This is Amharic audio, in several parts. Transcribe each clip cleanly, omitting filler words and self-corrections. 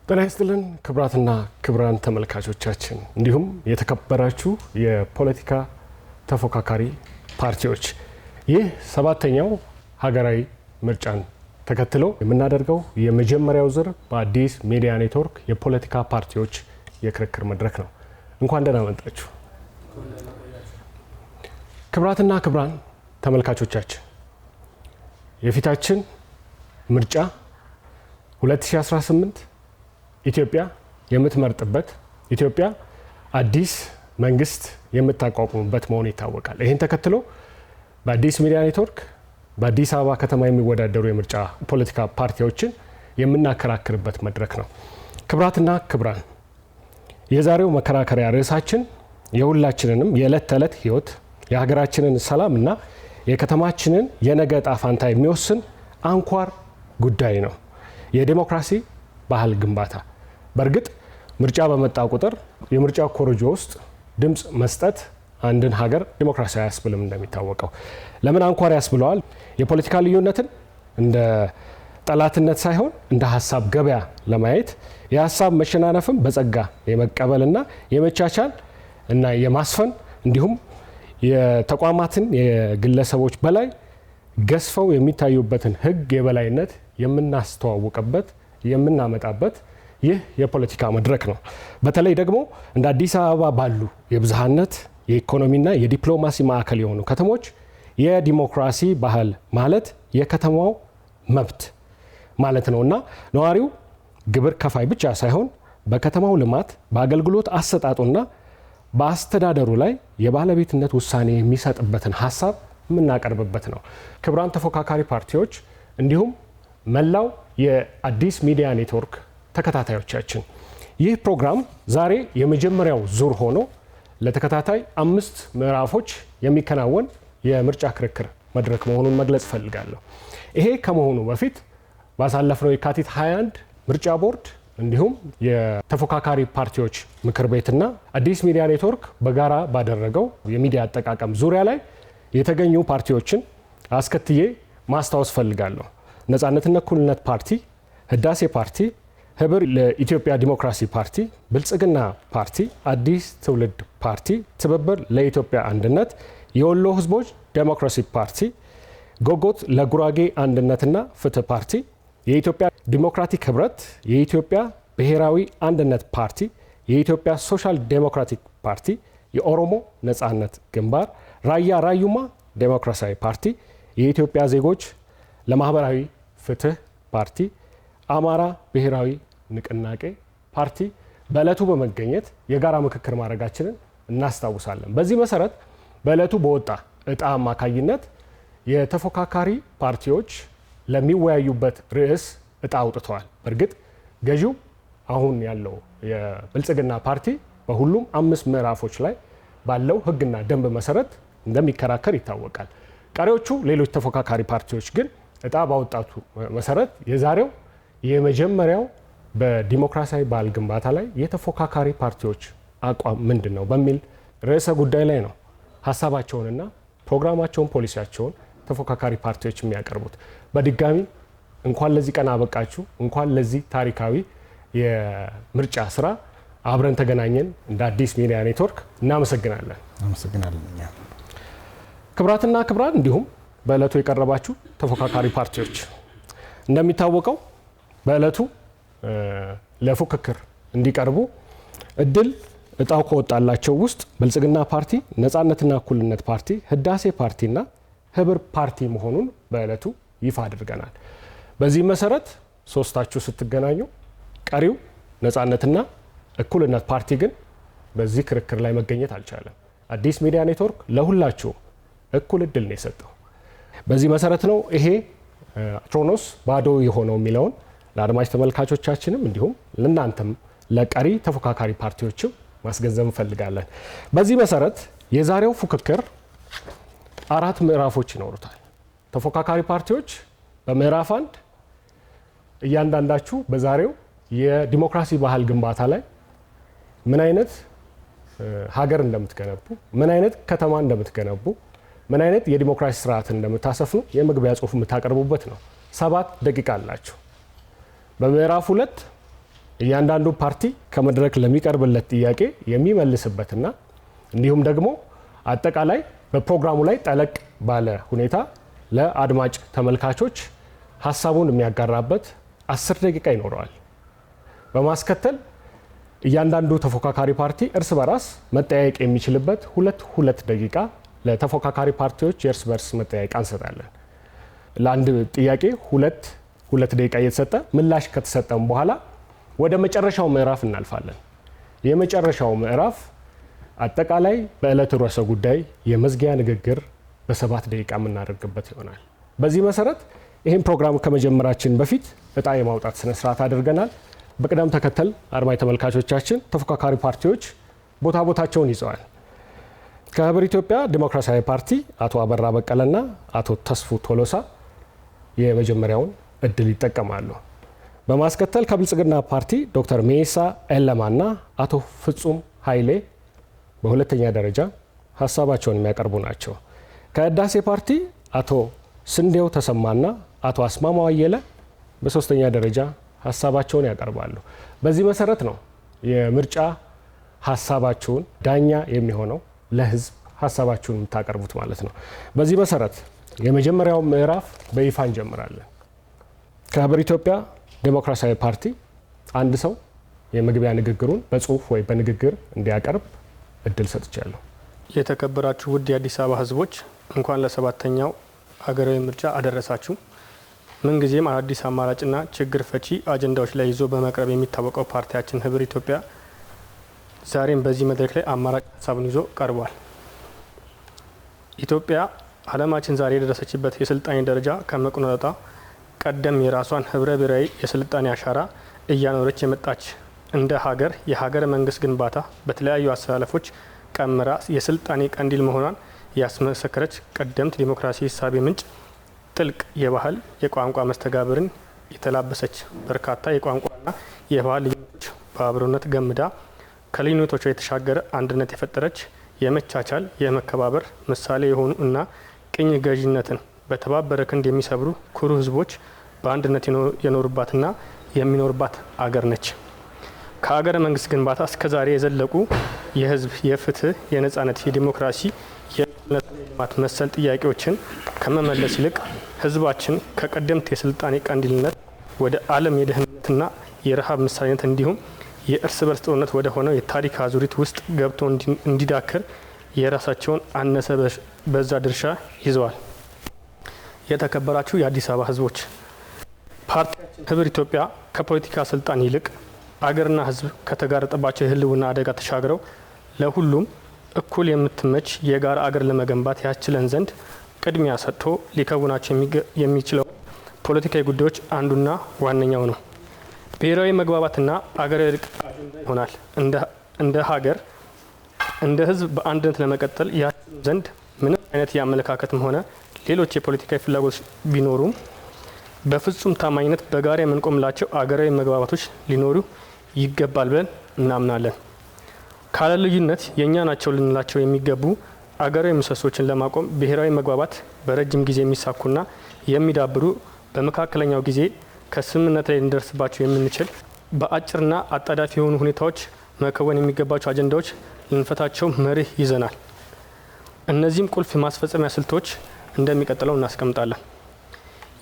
ጤና ይስጥልን ክቡራትና ክቡራን ተመልካቾቻችን እንዲሁም የተከበራችሁ የፖለቲካ ተፎካካሪ ፓርቲዎች ይህ ሰባተኛው ሀገራዊ ምርጫን ተከትሎ የምናደርገው የመጀመሪያው ዙር በአዲስ ሚዲያ ኔትወርክ የፖለቲካ ፓርቲዎች የክርክር መድረክ ነው። እንኳን ደህና መጣችሁ። ክቡራትና ክቡራን ተመልካቾቻችን የፊታችን ምርጫ 2018 ኢትዮጵያ የምትመርጥበት ኢትዮጵያ አዲስ መንግስት የምታቋቁምበት መሆኑ ይታወቃል። ይህን ተከትሎ በአዲስ ሚዲያ ኔትወርክ በአዲስ አበባ ከተማ የሚወዳደሩ የምርጫ ፖለቲካ ፓርቲዎችን የምናከራክርበት መድረክ ነው። ክቡራትና ክቡራን የዛሬው መከራከሪያ ርዕሳችን የሁላችንንም የዕለት ተዕለት ህይወት የሀገራችንን ሰላምና የከተማችንን የነገ ዕጣ ፈንታ የሚወስን አንኳር ጉዳይ ነው። የዲሞክራሲ ባህል ግንባታ። በእርግጥ ምርጫ በመጣ ቁጥር የምርጫ ኮረጆ ውስጥ ድምፅ መስጠት አንድን ሀገር ዲሞክራሲ አያስብልም። እንደሚታወቀው ለምን አንኳር ያስብለዋል? የፖለቲካ ልዩነትን እንደ ጠላትነት ሳይሆን እንደ ሀሳብ ገበያ ለማየት የሀሳብ መሸናነፍም በጸጋ የመቀበልና የመቻቻል እና የማስፈን እንዲሁም የተቋማትን የግለሰቦች በላይ ገዝፈው የሚታዩበትን ህግ የበላይነት የምናስተዋውቅበት የምናመጣበት ይህ የፖለቲካ መድረክ ነው። በተለይ ደግሞ እንደ አዲስ አበባ ባሉ የብዝሃነት የኢኮኖሚና የዲፕሎማሲ ማዕከል የሆኑ ከተሞች የዲሞክራሲ ባህል ማለት የከተማው መብት ማለት ነውና ነዋሪው ግብር ከፋይ ብቻ ሳይሆን በከተማው ልማት በአገልግሎት አሰጣጡና በአስተዳደሩ ላይ የባለቤትነት ውሳኔ የሚሰጥበትን ሀሳብ የምናቀርብበት ነው። ክቡራን ተፎካካሪ ፓርቲዎች እንዲሁም መላው የአዲስ ሚዲያ ኔትወርክ ተከታታዮቻችን ይህ ፕሮግራም ዛሬ የመጀመሪያው ዙር ሆኖ ለተከታታይ 5 ምዕራፎች የሚከናወን የምርጫ ክርክር መድረክ መሆኑን መግለጽ ፈልጋለሁ። ይሄ ከመሆኑ በፊት ባሳለፍነው የካቲት 21 ምርጫ ቦርድ እንዲሁም የተፎካካሪ ፓርቲዎች ምክር ቤትና አዲስ ሚዲያ ኔትወርክ በጋራ ባደረገው የሚዲያ አጠቃቀም ዙሪያ ላይ የተገኙ ፓርቲዎችን አስከትዬ ማስታወስ ፈልጋለሁ። ነጻነትና እኩልነት ፓርቲ፣ ህዳሴ ፓርቲ፣ ህብር ለኢትዮጵያ ዲሞክራሲ ፓርቲ፣ ብልጽግና ፓርቲ፣ አዲስ ትውልድ ፓርቲ፣ ትብብር ለኢትዮጵያ አንድነት፣ የወሎ ህዝቦች ዴሞክራሲ ፓርቲ፣ ጎጎት ለጉራጌ አንድነትና ፍትህ ፓርቲ፣ የኢትዮጵያ ዲሞክራቲክ ህብረት፣ የኢትዮጵያ ብሔራዊ አንድነት ፓርቲ፣ የኢትዮጵያ ሶሻል ዴሞክራቲክ ፓርቲ፣ የኦሮሞ ነጻነት ግንባር፣ ራያ ራዩማ ዴሞክራሲያዊ ፓርቲ፣ የኢትዮጵያ ዜጎች ለማህበራዊ ፍትህ ፓርቲ፣ አማራ ብሔራዊ ንቅናቄ ፓርቲ በዕለቱ በመገኘት የጋራ ምክክር ማድረጋችንን እናስታውሳለን። በዚህ መሰረት በዕለቱ በወጣ እጣ አማካኝነት የተፎካካሪ ፓርቲዎች ለሚወያዩበት ርዕስ እጣ አውጥተዋል። በእርግጥ ገዢው አሁን ያለው የብልጽግና ፓርቲ በሁሉም 5 ምዕራፎች ላይ ባለው ህግና ደንብ መሰረት እንደሚከራከር ይታወቃል። ቀሪዎቹ ሌሎች ተፎካካሪ ፓርቲዎች ግን እጣ ባወጣቱ መሰረት የዛሬው የመጀመሪያው በዲሞክራሲያዊ ባህል ግንባታ ላይ የተፎካካሪ ፓርቲዎች አቋም ምንድን ነው በሚል ርዕሰ ጉዳይ ላይ ነው ሀሳባቸውንና ፕሮግራማቸውን ፖሊሲያቸውን ተፎካካሪ ፓርቲዎች የሚያቀርቡት። በድጋሚ እንኳን ለዚህ ቀን አበቃችሁ፣ እንኳን ለዚህ ታሪካዊ የምርጫ ስራ አብረን ተገናኘን። እንደ አዲስ ሚዲያ ኔትወርክ እናመሰግናለን። ክቡራትና ክቡራን እንዲሁም በዕለቱ የቀረባችሁ ተፎካካሪ ፓርቲዎች እንደሚታወቀው በዕለቱ ለፉክክር እንዲቀርቡ እድል እጣው ከወጣላቸው ውስጥ ብልጽግና ፓርቲ፣ ነጻነትና እኩልነት ፓርቲ፣ ህዳሴ ፓርቲና ህብር ፓርቲ መሆኑን በዕለቱ ይፋ አድርገናል። በዚህ መሰረት ሶስታችሁ ስትገናኙ ቀሪው ነጻነትና እኩልነት ፓርቲ ግን በዚህ ክርክር ላይ መገኘት አልቻለም። አዲስ ሚዲያ ኔትወርክ ለሁላችሁም እኩል እድል ነው የሰጠው። በዚህ መሰረት ነው ይሄ ትሮኖስ ባዶ የሆነው የሚለውን ለአድማጭ ተመልካቾቻችንም እንዲሁም ለእናንተም ለቀሪ ተፎካካሪ ፓርቲዎችም ማስገንዘብ እንፈልጋለን። በዚህ መሰረት የዛሬው ፉክክር 4 ምዕራፎች ይኖሩታል። ተፎካካሪ ፓርቲዎች በምዕራፍ 1 እያንዳንዳችሁ በዛሬው የዲሞክራሲ ባህል ግንባታ ላይ ምን አይነት ሀገር እንደምትገነቡ፣ ምን አይነት ከተማ እንደምትገነቡ፣ ምን አይነት የዲሞክራሲ ስርዓት እንደምታሰፍኑ የመግቢያ ጽሁፍ የምታቀርቡበት ነው። 7 ደቂቃ አላችሁ። በምዕራፍ 2 እያንዳንዱ ፓርቲ ከመድረክ ለሚቀርብለት ጥያቄ የሚመልስበትና እንዲሁም ደግሞ አጠቃላይ በፕሮግራሙ ላይ ጠለቅ ባለ ሁኔታ ለአድማጭ ተመልካቾች ሀሳቡን የሚያጋራበት 10 ደቂቃ ይኖረዋል። በማስከተል እያንዳንዱ ተፎካካሪ ፓርቲ እርስ በራስ መጠያየቅ የሚችልበት 2 ደቂቃ ለተፎካካሪ ፓርቲዎች የእርስ በርስ መጠያየቅ እንሰጣለን። ለአንድ ጥያቄ 2 ደቂቃ እየተሰጠ ምላሽ ከተሰጠም በኋላ ወደ መጨረሻው ምዕራፍ እናልፋለን። የመጨረሻው ምዕራፍ አጠቃላይ በዕለቱ ርዕሰ ጉዳይ የመዝጊያ ንግግር በ7 ደቂቃ የምናደርግበት ይሆናል። በዚህ መሰረት ይህን ፕሮግራም ከመጀመራችን በፊት እጣ የማውጣት ስነ ስርዓት አድርገናል። በቅደም ተከተል አድማጭ ተመልካቾቻችን ተፎካካሪ ፓርቲዎች ቦታቸውን ይዘዋል። ከህብር ኢትዮጵያ ዲሞክራሲያዊ ፓርቲ አቶ አበራ በቀለና አቶ ተስፉ ቶሎሳ የመጀመሪያውን እድል ይጠቀማሉ። በማስከተል ከብልጽግና ፓርቲ ዶክተር ሜሳ ኤለማና አቶ ፍጹም ኃይሌ በሁለተኛ ደረጃ ሀሳባቸውን የሚያቀርቡ ናቸው። ከህዳሴ ፓርቲ አቶ ስንዴው ተሰማና አቶ አስማማው አየለ በሶስተኛ ደረጃ ሀሳባቸውን ያቀርባሉ። በዚህ መሰረት ነው የምርጫ ሀሳባችሁን ዳኛ የሚሆነው ለህዝብ ሀሳባችሁን የምታቀርቡት ማለት ነው። በዚህ መሰረት የመጀመሪያው ምዕራፍ በይፋ እንጀምራለን። ከህብር ኢትዮጵያ ዲሞክራሲያዊ ፓርቲ አንድ ሰው የመግቢያ ንግግሩን በጽሁፍ ወይ በንግግር እንዲያቀርብ እድል ሰጥቻለሁ። የተከበራችሁ ውድ የአዲስ አበባ ህዝቦች እንኳን ለ7ኛው ሀገራዊ ምርጫ አደረሳችሁ። ምንጊዜም አዲስ አማራጭና ችግር ፈቺ አጀንዳዎች ላይ ይዞ በመቅረብ የሚታወቀው ፓርቲያችን ህብር ኢትዮጵያ ዛሬም በዚህ መድረክ ላይ አማራጭ ሀሳቡን ይዞ ቀርቧል። ኢትዮጵያ ዓለማችን ዛሬ የደረሰችበት የስልጣኔ ደረጃ ከመቆናጠጧ ቀደም የራሷን ህብረ ብሔራዊ የስልጣኔ አሻራ እያኖረች የመጣች እንደ ሀገር የሀገረ መንግስት ግንባታ በተለያዩ አስተላለፎች ቀምራ የስልጣኔ ቀንዲል መሆኗን ያስመሰከረች ቀደምት ዲሞክራሲ እሳቤ ምንጭ ጥልቅ የባህል የቋንቋ መስተጋብርን የተላበሰች በርካታ የቋንቋና የባህል ልዩነቶች በአብሮነት ገምዳ ከልዩነቶቿ የተሻገረ አንድነት የፈጠረች የመቻቻል የመከባበር ምሳሌ የሆኑ እና ቅኝ ገዥነትን በተባበረ ክንድ የሚሰብሩ ኩሩ ህዝቦች በአንድነት የኖሩባትና የሚኖርባት አገር ነች። ከሀገረ መንግስት ግንባታ እስከ ዛሬ የዘለቁ የህዝብ የፍትህ፣ የነጻነት፣ የዲሞክራሲ፣ የልማት መሰል ጥያቄዎችን ከመመለስ ይልቅ ህዝባችን ከቀደምት የስልጣኔ ቀንዲልነት ወደ ዓለም የድህነትና የረሃብ ምሳሌነት እንዲሁም የእርስ በርስ ጦርነት ወደ ሆነው የታሪክ አዙሪት ውስጥ ገብቶ እንዲዳክር የራሳቸውን አነሰ በዛ ድርሻ ይዘዋል። የተከበራችሁ የአዲስ አበባ ህዝቦች ፓርቲያችን ህብር ኢትዮጵያ ከፖለቲካ ስልጣን ይልቅ አገርና ህዝብ ከተጋረጠባቸው የህልውና አደጋ ተሻግረው ለሁሉም እኩል የምትመች የጋራ አገር ለመገንባት ያስችለን ዘንድ ቅድሚያ ሰጥቶ ሊከውናቸው የሚችለው ፖለቲካዊ ጉዳዮች አንዱና ዋነኛው ነው። ብሔራዊ መግባባትና አገራዊ እርቅ አጀንዳ ይሆናል። እንደ ሀገር እንደ ህዝብ በአንድነት ለመቀጠል ያስችል ዘንድ ምንም አይነት የአመለካከትም ሆነ ሌሎች የፖለቲካዊ ፍላጎቶች ቢኖሩም በፍጹም ታማኝነት በጋራ የምንቆምላቸው አገራዊ መግባባቶች ሊኖሩ ይገባል ብለን እናምናለን። ካለ ልዩነት የእኛ ናቸው ልንላቸው የሚገቡ አገራዊ ምሰሶችን ለማቆም ብሔራዊ መግባባት በረጅም ጊዜ የሚሳኩና የሚዳብሩ በመካከለኛው ጊዜ ከስምምነት ላይ ልንደርስባቸው የምንችል በአጭርና አጣዳፊ የሆኑ ሁኔታዎች መከወን የሚገባቸው አጀንዳዎች ልንፈታቸው መርህ ይዘናል። እነዚህም ቁልፍ ማስፈጸሚያ ስልቶች እንደሚቀጥለው እናስቀምጣለን።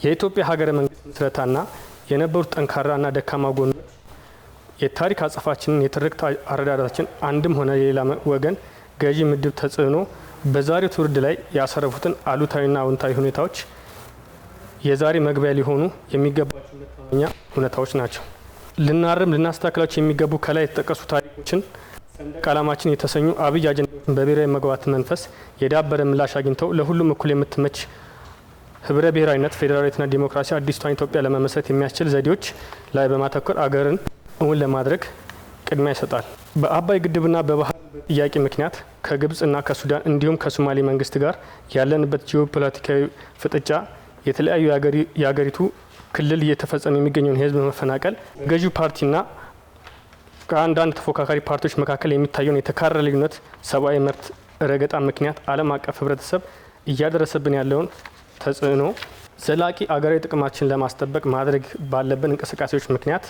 የኢትዮጵያ ሀገረ መንግስት ምስረታና የነበሩት ጠንካራና ደካማ ጎኖች የታሪክ አጻፋችንን የትርክት አረዳዳችን አንድም ሆነ የሌላ ወገን ገዢ ምድብ ተጽዕኖ በዛሬው ትውልድ ላይ ያሰረፉትን አሉታዊና አዎንታዊ ሁኔታዎች የዛሬ መግቢያ ሊሆኑ የሚገባቸው መተማመኛ ሁኔታዎች ናቸው። ልናርም ልናስተካክላቸው የሚገቡ ከላይ የተጠቀሱ ታሪኮችን ሰንደቅ ዓላማችን የተሰኙ አብይ አጀንዳዎችን በብሔራዊ መግባባት መንፈስ የዳበረ ምላሽ አግኝተው ለሁሉም እኩል የምትመች ህብረ ብሔራዊነት፣ ፌዴራላዊትና ዲሞክራሲ አዲስቷን ኢትዮጵያ ለመመስረት የሚያስችል ዘዴዎች ላይ በማተኮር አገርን እውን ለማድረግ ቅድሚያ ይሰጣል። በአባይ ግድብና በባህር ጥያቄ ምክንያት ከግብጽና ከሱዳን እንዲሁም ከሶማሌ መንግስት ጋር ያለንበት ጂኦፖለቲካዊ ፍጥጫ የተለያዩ የሀገሪቱ ክልል እየተፈጸመ የሚገኘውን የህዝብ መፈናቀል ገዢው ፓርቲና ከአንዳንድ ተፎካካሪ ፓርቲዎች መካከል የሚታየውን የተካረረ ልዩነት፣ ሰብአዊ መብት ረገጣ ምክንያት ዓለም አቀፍ ህብረተሰብ እያደረሰብን ያለውን ተጽዕኖ ዘላቂ አገራዊ ጥቅማችን ለማስጠበቅ ማድረግ ባለብን እንቅስቃሴዎች ምክንያት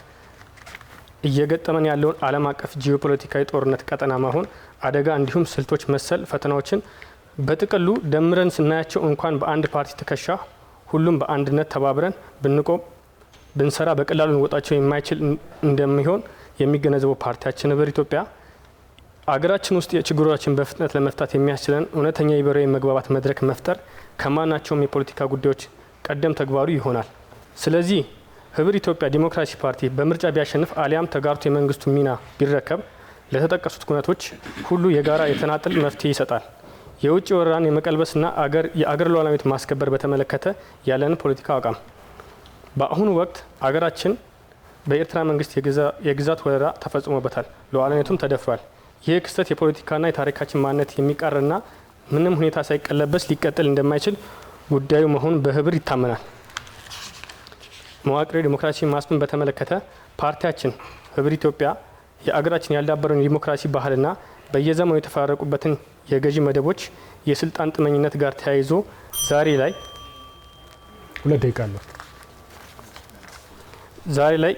እየገጠመን ያለውን ዓለም አቀፍ ጂኦፖለቲካዊ ጦርነት ቀጠና መሆን አደጋ እንዲሁም ስልቶች መሰል ፈተናዎችን በጥቅሉ ደምረን ስናያቸው እንኳን በአንድ ፓርቲ ትከሻ ሁሉም በአንድነት ተባብረን ብንቆም ብንሰራ በቀላሉ እንወጣቸው የማይችል እንደሚሆን የሚገነዘበው ፓርቲያችን ህብር ኢትዮጵያ አገራችን ውስጥ የችግሮችን በፍጥነት ለመፍታት የሚያስችለን እውነተኛ የብሔራዊ መግባባት መድረክ መፍጠር ከማናቸውም የፖለቲካ ጉዳዮች ቀደም ተግባሩ ይሆናል። ስለዚህ ህብር ኢትዮጵያ ዲሞክራሲ ፓርቲ በምርጫ ቢያሸንፍ አሊያም ተጋርቶ የመንግስቱ ሚና ቢረከብ ለተጠቀሱት ኩነቶች ሁሉ የጋራ የተናጠል መፍትሄ ይሰጣል። የውጭ ወረራን የመቀልበስና የአገር ሉዓላዊነት ማስከበር በተመለከተ ያለን ፖለቲካ አቋም በአሁኑ ወቅት አገራችን በኤርትራ መንግስት የግዛት ወረራ ተፈጽሞበታል፣ ሉዓላዊነቱም ተደፍሯል። ይህ ክስተት የፖለቲካና የታሪካችን ማንነት የሚቃረንና ምንም ሁኔታ ሳይቀለበስ ሊቀጥል እንደማይችል ጉዳዩ መሆኑን በህብር ይታመናል። መዋቅራዊ ዲሞክራሲ ማስፈን በተመለከተ ፓርቲያችን ህብር ኢትዮጵያ የአገራችን ያልዳበረውን የዲሞክራሲ ባህልና በየዘመኑ የተፈራረቁበትን የገዢ መደቦች የስልጣን ጥመኝነት ጋር ተያይዞ ዛሬ ላይ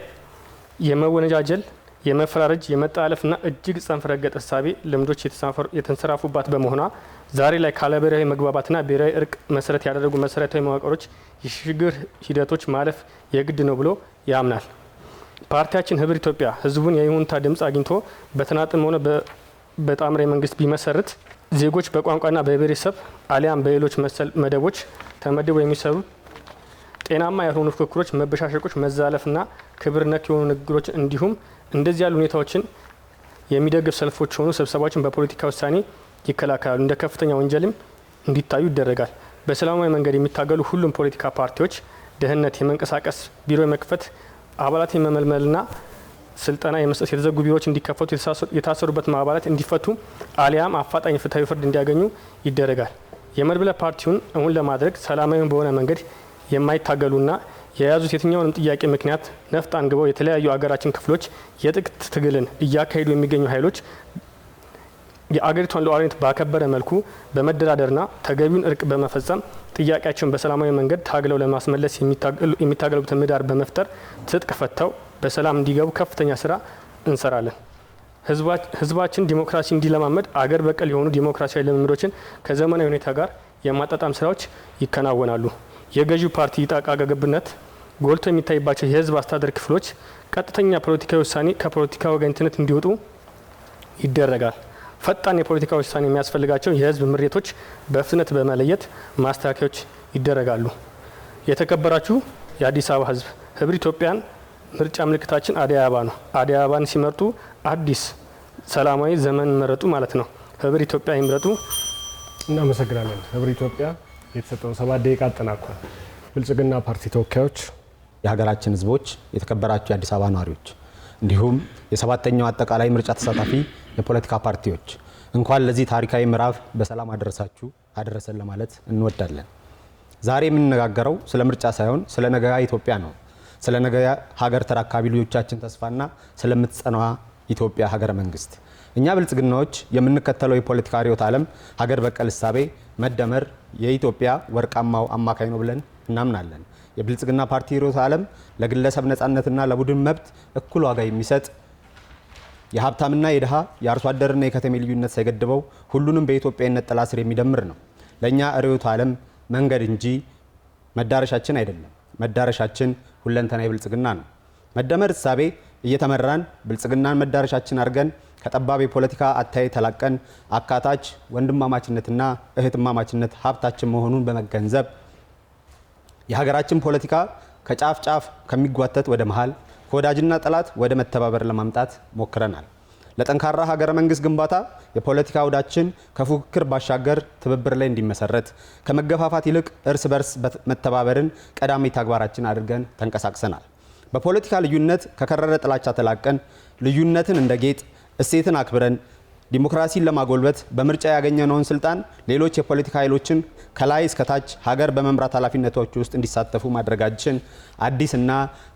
የመወነጃጀል፣ የመፈራረጅ፣ የመጣለፍና እጅግ ጽንፍ ረገጥ እሳቤ ልምዶች የተንሰራፉባት በመሆኗ ዛሬ ላይ ካለ ብሔራዊ መግባባትና ብሔራዊ እርቅ መሰረት ያደረጉ መሰረታዊ መዋቅሮች የሽግግር ሂደቶች ማለፍ የግድ ነው ብሎ ያምናል። ፓርቲያችን ህብር ኢትዮጵያ ህዝቡን የይሁንታ ድምፅ አግኝቶ በተናጥም ሆነ በጣምራ መንግስት ቢመሰርት ዜጎች በቋንቋና በብሔረሰብ አሊያም በሌሎች መሰል መደቦች ተመድበው የሚሰሩ ጤናማ ያልሆኑ ፍክክሮች፣ መበሻሸቆች፣ መዛለፍና ክብር ነክ የሆኑ ንግግሮች እንዲሁም እንደዚህ ያሉ ሁኔታዎችን የሚደግፍ ሰልፎች ሆኑ ስብሰባዎችን በፖለቲካ ውሳኔ ይከላከላሉ። እንደ ከፍተኛ ወንጀልም እንዲታዩ ይደረጋል። በሰላማዊ መንገድ የሚታገሉ ሁሉም ፖለቲካ ፓርቲዎች ደህንነት፣ የመንቀሳቀስ ቢሮ የመክፈት አባላት የመመልመልና ስልጠና የመስጠት የተዘጉ ቢሮዎች እንዲከፈቱ የታሰሩበት አባላት እንዲፈቱ አሊያም አፋጣኝ ፍትሐዊ ፍርድ እንዲያገኙ ይደረጋል። የመድብለ ፓርቲውን እውን ለማድረግ ሰላማዊ በሆነ መንገድ የማይታገሉና የያዙት የትኛውንም ጥያቄ ምክንያት ነፍጥ አንግበው የተለያዩ አገራችን ክፍሎች የጥቅት ትግልን እያካሄዱ የሚገኙ ኃይሎች የአገሪቷን ሉዓላዊነት ባከበረ መልኩ በመደራደርና ተገቢውን እርቅ በመፈጸም ጥያቄያቸውን በሰላማዊ መንገድ ታግለው ለማስመለስ የሚታገሉበትን ምህዳር በመፍጠር ትጥቅ ፈተው በሰላም እንዲገቡ ከፍተኛ ስራ እንሰራለን። ህዝባችን ዲሞክራሲ እንዲለማመድ አገር በቀል የሆኑ ዲሞክራሲያዊ ልምምዶችን ከዘመናዊ ሁኔታ ጋር የማጣጣም ስራዎች ይከናወናሉ። የገዢው ፓርቲ ጣልቃ ገብነት ጎልቶ የሚታይባቸው የህዝብ አስተዳደር ክፍሎች ቀጥተኛ ፖለቲካዊ ውሳኔ ከፖለቲካ ወገንተኝነት እንዲወጡ ይደረጋል። ፈጣን የፖለቲካ ውሳኔ የሚያስፈልጋቸው የህዝብ ምሬቶች በፍጥነት በመለየት ማስተካከያዎች ይደረጋሉ። የተከበራችሁ የአዲስ አበባ ህዝብ፣ ህብር ኢትዮጵያን ምርጫ ምልክታችን አደይ አበባ ነው። አደይ አበባን ሲመርጡ አዲስ ሰላማዊ ዘመን መረጡ ማለት ነው። ህብር ኢትዮጵያ ይምረጡ። እናመሰግናለን። ህብር ኢትዮጵያ የተሰጠውን 7 ደቂቃ አጠናቋል። ብልጽግና ፓርቲ ተወካዮች፣ የሀገራችን ህዝቦች፣ የተከበራችሁ የአዲስ አበባ ነዋሪዎች እንዲሁም የ7ኛው አጠቃላይ ምርጫ ተሳታፊ የፖለቲካ ፓርቲዎች እንኳን ለዚህ ታሪካዊ ምዕራፍ በሰላም አደረሰን ለማለት እንወዳለን። ዛሬ የምንነጋገረው ስለ ምርጫ ሳይሆን ስለ ነገ ኢትዮጵያ ነው። ስለ ነገ ሀገር ተረካቢ ልጆቻችን ተስፋና ስለምትጸናዋ ኢትዮጵያ ሀገረ መንግስት። እኛ ብልጽግናዎች የምንከተለው የፖለቲካ ርዕዮተ ዓለም ሀገር በቀል እሳቤ መደመር የኢትዮጵያ ወርቃማው አማካይ ነው ብለን እናምናለን። የብልጽግና ፓርቲ ርዕዮተ ዓለም ለግለሰብ ነጻነትና ለቡድን መብት እኩል ዋጋ የሚሰጥ የሀብታምና የድሃ የአርሶ አደርና የከተሜ ልዩነት ሳይገድበው ሁሉንም በኢትዮጵያዊነት ጥላ ስር የሚደምር ነው። ለእኛ ርዕዮተ ዓለም መንገድ እንጂ መዳረሻችን አይደለም። መዳረሻችን ሁለንተናዊ ብልጽግና ነው። መደመር እሳቤ እየተመራን ብልጽግናን መዳረሻችን አድርገን ከጠባብ የፖለቲካ አታይ ተላቀን አካታች ወንድማማችነትና እህትማማችነት ሀብታችን መሆኑን በመገንዘብ የሀገራችን ፖለቲካ ከጫፍ ጫፍ ከሚጓተት ወደ መሃል ከወዳጅና ጠላት ወደ መተባበር ለማምጣት ሞክረናል። ለጠንካራ ሀገረ መንግስት ግንባታ የፖለቲካ አውዳችን ከፉክክር ባሻገር ትብብር ላይ እንዲመሰረት ከመገፋፋት ይልቅ እርስ በርስ መተባበርን ቀዳሚ ተግባራችን አድርገን ተንቀሳቅሰናል። በፖለቲካ ልዩነት ከከረረ ጥላቻ ተላቀን ልዩነትን እንደ ጌጥ እሴትን አክብረን ዲሞክራሲን ለማጎልበት በምርጫ ያገኘነውን ስልጣን ሌሎች የፖለቲካ ኃይሎችን ከላይ እስከታች ሀገር በመምራት ኃላፊነቶች ውስጥ እንዲሳተፉ ማድረጋችን አዲስና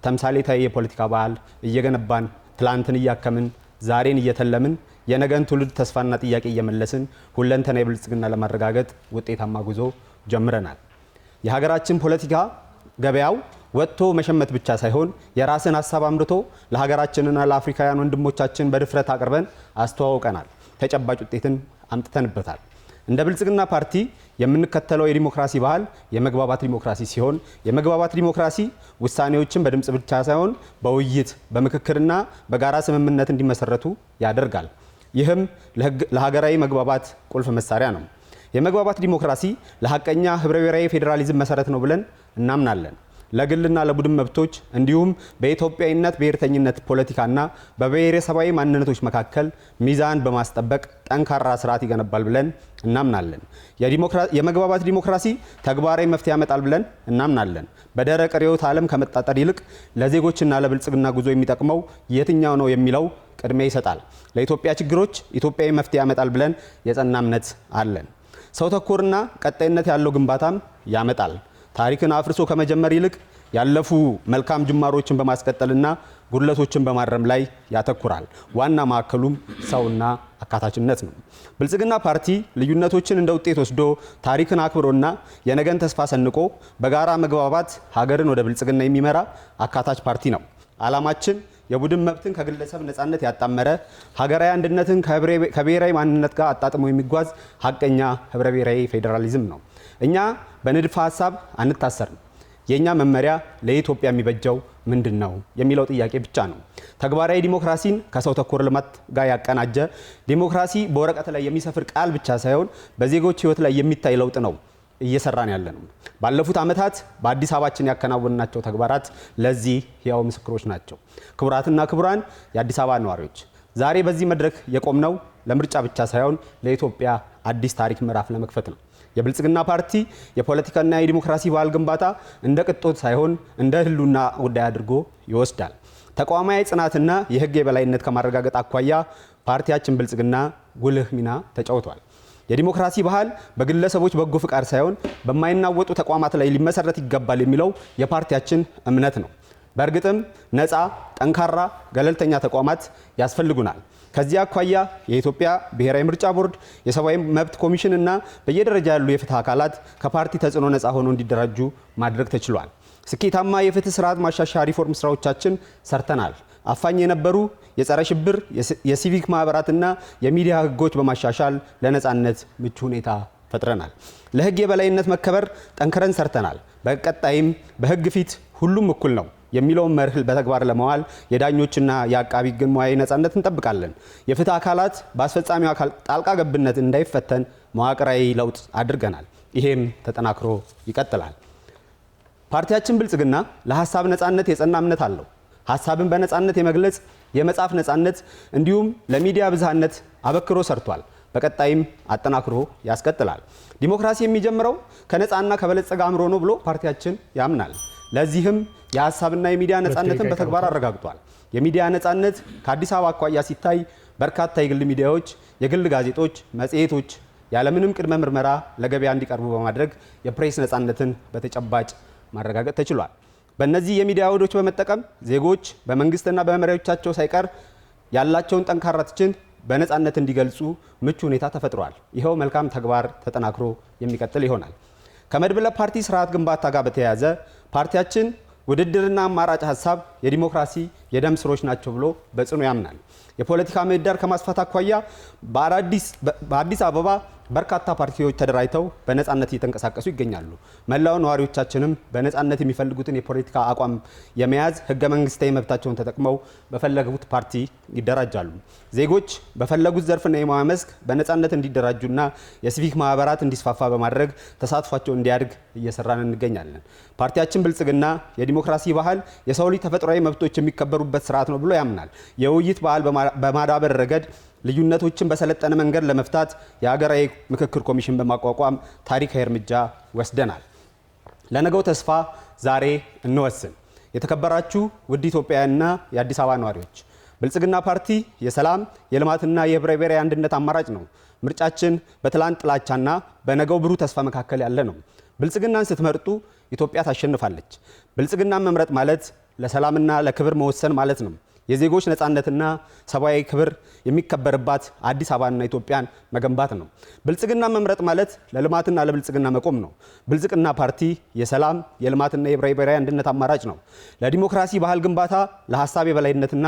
ተምሳሌታዊ የፖለቲካ ባህል እየገነባን ትላንትን እያከምን ዛሬን እየተለምን የነገን ትውልድ ተስፋና ጥያቄ እየመለስን ሁለንተናዊ ብልጽግና ለማረጋገጥ ውጤታማ ጉዞ ጀምረናል። የሀገራችን ፖለቲካ ገበያው ወጥቶ መሸመት ብቻ ሳይሆን የራስን ሀሳብ አምርቶ ለሀገራችንና ለአፍሪካውያን ወንድሞቻችን በድፍረት አቅርበን አስተዋውቀናል። ተጨባጭ ውጤትን አምጥተንበታል። እንደ ብልጽግና ፓርቲ የምንከተለው የዲሞክራሲ ባህል የመግባባት ዲሞክራሲ ሲሆን የመግባባት ዲሞክራሲ ውሳኔዎችን በድምፅ ብቻ ሳይሆን በውይይት በምክክርና በጋራ ስምምነት እንዲመሰረቱ ያደርጋል። ይህም ለሀገራዊ መግባባት ቁልፍ መሳሪያ ነው። የመግባባት ዲሞክራሲ ለሀቀኛ ህብረ ብሔራዊ ፌዴራሊዝም መሰረት ነው ብለን እናምናለን። ለግልና ለቡድን መብቶች እንዲሁም በኢትዮጵያዊነት ብሔርተኝነት ፖለቲካና በብሔረሰባዊ ማንነቶች መካከል ሚዛን በማስጠበቅ ጠንካራ ስርዓት ይገነባል ብለን እናምናለን። የመግባባት ዲሞክራሲ ተግባራዊ መፍትሄ ያመጣል ብለን እናምናለን። በደረቅ ርዕዮተ ዓለም ከመጣጠር ይልቅ ለዜጎችና ለብልጽግና ጉዞ የሚጠቅመው የትኛው ነው የሚለው ቅድሚያ ይሰጣል። ለኢትዮጵያ ችግሮች ኢትዮጵያዊ መፍትሄ ያመጣል ብለን የጸና እምነት አለን። ሰው ተኮርና ቀጣይነት ያለው ግንባታም ያመጣል። ታሪክን አፍርሶ ከመጀመር ይልቅ ያለፉ መልካም ጅማሮችን በማስቀጠልና ጉድለቶችን በማረም ላይ ያተኩራል። ዋና ማዕከሉም ሰውና አካታችነት ነው። ብልጽግና ፓርቲ ልዩነቶችን እንደ ውጤት ወስዶ ታሪክን አክብሮና የነገን ተስፋ ሰንቆ በጋራ መግባባት ሀገርን ወደ ብልጽግና የሚመራ አካታች ፓርቲ ነው። ዓላማችን የቡድን መብትን ከግለሰብ ነፃነት ያጣመረ ሀገራዊ አንድነትን ከብሔራዊ ማንነት ጋር አጣጥሞ የሚጓዝ ሀቀኛ ህብረ ብሔራዊ ፌዴራሊዝም ነው። እኛ በንድፈ ሀሳብ አንታሰርም። የእኛ መመሪያ ለኢትዮጵያ የሚበጀው ምንድን ነው የሚለው ጥያቄ ብቻ ነው። ተግባራዊ ዲሞክራሲን ከሰው ተኮር ልማት ጋር ያቀናጀ ዲሞክራሲ በወረቀት ላይ የሚሰፍር ቃል ብቻ ሳይሆን በዜጎች ህይወት ላይ የሚታይ ለውጥ ነው እየሰራን ያለ ነው። ባለፉት ዓመታት በአዲስ አበባችን ያከናወንናቸው ተግባራት ለዚህ ህያው ምስክሮች ናቸው። ክቡራትና ክቡራን የአዲስ አበባ ነዋሪዎች፣ ዛሬ በዚህ መድረክ የቆምነው ለምርጫ ብቻ ሳይሆን ለኢትዮጵያ አዲስ ታሪክ ምዕራፍ ለመክፈት ነው። የብልጽግና ፓርቲ የፖለቲካና የዲሞክራሲ ባህል ግንባታ እንደ ቅጦት ሳይሆን እንደ ህልውና ጉዳይ አድርጎ ይወስዳል። ተቋማዊ ጽናትና የህግ የበላይነት ከማረጋገጥ አኳያ ፓርቲያችን ብልጽግና ጉልህ ሚና ተጫውቷል። የዲሞክራሲ ባህል በግለሰቦች በጎ ፍቃድ ሳይሆን በማይናወጡ ተቋማት ላይ ሊመሰረት ይገባል የሚለው የፓርቲያችን እምነት ነው። በእርግጥም ነፃ፣ ጠንካራ፣ ገለልተኛ ተቋማት ያስፈልጉናል። ከዚህ አኳያ የኢትዮጵያ ብሔራዊ ምርጫ ቦርድ፣ የሰብአዊ መብት ኮሚሽን እና በየደረጃ ያሉ የፍትህ አካላት ከፓርቲ ተጽዕኖ ነፃ ሆነው እንዲደራጁ ማድረግ ተችሏል። ስኬታማ የፍትህ ስርዓት ማሻሻያ ሪፎርም ስራዎቻችን ሰርተናል። አፋኝ የነበሩ የጸረ ሽብር የሲቪክ ማህበራትና የሚዲያ ህጎች በማሻሻል ለነፃነት ምቹ ሁኔታ ፈጥረናል። ለህግ የበላይነት መከበር ጠንክረን ሰርተናል። በቀጣይም በህግ ፊት ሁሉም እኩል ነው የሚለውን መርህ በተግባር ለማዋል የዳኞችና የአቃቢ ህግ ሙያዊ ነፃነት እንጠብቃለን። የፍትህ አካላት በአስፈጻሚው አካል ጣልቃ ገብነት እንዳይፈተን መዋቅራዊ ለውጥ አድርገናል። ይሄም ተጠናክሮ ይቀጥላል። ፓርቲያችን ብልጽግና ለሀሳብ ነፃነት የጸና እምነት አለው። ሀሳብን በነፃነት የመግለጽ የመጻፍ ነፃነት እንዲሁም ለሚዲያ ብዝሃነት አበክሮ ሰርቷል። በቀጣይም አጠናክሮ ያስቀጥላል። ዲሞክራሲ የሚጀምረው ከነፃና ከበለጸገ አእምሮ ነው ብሎ ፓርቲያችን ያምናል። ለዚህም የሀሳብና የሚዲያ ነፃነትን በተግባር አረጋግጧል። የሚዲያ ነፃነት ከአዲስ አበባ አኳያ ሲታይ በርካታ የግል ሚዲያዎች፣ የግል ጋዜጦች፣ መጽሔቶች ያለምንም ቅድመ ምርመራ ለገበያ እንዲቀርቡ በማድረግ የፕሬስ ነፃነትን በተጨባጭ ማረጋገጥ ተችሏል። በእነዚህ የሚዲያ አውዶች በመጠቀም ዜጎች በመንግስትና በመሪዎቻቸው ሳይቀር ያላቸውን ጠንካራ ትችት በነፃነት እንዲገልጹ ምቹ ሁኔታ ተፈጥሯል። ይኸው መልካም ተግባር ተጠናክሮ የሚቀጥል ይሆናል። ከመድብለ ፓርቲ ስርዓት ግንባታ ጋር በተያያዘ ፓርቲያችን ውድድርና አማራጭ ሀሳብ የዲሞክራሲ የደም ስሮች ናቸው ብሎ በጽኑ ያምናል። የፖለቲካ ምህዳር ከማስፋት አኳያ በአዲስ አበባ በርካታ ፓርቲዎች ተደራጅተው በነፃነት እየተንቀሳቀሱ ይገኛሉ። መላው ነዋሪዎቻችንም በነፃነት የሚፈልጉትን የፖለቲካ አቋም የመያዝ ህገ መንግስታዊ መብታቸውን ተጠቅመው በፈለጉት ፓርቲ ይደራጃሉ። ዜጎች በፈለጉት ዘርፍና የሙያ መስክ በነፃነት እንዲደራጁና የሲቪክ ማህበራት እንዲስፋፋ በማድረግ ተሳትፏቸው እንዲያድግ እየሰራን እንገኛለን። ፓርቲያችን ብልጽግና የዲሞክራሲ ባህል የሰው ልጅ ተፈጥሯዊ መብቶች የሚከበሩበት ስርዓት ነው ብሎ ያምናል። የውይይት ባህል በማዳበር ረገድ ልዩነቶችን በሰለጠነ መንገድ ለመፍታት የሀገራዊ ምክክር ኮሚሽን በማቋቋም ታሪካዊ እርምጃ ወስደናል። ለነገው ተስፋ ዛሬ እንወስን። የተከበራችሁ ውድ ኢትዮጵያውያንና የአዲስ አበባ ነዋሪዎች፣ ብልጽግና ፓርቲ የሰላም የልማትና የህብረ ብሔራዊ አንድነት አማራጭ ነው። ምርጫችን በትላንት ጥላቻና በነገው ብሩህ ተስፋ መካከል ያለ ነው። ብልጽግናን ስትመርጡ ኢትዮጵያ ታሸንፋለች። ብልጽግናን መምረጥ ማለት ለሰላምና ለክብር መወሰን ማለት ነው። የዜጎች ነፃነትና ሰብአዊ ክብር የሚከበርባት አዲስ አበባና ኢትዮጵያን መገንባት ነው። ብልጽግና መምረጥ ማለት ለልማትና ለብልጽግና መቆም ነው። ብልጽግና ፓርቲ የሰላም የልማትና የህብረ ብሔራዊ አንድነት አማራጭ ነው። ለዲሞክራሲ ባህል ግንባታ፣ ለሀሳብ የበላይነትና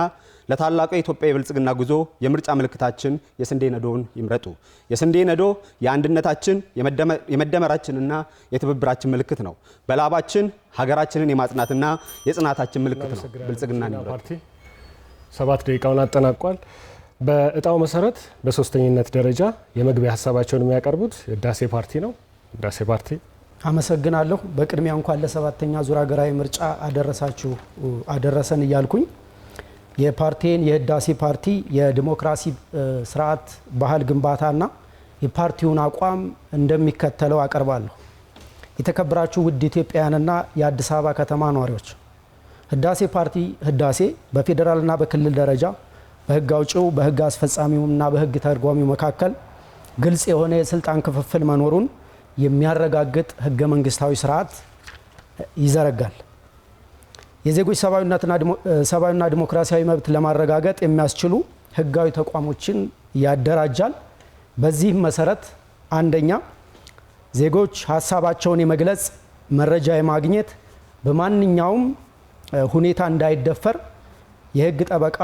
ለታላቁ የኢትዮጵያ የብልጽግና ጉዞ የምርጫ ምልክታችን የስንዴ ነዶውን ይምረጡ። የስንዴ ነዶ የአንድነታችን የመደመራችንና የትብብራችን ምልክት ነው። በላባችን ሀገራችንን የማጽናትና የጽናታችን ምልክት ነው። ብልጽግና ይምረጡ። 7 ደቂቃውን አጠናቋል። በእጣው መሰረት በሶስተኝነት ደረጃ የመግቢያ ሀሳባቸውን የሚያቀርቡት ህዳሴ ፓርቲ ነው። ህዳሴ ፓርቲ አመሰግናለሁ። በቅድሚያ እንኳን ለ7ኛ ዙር ሀገራዊ ምርጫ አደረሰን እያልኩኝ የፓርቲን የህዳሴ ፓርቲ የዲሞክራሲ ስርዓት ባህል ግንባታና የፓርቲውን አቋም እንደሚከተለው አቀርባለሁ። የተከበራችሁ ውድ ኢትዮጵያውያንና የአዲስ አበባ ከተማ ነዋሪዎች፣ ህዳሴ ፓርቲ ህዳሴ በፌዴራልና በክልል ደረጃ በህግ አውጪው በህግ አስፈጻሚውና በህግ ተርጓሚው መካከል ግልጽ የሆነ የስልጣን ክፍፍል መኖሩን የሚያረጋግጥ ህገ መንግስታዊ ስርዓት ይዘረጋል። የዜጎች ሰብአዊና ዲሞክራሲያዊ መብት ለማረጋገጥ የሚያስችሉ ህጋዊ ተቋሞችን ያደራጃል። በዚህም መሰረት አንደኛ፣ ዜጎች ሀሳባቸውን የመግለጽ መረጃ የማግኘት በማንኛውም ሁኔታ እንዳይደፈር የህግ ጠበቃ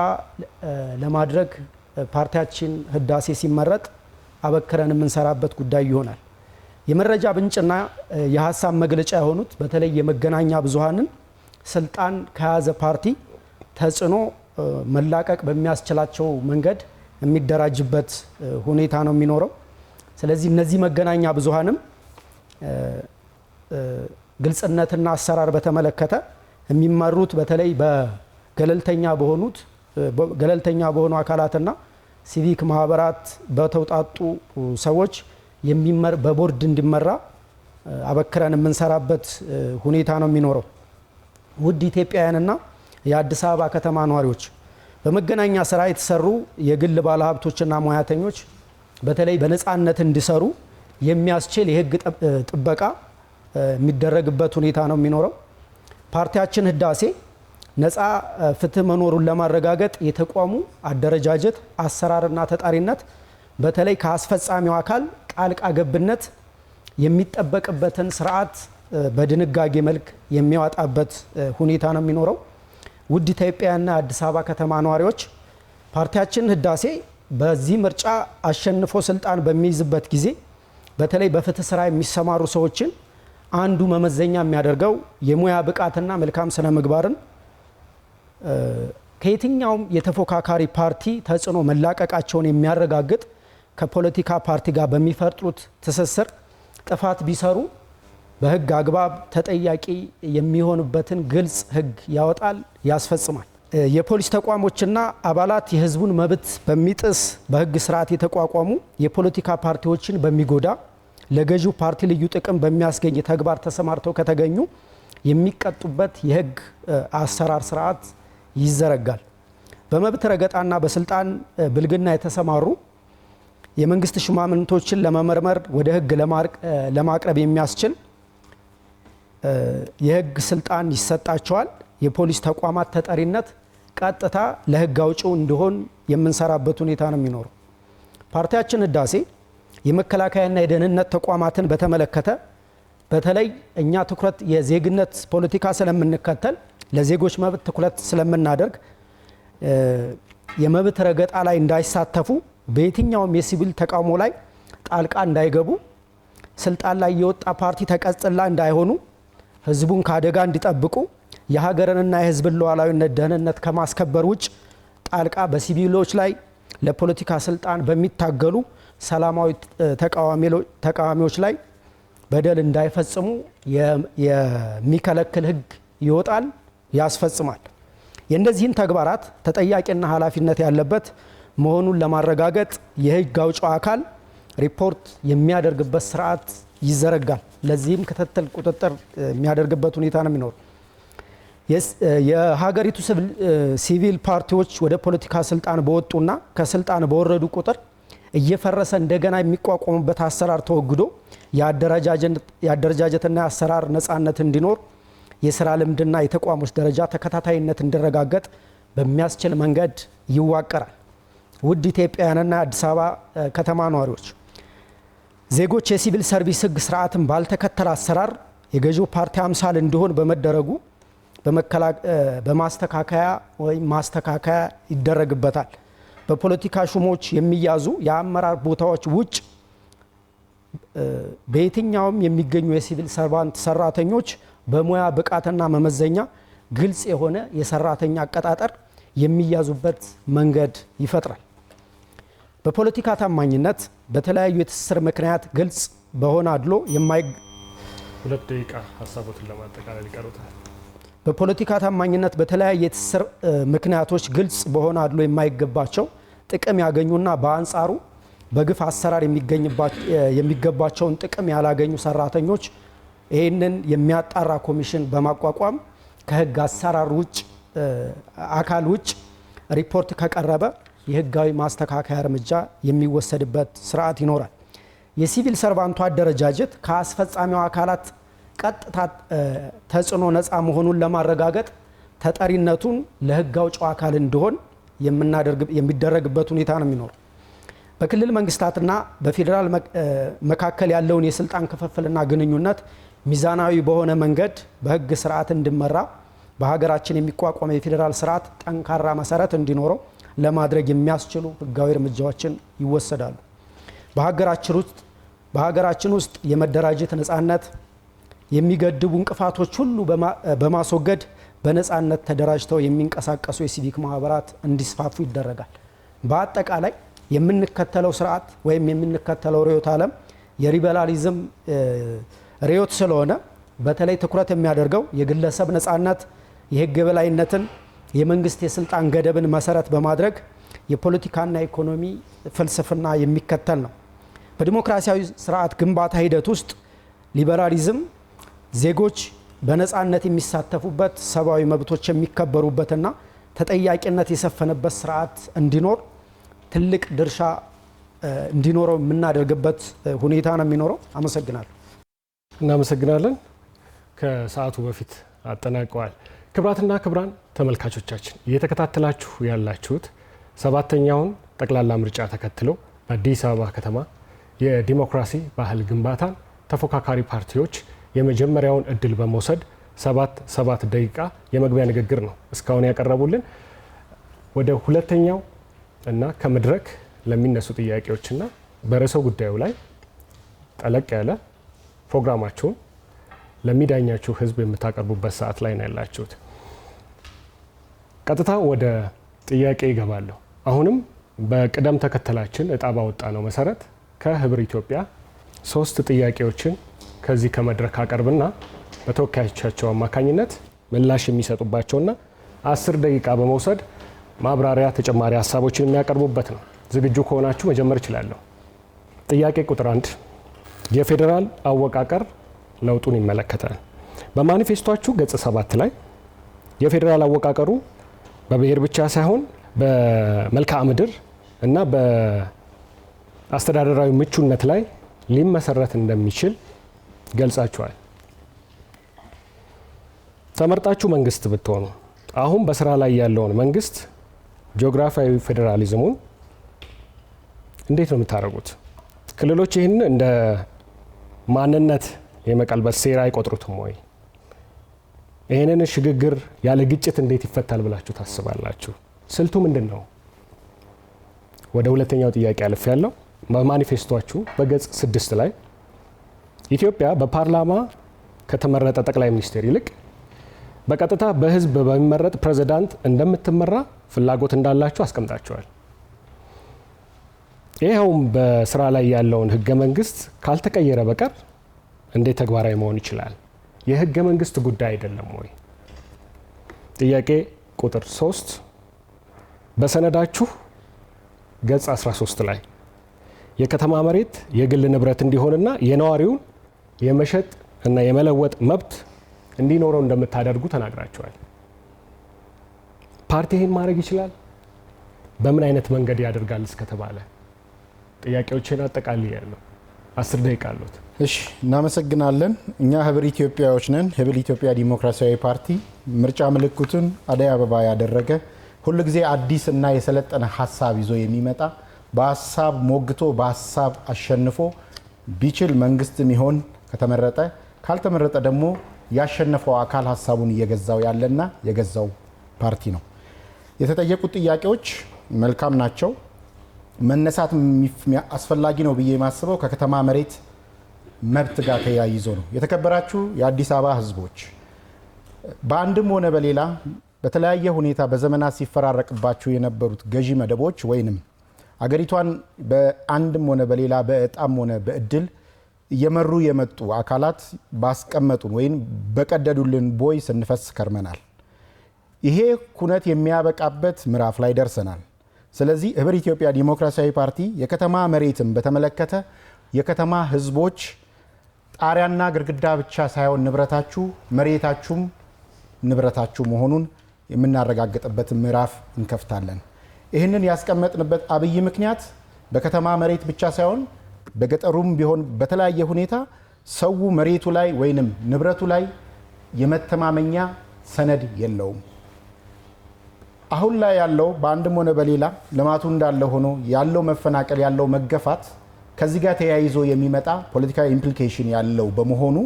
ለማድረግ ፓርቲያችን ህዳሴ ሲመረጥ አበክረን የምንሰራበት ጉዳይ ይሆናል። የመረጃ ምንጭና የሀሳብ መግለጫ የሆኑት በተለይ የመገናኛ ብዙሃንን ስልጣን ከያዘ ፓርቲ ተጽዕኖ መላቀቅ በሚያስችላቸው መንገድ የሚደራጅበት ሁኔታ ነው የሚኖረው። ስለዚህ እነዚህ መገናኛ ብዙሃንም ግልጽነትና አሰራር በተመለከተ የሚመሩት በተለይ ገለልተኛ በሆኑ አካላትና ሲቪክ ማህበራት በተውጣጡ ሰዎች በቦርድ እንዲመራ አበክረን የምንሰራበት ሁኔታ ነው የሚኖረው። ውድ ኢትዮጵያውያንና የአዲስ አበባ ከተማ ነዋሪዎች፣ በመገናኛ ስራ የተሰሩ የግል ባለሀብቶችና ሙያተኞች በተለይ በነፃነት እንዲሰሩ የሚያስችል የህግ ጥበቃ የሚደረግበት ሁኔታ ነው የሚኖረው። ፓርቲያችን ህዳሴ ነፃ ፍትህ መኖሩን ለማረጋገጥ የተቋሙ አደረጃጀት፣ አሰራርና ተጣሪነት በተለይ ከአስፈጻሚው አካል ጣልቃ ገብነት የሚጠበቅበትን ስርዓት በድንጋጌ መልክ የሚያወጣበት ሁኔታ ነው የሚኖረው። ውድ ኢትዮጵያውያንና አዲስ አበባ ከተማ ነዋሪዎች፣ ፓርቲያችን ህዳሴ በዚህ ምርጫ አሸንፎ ስልጣን በሚይዝበት ጊዜ በተለይ በፍትህ ስራ የሚሰማሩ ሰዎችን አንዱ መመዘኛ የሚያደርገው የሙያ ብቃትና መልካም ስነ ምግባርን ከየትኛውም የተፎካካሪ ፓርቲ ተጽዕኖ መላቀቃቸውን የሚያረጋግጥ ከፖለቲካ ፓርቲ ጋር በሚፈጥሩት ትስስር ጥፋት ቢሰሩ በህግ አግባብ ተጠያቂ የሚሆኑበትን ግልጽ ህግ ያወጣል፣ ያስፈጽማል። የፖሊስ ተቋሞችና አባላት የህዝቡን መብት በሚጥስ በህግ ስርዓት የተቋቋሙ የፖለቲካ ፓርቲዎችን በሚጎዳ ለገዢው ፓርቲ ልዩ ጥቅም በሚያስገኝ ተግባር ተሰማርተው ከተገኙ የሚቀጡበት የህግ አሰራር ስርዓት ይዘረጋል። በመብት ረገጣና በስልጣን ብልግና የተሰማሩ የመንግስት ሹማምንቶችን ለመመርመር ወደ ህግ ለማቅረብ የሚያስችል የህግ ስልጣን ይሰጣቸዋል። የፖሊስ ተቋማት ተጠሪነት ቀጥታ ለህግ አውጪው እንዲሆን የምንሰራበት ሁኔታ ነው የሚኖረው። ፓርቲያችን ህዳሴ የመከላከያና የደህንነት ተቋማትን በተመለከተ በተለይ እኛ ትኩረት የዜግነት ፖለቲካ ስለምንከተል ለዜጎች መብት ትኩረት ስለምናደርግ የመብት ረገጣ ላይ እንዳይሳተፉ፣ በየትኛውም የሲቪል ተቃውሞ ላይ ጣልቃ እንዳይገቡ፣ ስልጣን ላይ የወጣ ፓርቲ ተቀጽላ እንዳይሆኑ፣ ህዝቡን ከአደጋ እንዲጠብቁ፣ የሀገርንና የህዝብን ሉዓላዊነት ደህንነት ከማስከበር ውጭ ጣልቃ በሲቪሎች ላይ ለፖለቲካ ስልጣን በሚታገሉ ሰላማዊ ተቃዋሚዎች ላይ በደል እንዳይፈጽሙ የሚከለክል ህግ ይወጣል፣ ያስፈጽማል። የእነዚህን ተግባራት ተጠያቂና ኃላፊነት ያለበት መሆኑን ለማረጋገጥ የህግ አውጪው አካል ሪፖርት የሚያደርግበት ስርዓት ይዘረጋል። ለዚህም ክትትል፣ ቁጥጥር የሚያደርግበት ሁኔታ ነው የሚኖሩ። የሀገሪቱ ሲቪል ፓርቲዎች ወደ ፖለቲካ ስልጣን በወጡና ከስልጣን በወረዱ ቁጥር እየፈረሰ እንደገና የሚቋቋሙበት አሰራር ተወግዶ የአደረጃጀትና የአሰራር ነፃነት እንዲኖር፣ የስራ ልምድና የተቋሞች ደረጃ ተከታታይነት እንዲረጋገጥ በሚያስችል መንገድ ይዋቀራል። ውድ ኢትዮጵያውያንና የአዲስ አበባ ከተማ ነዋሪዎች፣ ዜጎች የሲቪል ሰርቪስ ሕግ ስርዓትን ባልተከተለ አሰራር የገዢው ፓርቲ አምሳል እንዲሆን በመደረጉ በማስተካከያ ወይም ማስተካከያ ይደረግበታል። በፖለቲካ ሹሞች የሚያዙ የአመራር ቦታዎች ውጭ በየትኛውም የሚገኙ የሲቪል ሰርቫንት ሰራተኞች በሙያ ብቃትና መመዘኛ ግልጽ የሆነ የሰራተኛ አቀጣጠር የሚያዙበት መንገድ ይፈጥራል። በፖለቲካ ታማኝነት በተለያዩ የትስስር ምክንያት ግልጽ በሆነ አድሎ ሁለት ደቂቃ ሀሳቦትን ለማጠቃለል ይቀሩታል። በፖለቲካ ታማኝነት በተለያየ የትስስር ምክንያቶች ግልጽ በሆነ አድሎ የማይገባቸው ጥቅም ያገኙና በአንጻሩ በግፍ አሰራር የሚገባቸውን ጥቅም ያላገኙ ሰራተኞች ይህንን የሚያጣራ ኮሚሽን በማቋቋም ከህግ አሰራር አካል ውጭ ሪፖርት ከቀረበ የህጋዊ ማስተካከያ እርምጃ የሚወሰድበት ስርዓት ይኖራል። የሲቪል ሰርቫንቱ አደረጃጀት ከአስፈጻሚው አካላት ቀጥታ ተጽዕኖ ነፃ መሆኑን ለማረጋገጥ ተጠሪነቱን ለህግ አውጪው አካል እንዲሆን የሚደረግበት ሁኔታ ነው የሚኖረው። በክልል መንግስታትና በፌዴራል መካከል ያለውን የስልጣን ክፍፍልና ግንኙነት ሚዛናዊ በሆነ መንገድ በህግ ስርዓት እንዲመራ በሀገራችን የሚቋቋመው የፌዴራል ስርዓት ጠንካራ መሰረት እንዲኖረው ለማድረግ የሚያስችሉ ህጋዊ እርምጃዎችን ይወሰዳሉ። በሀገራችን ውስጥ የመደራጀት ነፃነት የሚገድቡ እንቅፋቶች ሁሉ በማስወገድ በነፃነት ተደራጅተው የሚንቀሳቀሱ የሲቪክ ማህበራት እንዲስፋፉ ይደረጋል። በአጠቃላይ የምንከተለው ስርዓት ወይም የምንከተለው ርዕዮተ ዓለም የሊበራሊዝም ርዕዮት ስለሆነ በተለይ ትኩረት የሚያደርገው የግለሰብ ነፃነት፣ የህግ የበላይነትን፣ የመንግስት የስልጣን ገደብን መሰረት በማድረግ የፖለቲካና ኢኮኖሚ ፍልስፍና የሚከተል ነው። በዲሞክራሲያዊ ስርዓት ግንባታ ሂደት ውስጥ ሊበራሊዝም ዜጎች በነፃነት የሚሳተፉበት፣ ሰብአዊ መብቶች የሚከበሩበትና ተጠያቂነት የሰፈነበት ስርዓት እንዲኖር ትልቅ ድርሻ እንዲኖረው የምናደርግበት ሁኔታ ነው የሚኖረው። አመሰግናለሁ። እናመሰግናለን። ከሰዓቱ በፊት አጠናቀዋል። ክቡራትና ክቡራን ተመልካቾቻችን እየተከታተላችሁ ያላችሁት 7ኛውን ጠቅላላ ምርጫ ተከትሎ በአዲስ አበባ ከተማ የዲሞክራሲ ባህል ግንባታን ተፎካካሪ ፓርቲዎች የመጀመሪያውን እድል በመውሰድ 7 ደቂቃ የመግቢያ ንግግር ነው እስካሁን ያቀረቡልን። ወደ ሁለተኛው እና ከመድረክ ለሚነሱ ጥያቄዎችና በርዕሰ ጉዳዩ ላይ ጠለቅ ያለ ፕሮግራማችሁን ለሚዳኛችሁ ህዝብ የምታቀርቡበት ሰዓት ላይ ነው ያላችሁት። ቀጥታ ወደ ጥያቄ ይገባለሁ። አሁንም በቅደም ተከተላችን እጣ ባወጣ ነው መሰረት ከህብር ኢትዮጵያ 3 ጥያቄዎችን ከዚህ ከመድረክ አቀርብና በተወካዮቻቸው አማካኝነት ምላሽ የሚሰጡባቸውና 10 ደቂቃ በመውሰድ ማብራሪያ ተጨማሪ ሀሳቦችን የሚያቀርቡበት ነው። ዝግጁ ከሆናችሁ መጀመር እችላለሁ። ጥያቄ ቁጥር 1 የፌዴራል አወቃቀር ለውጡን ይመለከታል። በማኒፌስቶአችሁ ገጽ 7 ላይ የፌዴራል አወቃቀሩ በብሔር ብቻ ሳይሆን በመልክዓ ምድር እና በአስተዳደራዊ ምቹነት ላይ ሊመሰረት እንደሚችል ገልጻችኋል። ተመርጣችሁ መንግስት ብትሆኑ አሁን በስራ ላይ ያለውን መንግስት ጂኦግራፊያዊ ፌዴራሊዝሙን እንዴት ነው የምታደርጉት? ክልሎች ይህን እንደ ማንነት የመቀልበስ ሴራ አይቆጥሩትም ወይ? ይህንን ሽግግር ያለ ግጭት እንዴት ይፈታል ብላችሁ ታስባላችሁ? ስልቱ ምንድን ነው? ወደ ሁለተኛው ጥያቄ አልፍ ያለው በማኒፌስቶአችሁ በገጽ 6 ላይ ኢትዮጵያ በፓርላማ ከተመረጠ ጠቅላይ ሚኒስትር ይልቅ በቀጥታ በህዝብ በሚመረጥ ፕሬዝዳንት እንደምትመራ ፍላጎት እንዳላችሁ አስቀምጣችኋል። ይኸውም በስራ ላይ ያለውን ህገ መንግስት ካልተቀየረ በቀር እንዴት ተግባራዊ መሆን ይችላል? የህገ መንግስት ጉዳይ አይደለም ወይ? ጥያቄ ቁጥር 3 በሰነዳችሁ ገጽ 13 ላይ የከተማ መሬት የግል ንብረት እንዲሆንና የነዋሪውን የመሸጥ እና የመለወጥ መብት እንዲኖረው እንደምታደርጉ ተናግራችኋል። ፓርቲ ይህን ማድረግ ይችላል? በምን አይነት መንገድ ያደርጋል እስከተባለ ጥያቄዎችን አጠቃላይ ያለው 10 ደቂቃ አሉት። እሺ፣ እናመሰግናለን። እኛ ህብር ኢትዮጵያዎች ነን። ህብር ኢትዮጵያ ዲሞክራሲያዊ ፓርቲ ምርጫ ምልክቱን አደይ አበባ ያደረገ ሁሉ ጊዜ አዲስ እና የሰለጠነ ሀሳብ ይዞ የሚመጣ በሀሳብ ሞግቶ በሀሳብ አሸንፎ ቢችል መንግስትም ይሆን ከተመረጠ ካልተመረጠ ደግሞ ያሸነፈው አካል ሀሳቡን እየገዛው ያለና የገዛው ፓርቲ ነው። የተጠየቁት ጥያቄዎች መልካም ናቸው። መነሳት አስፈላጊ ነው ብዬ የማስበው ከከተማ መሬት መብት ጋር ተያይዞ ነው። የተከበራችሁ የአዲስ አበባ ህዝቦች በአንድም ሆነ በሌላ በተለያየ ሁኔታ በዘመናት ሲፈራረቅባችሁ የነበሩት ገዢ መደቦች ወይንም አገሪቷን በአንድም ሆነ በሌላ በእጣም ሆነ በእድል እየመሩ የመጡ አካላት ባስቀመጡን ወይም በቀደዱልን ቦይ ስንፈስ ከርመናል። ይሄ ኩነት የሚያበቃበት ምዕራፍ ላይ ደርሰናል። ስለዚህ ህብር ኢትዮጵያ ዲሞክራሲያዊ ፓርቲ የከተማ መሬትን በተመለከተ የከተማ ህዝቦች ጣሪያና ግድግዳ ብቻ ሳይሆን ንብረታችሁ መሬታችሁም ንብረታችሁ መሆኑን የምናረጋግጥበት ምዕራፍ እንከፍታለን። ይህንን ያስቀመጥንበት አብይ ምክንያት በከተማ መሬት ብቻ ሳይሆን በገጠሩም ቢሆን በተለያየ ሁኔታ ሰው መሬቱ ላይ ወይንም ንብረቱ ላይ የመተማመኛ ሰነድ የለውም። አሁን ላይ ያለው በአንድም ሆነ በሌላ ልማቱ እንዳለ ሆኖ ያለው መፈናቀል ያለው መገፋት ከዚህ ጋር ተያይዞ የሚመጣ ፖለቲካዊ ኢምፕሊኬሽን ያለው በመሆኑ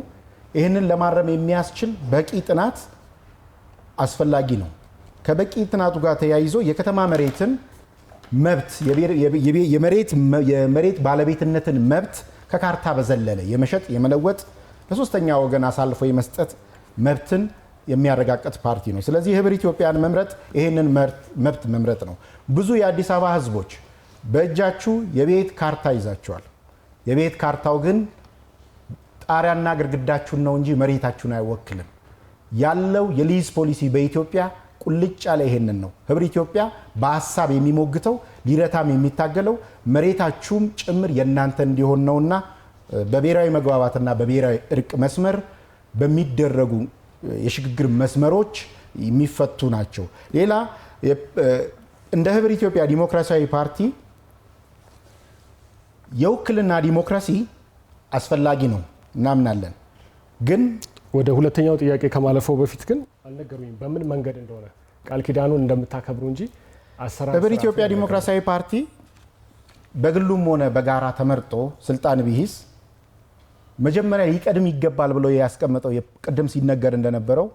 ይህንን ለማረም የሚያስችል በቂ ጥናት አስፈላጊ ነው። ከበቂ ጥናቱ ጋር ተያይዞ የከተማ መሬትን መብት የመሬት ባለቤትነትን መብት ከካርታ በዘለለ የመሸጥ የመለወጥ ለሶስተኛ ወገን አሳልፎ የመስጠት መብትን የሚያረጋግጥ ፓርቲ ነው። ስለዚህ ህብር ኢትዮጵያን መምረጥ ይሄንን መብት መምረጥ ነው። ብዙ የአዲስ አበባ ህዝቦች በእጃችሁ የቤት ካርታ ይዛችኋል። የቤት ካርታው ግን ጣሪያና ግድግዳችሁን ነው እንጂ መሬታችሁን አይወክልም። ያለው የሊዝ ፖሊሲ በኢትዮጵያ ቁልጭ ያለ ይሄንን ነው። ህብር ኢትዮጵያ በሀሳብ የሚሞግተው ሊረታም የሚታገለው መሬታችሁም ጭምር የእናንተ እንዲሆን ነውና በብሔራዊ መግባባትና በብሔራዊ እርቅ መስመር በሚደረጉ የሽግግር መስመሮች የሚፈቱ ናቸው። ሌላ እንደ ህብር ኢትዮጵያ ዲሞክራሲያዊ ፓርቲ የውክልና ዲሞክራሲ አስፈላጊ ነው እናምናለን። ግን ወደ ሁለተኛው ጥያቄ ከማለፈው በፊት ግን አልነገሩኝም በምን መንገድ እንደሆነ ቃል ኪዳኑን እንደምታከብሩ እንጂ አሰራር ህብር ኢትዮጵያ ዲሞክራሲያዊ ፓርቲ በግሉም ሆነ በጋራ ተመርጦ ስልጣን ቢይዝ መጀመሪያ ሊቀድም ይገባል ብሎ ያስቀመጠው ቅድም ሲነገር እንደነበረው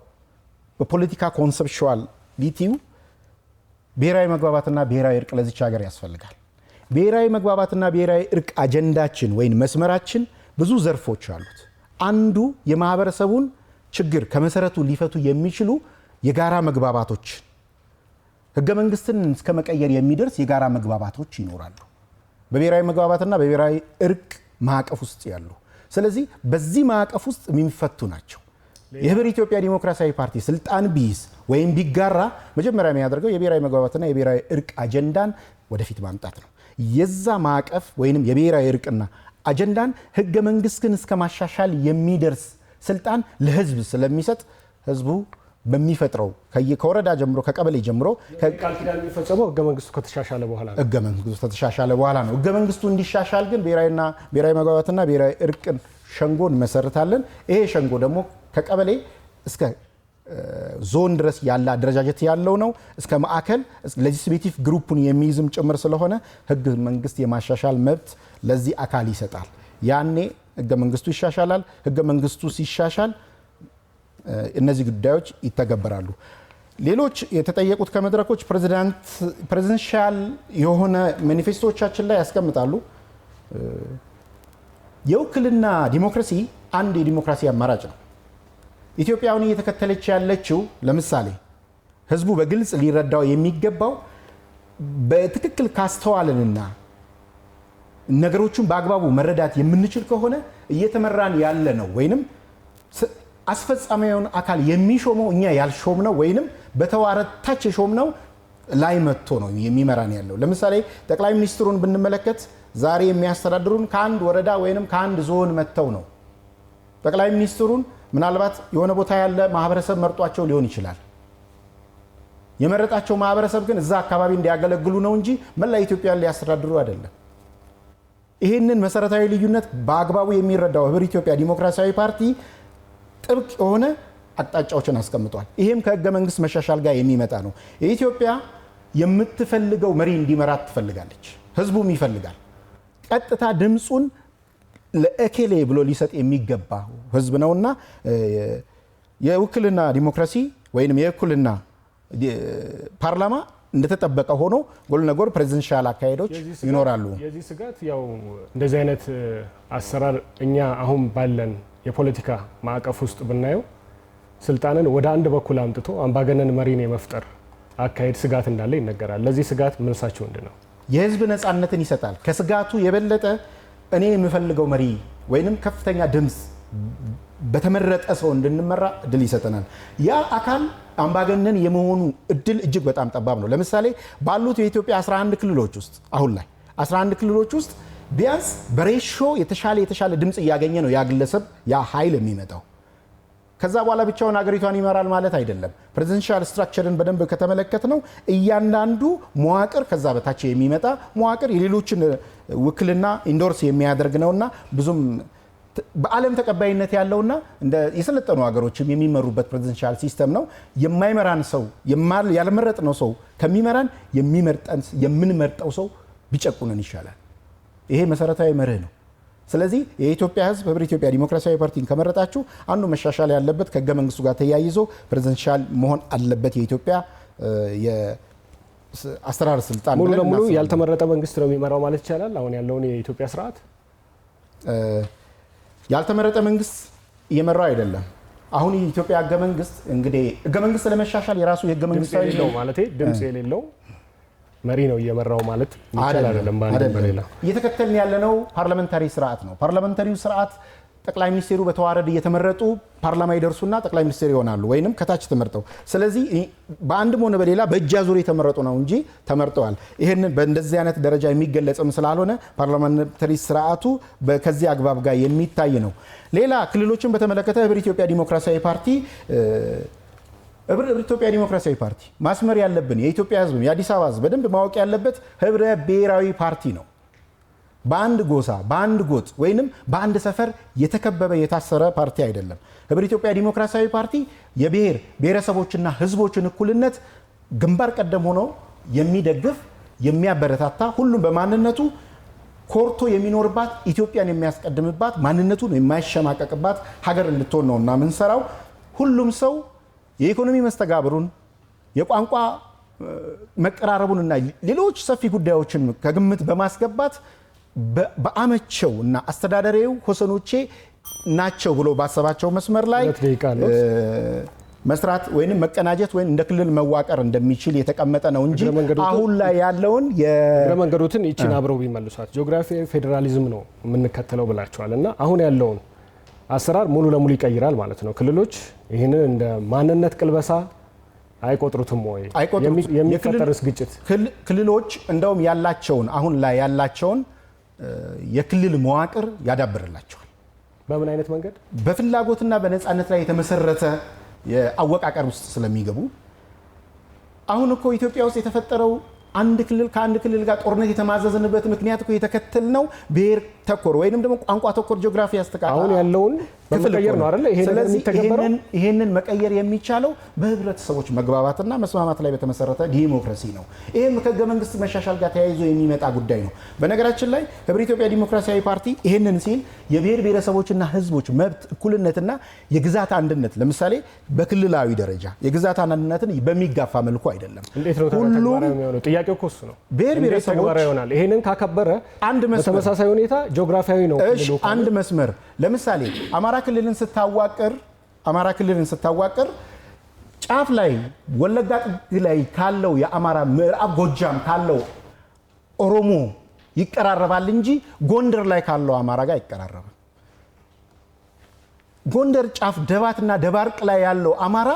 በፖለቲካ ኮንሰፕቹዋል ሊቲው ብሔራዊ መግባባትና ብሔራዊ እርቅ ለዚች ሀገር ያስፈልጋል። ብሔራዊ መግባባትና ብሔራዊ እርቅ አጀንዳችን ወይም መስመራችን ብዙ ዘርፎች አሉት። አንዱ የማህበረሰቡን ችግር ከመሰረቱ ሊፈቱ የሚችሉ የጋራ መግባባቶች ህገ መንግስትን እስከ መቀየር የሚደርስ የጋራ መግባባቶች ይኖራሉ በብሔራዊ መግባባትና በብሔራዊ እርቅ ማዕቀፍ ውስጥ ያሉ። ስለዚህ በዚህ ማዕቀፍ ውስጥ የሚፈቱ ናቸው። የህብር ኢትዮጵያ ዲሞክራሲያዊ ፓርቲ ስልጣን ቢይዝ ወይም ቢጋራ መጀመሪያ የሚያደርገው የብሔራዊ መግባባትና የብሔራዊ እርቅ አጀንዳን ወደፊት ማምጣት ነው። የዛ ማዕቀፍ ወይንም የብሔራዊ እርቅና አጀንዳን ህገ መንግስትን እስከ ማሻሻል የሚደርስ ስልጣን ለህዝብ ስለሚሰጥ ህዝቡ በሚፈጥረው ከወረዳ ጀምሮ ከቀበሌ ጀምሮ ቃል ኪዳን የሚፈጸመው ህገ መንግስቱ ከተሻሻለ በኋላ ነው። ህገ መንግስቱ ከተሻሻለ በኋላ ነው። ህገ መንግስቱ እንዲሻሻል ግን ብሔራዊ መግባባትና ብሔራዊ እርቅን ሸንጎ እንመሰርታለን። ይሄ ሸንጎ ደግሞ ከቀበሌ እስከ ዞን ድረስ ያለ አደረጃጀት ያለው ነው። እስከ ማዕከል ሌጂስሌቲቭ ግሩፑን የሚይዝም ጭምር ስለሆነ ህገ መንግስት የማሻሻል መብት ለዚህ አካል ይሰጣል። ያኔ ህገ መንግስቱ ይሻሻላል። ህገ መንግስቱ ሲሻሻል እነዚህ ጉዳዮች ይተገበራሉ። ሌሎች የተጠየቁት ከመድረኮች ፕሬዚደንሻል የሆነ ማኒፌስቶቻችን ላይ ያስቀምጣሉ። የውክልና ዲሞክራሲ አንድ የዲሞክራሲ አማራጭ ነው። ኢትዮጵያውን እየተከተለች ያለችው ለምሳሌ ህዝቡ በግልጽ ሊረዳው የሚገባው በትክክል ካስተዋልንና ነገሮችን በአግባቡ መረዳት የምንችል ከሆነ እየተመራን ያለ ነው ወይንም አስፈጻሚውን አካል የሚሾመው እኛ ያልሾምነው ወይንም በተዋረድ ታች የሾምነው ላይ መጥቶ ነው የሚመራን ያለው። ለምሳሌ ጠቅላይ ሚኒስትሩን ብንመለከት ዛሬ የሚያስተዳድሩን ከአንድ ወረዳ ወይንም ከአንድ ዞን መጥተው ነው። ጠቅላይ ሚኒስትሩን ምናልባት የሆነ ቦታ ያለ ማህበረሰብ መርጧቸው ሊሆን ይችላል። የመረጣቸው ማህበረሰብ ግን እዛ አካባቢ እንዲያገለግሉ ነው እንጂ መላ ኢትዮጵያን ሊያስተዳድሩ አይደለም። ይህንን መሰረታዊ ልዩነት በአግባቡ የሚረዳው ህብር ኢትዮጵያ ዲሞክራሲያዊ ፓርቲ ጥብቅ የሆነ አቅጣጫዎችን አስቀምጧል። ይሄም ከህገ መንግስት መሻሻል ጋር የሚመጣ ነው። የኢትዮጵያ የምትፈልገው መሪ እንዲመራት ትፈልጋለች። ህዝቡም ይፈልጋል። ቀጥታ ድምፁን ለእከሌ ብሎ ሊሰጥ የሚገባ ህዝብ ነውና የውክልና ዲሞክራሲ ወይንም የውክልና ፓርላማ እንደተጠበቀ ሆኖ ጎን ለጎን ፕሬዚደንሻል አካሄዶች ይኖራሉ። የዚህ ስጋት ያው እንደዚህ አይነት አሰራር እኛ አሁን ባለን የፖለቲካ ማዕቀፍ ውስጥ ብናየው ስልጣንን ወደ አንድ በኩል አምጥቶ አምባገነን መሪን የመፍጠር አካሄድ ስጋት እንዳለ ይነገራል። ለዚህ ስጋት መልሳችሁ ምንድን ነው? የህዝብ ነፃነትን ይሰጣል። ከስጋቱ የበለጠ እኔ የምፈልገው መሪ ወይንም ከፍተኛ ድምፅ በተመረጠ ሰው እንድንመራ እድል ይሰጠናል። ያ አካል አምባገነን የመሆኑ እድል እጅግ በጣም ጠባብ ነው። ለምሳሌ ባሉት የኢትዮጵያ 11 ክልሎች ውስጥ አሁን ላይ 11 ክልሎች ውስጥ ቢያንስ በሬሾ የተሻለ ድምፅ እያገኘ ነው ያ ግለሰብ ያ ኃይል የሚመጣው። ከዛ በኋላ ብቻውን ሀገሪቷን ይመራል ማለት አይደለም። ፕሬዚደንሻል ስትራክቸርን በደንብ ከተመለከት ነው እያንዳንዱ መዋቅር ከዛ በታች የሚመጣ መዋቅር የሌሎችን ውክልና ኢንዶርስ የሚያደርግ ነውና ብዙም በዓለም ተቀባይነት ያለውና እንደ የሰለጠኑ ሀገሮችም የሚመሩበት ፕሬዚደንሻል ሲስተም ነው። የማይመራን ሰው ያልመረጥነው ሰው ከሚመራን የምንመርጠው ሰው ቢጨቁነን ይሻላል። ይሄ መሰረታዊ መርህ ነው። ስለዚህ የኢትዮጵያ ሕዝብ ህብረ ኢትዮጵያ ዲሞክራሲያዊ ፓርቲን ከመረጣችሁ አንዱ መሻሻል ያለበት ከህገ መንግስቱ ጋር ተያይዞ ፕሬዚደንሻል መሆን አለበት። የኢትዮጵያ የአስተዳደር ስልጣን ሙሉ ለሙሉ ያልተመረጠ መንግስት ነው የሚመራው ማለት ይቻላል። አሁን ያለውን የኢትዮጵያ ስርዓት ያልተመረጠ መንግስት እየመራው አይደለም። አሁን የኢትዮጵያ ህገ መንግስት እንግዲህ ህገ መንግስት ለመሻሻል የራሱ የህገ መንግስታዊ ነው ማለት ድምጽ የሌለው መሪ ነው እየመራው ማለት ይቻላል አይደለም። በሌላ እየተከተልን ያለነው ፓርላመንታሪ ስርዓት ነው። ፓርላመንታሪው ስርዓት ጠቅላይ ሚኒስቴሩ በተዋረድ እየተመረጡ ፓርላማ ይደርሱና ጠቅላይ ሚኒስቴር ይሆናሉ ወይንም ከታች ተመርጠው። ስለዚህ በአንድም ሆነ በሌላ በእጅ አዙር የተመረጡ ነው እንጂ ተመርጠዋል። ይሄንን በእንደዚህ አይነት ደረጃ የሚገለጽም ስላልሆነ ፓርላመንታሪ ስርዓቱ ከዚህ አግባብ ጋር የሚታይ ነው። ሌላ ክልሎችን በተመለከተ ህብረ ኢትዮጵያ ዲሞክራሲያዊ ፓርቲ ህብረ ኢትዮጵያ ዲሞክራሲያዊ ፓርቲ ማስመር ያለብን የኢትዮጵያ ህዝብ የአዲስ አበባ ህዝብ በደንብ ማወቅ ያለበት ህብረ ብሔራዊ ፓርቲ ነው። በአንድ ጎሳ በአንድ ጎጥ ወይንም በአንድ ሰፈር የተከበበ የታሰረ ፓርቲ አይደለም። ህብረ ኢትዮጵያ ዲሞክራሲያዊ ፓርቲ የብሔር ብሔረሰቦችና ህዝቦችን እኩልነት ግንባር ቀደም ሆኖ የሚደግፍ የሚያበረታታ ሁሉም በማንነቱ ኮርቶ የሚኖርባት ኢትዮጵያን የሚያስቀድምባት ማንነቱን የማይሸማቀቅባት ሀገር እንድትሆን ነውና የምንሰራው። ሁሉም ሰው የኢኮኖሚ መስተጋብሩን የቋንቋ መቀራረቡንና ሌሎች ሰፊ ጉዳዮችን ከግምት በማስገባት በአመቸው እና አስተዳደሬው ወሰኖቼ ናቸው ብሎ ባሰባቸው መስመር ላይ መስራት ወይንም መቀናጀት ወይንም እንደ ክልል መዋቀር እንደሚችል የተቀመጠ ነው እንጂ አሁን ላይ ያለውን መንገዶትን ይቺን አብረው ቢመልሷት ጂኦግራፊያዊ ፌዴራሊዝም ነው የምንከተለው ብላችኋል እና አሁን ያለውን አሰራር ሙሉ ለሙሉ ይቀይራል ማለት ነው። ክልሎች ይህንን እንደ ማንነት ቅልበሳ አይቆጥሩትም ወይ? የሚፈጠርስ ግጭት ክልሎች እንደውም ያላቸውን አሁን ላይ ያላቸውን የክልል መዋቅር ያዳብርላቸዋል። በምን አይነት መንገድ? በፍላጎትና በነፃነት ላይ የተመሰረተ የአወቃቀር ውስጥ ስለሚገቡ አሁን እኮ ኢትዮጵያ ውስጥ የተፈጠረው አንድ ክልል ከአንድ ክልል ጋር ጦርነት የተማዘዝንበት ምክንያት እኮ የተከተልነው ብሔር ተኮር ወይንም ደግሞ ቋንቋ ተኮር ጂኦግራፊ ያስተካክል አሁን ያለውን በመቀየር ነው አይደል? ይሄንን መቀየር የሚቻለው በህብረተሰቦች መግባባትና መስማማት ላይ በተመሰረተ ዲሞክራሲ ነው። ይሄም ከህገ መንግስት መሻሻል ጋር ተያይዞ የሚመጣ ጉዳይ ነው። በነገራችን ላይ ህብረ ኢትዮጵያ ዲሞክራሲያዊ ፓርቲ ይሄንን ሲል የብሔር ብሔረሰቦችና ህዝቦች መብት እኩልነትና የግዛት አንድነት ለምሳሌ በክልላዊ ደረጃ የግዛት አንድነትን በሚጋፋ መልኩ አይደለም። ሁሉም ጥያቄው እኮ እሱ ነው። ብሔር ብሔረሰቦች ይሆናል። ይሄንን ካከበረ በተመሳሳይ ሁኔታ ጂኦግራፊያዊ ነው። አንድ መስመር ለምሳሌ አማራ ክልልን ስታዋቅር ጫፍ ላይ ወለጋ ጥግ ላይ ካለው የአማራ ምዕራብ ጎጃም ካለው ኦሮሞ ይቀራረባል እንጂ ጎንደር ላይ ካለው አማራ ጋር አይቀራረብም። ጎንደር ጫፍ ደባትና ደባርቅ ላይ ያለው አማራ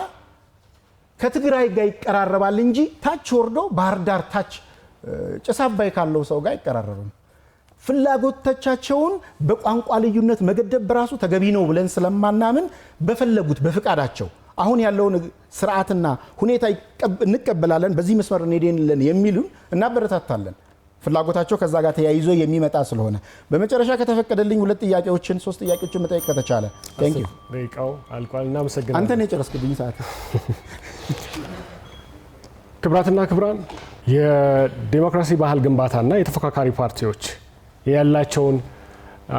ከትግራይ ጋር ይቀራረባል እንጂ ታች ወርዶ ባህር ዳር ታች ጭስ አባይ ካለው ሰው ጋር አይቀራረብም። ፍላጎቶቻቸውን በቋንቋ ልዩነት መገደብ በራሱ ተገቢ ነው ብለን ስለማናምን በፈለጉት በፍቃዳቸው አሁን ያለውን ስርዓትና ሁኔታ እንቀበላለን፣ በዚህ መስመር እንሄዳለን የሚሉን እናበረታታለን። ፍላጎታቸው ከዛ ጋር ተያይዞ የሚመጣ ስለሆነ በመጨረሻ ከተፈቀደልኝ ሶስት ጥያቄዎችን መጠየቅ ከተቻለ ቴንክ ዩ። ደቂቃው አልቋል። እናመሰግናለን። አንተ ነው የጨረስክብኝ ሰዓት። ክቡራትና ክቡራን የዲሞክራሲ ባህል ግንባታና የተፎካካሪ ፓርቲዎች ያላቸውን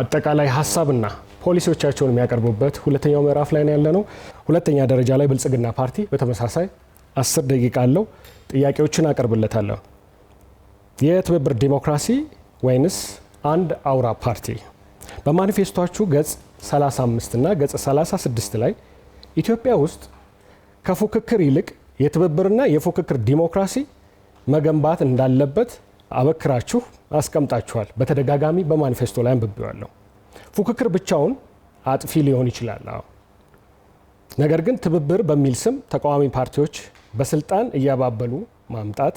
አጠቃላይ ሀሳብና ፖሊሲዎቻቸውን የሚያቀርቡበት ሁለተኛው ምዕራፍ ላይ ነው ያለነው። ሁለተኛ ደረጃ ላይ ብልጽግና ፓርቲ በተመሳሳይ 10 ደቂቃ አለው። ጥያቄዎችን አቀርብለታለሁ። የትብብር ዲሞክራሲ ወይንስ አንድ አውራ ፓርቲ? በማኒፌስቶችሁ ገጽ 35 እና ገጽ 36 ላይ ኢትዮጵያ ውስጥ ከፉክክር ይልቅ የትብብርና የፉክክር ዲሞክራሲ መገንባት እንዳለበት አበክራችሁ አስቀምጣችኋል። በተደጋጋሚ በማኒፌስቶ ላይ አንብቤዋለሁ። ፉክክር ብቻውን አጥፊ ሊሆን ይችላል። ነገር ግን ትብብር በሚል ስም ተቃዋሚ ፓርቲዎች በስልጣን እያባበሉ ማምጣት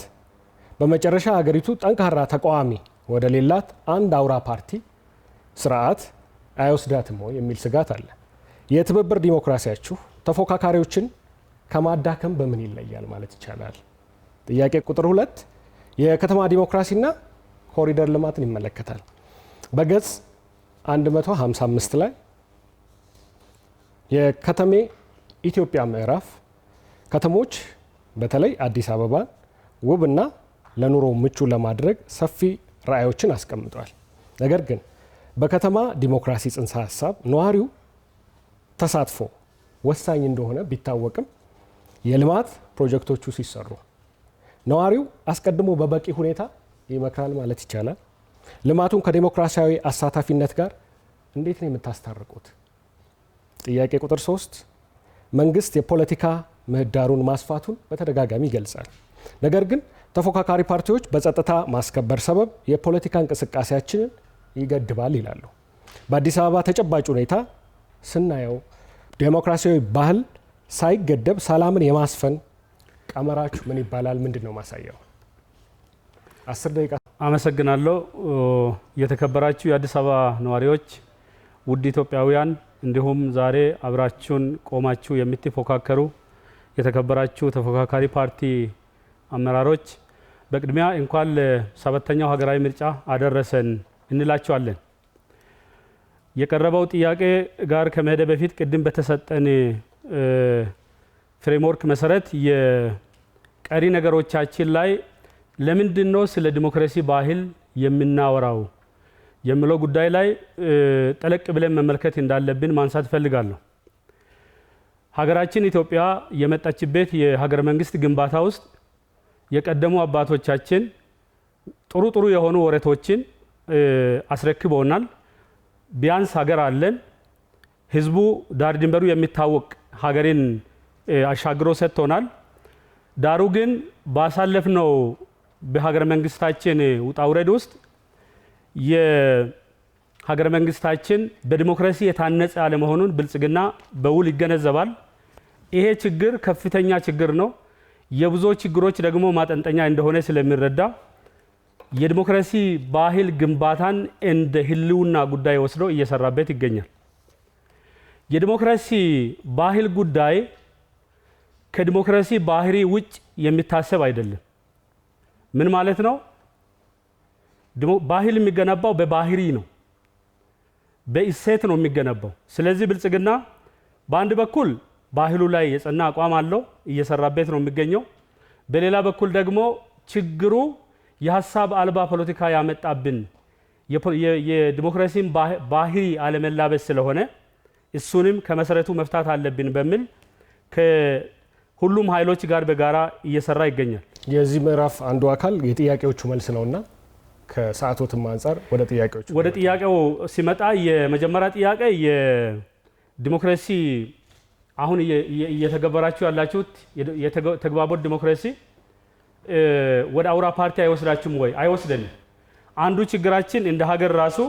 በመጨረሻ ሀገሪቱ ጠንካራ ተቃዋሚ ወደ ሌላት አንድ አውራ ፓርቲ ስርዓት አይወስዳትም ወይ የሚል ስጋት አለ። የትብብር ዲሞክራሲያችሁ ተፎካካሪዎችን ከማዳከም በምን ይለያል ማለት ይቻላል? ጥያቄ ቁጥር 2 የከተማ ዲሞክራሲና ኮሪደር ልማትን ይመለከታል። በገጽ 155 ላይ የከተሜ ኢትዮጵያ ምዕራፍ ከተሞች በተለይ አዲስ አበባን ውብና ለኑሮ ምቹ ለማድረግ ሰፊ ራዕዮችን አስቀምጧል። ነገር ግን በከተማ ዲሞክራሲ ጽንሰ ሀሳብ ነዋሪው ተሳትፎ ወሳኝ እንደሆነ ቢታወቅም የልማት ፕሮጀክቶቹ ሲሰሩ ነዋሪው አስቀድሞ በበቂ ሁኔታ ይመክራል ማለት ይቻላል? ልማቱን ከዲሞክራሲያዊ አሳታፊነት ጋር እንዴት ነው የምታስታርቁት? ጥያቄ ቁጥር 3 መንግስት የፖለቲካ ምህዳሩን ማስፋቱን በተደጋጋሚ ይገልጻል። ነገር ግን ተፎካካሪ ፓርቲዎች በጸጥታ ማስከበር ሰበብ የፖለቲካ እንቅስቃሴያችንን ይገድባል ይላሉ። በአዲስ አበባ ተጨባጭ ሁኔታ ስናየው ዴሞክራሲያዊ ባህል ሳይገደብ ሰላምን የማስፈን ቀመራችሁ ምን ይባላል? ምንድን ነው ማሳያው? 10 ደቂቃ። አመሰግናለሁ። የተከበራችሁ የአዲስ አበባ ነዋሪዎች፣ ውድ ኢትዮጵያውያን፣ እንዲሁም ዛሬ አብራችሁን ቆማችሁ የምትፎካከሩ የተከበራችሁ ተፎካካሪ ፓርቲ አመራሮች፣ በቅድሚያ እንኳን ለ7ኛው ሀገራዊ ምርጫ አደረሰን እንላችኋለን። የቀረበው ጥያቄ ጋር ከመሄደ በፊት ቅድም በተሰጠን ፍሬምወርክ መሰረት የቀሪ ነገሮቻችን ላይ ለምንድን ነው ስለ ዲሞክራሲ ባህል የምናወራው የሚለው ጉዳይ ላይ ጠለቅ ብለን መመልከት እንዳለብን ማንሳት ፈልጋለሁ። ሀገራችን ኢትዮጵያ የመጣችበት የሀገረ መንግስት ግንባታ ውስጥ የቀደሙ አባቶቻችን ጥሩ ጥሩ የሆኑ ወረቶችን አስረክበውናል። ቢያንስ ሀገር አለን፣ ህዝቡ ዳር ድንበሩ የሚታወቅ ሀገርን አሻግሮ ሰጥቶናል። ዳሩ ግን ባሳለፍነው በሀገረ መንግስታችን ውጣ ውረድ ውስጥ የሀገረ መንግስታችን በዲሞክራሲ የታነጸ አለመሆኑን ብልጽግና በውል ይገነዘባል። ይሄ ችግር ከፍተኛ ችግር ነው። የብዙ ችግሮች ደግሞ ማጠንጠኛ እንደሆነ ስለሚረዳ የዲሞክራሲ ባህል ግንባታን እንደ ህልውና ጉዳይ ወስዶ እየሰራበት ይገኛል። የዲሞክራሲ ባህል ጉዳይ ከዲሞክራሲ ባህሪ ውጭ የሚታሰብ አይደለም። ምን ማለት ነው? ባህል የሚገነባው በባህሪ ነው፣ በእሴት ነው የሚገነባው። ስለዚህ ብልጽግና በአንድ በኩል ባህሉ ላይ የጸና አቋም አለው፣ እየሰራበት ነው የሚገኘው። በሌላ በኩል ደግሞ ችግሩ የሀሳብ አልባ ፖለቲካ ያመጣብን የዲሞክራሲን ባህሪ አለመላበስ ስለሆነ እሱንም ከመሰረቱ መፍታት አለብን በሚል ከሁሉም ኃይሎች ጋር በጋራ እየሰራ ይገኛል። የዚህ ምዕራፍ አንዱ አካል የጥያቄዎቹ መልስ ነውና ከሰዓቶትም አንጻር ወደ ጥያቄው ሲመጣ የመጀመሪያ ጥያቄ የዲሞክራሲ አሁን እየተገበራችሁ ያላችሁት የተግባቦት ዲሞክራሲ ወደ አውራ ፓርቲ አይወስዳችሁም ወይ? አይወስደንም። አንዱ ችግራችን እንደ ሀገር ራሱ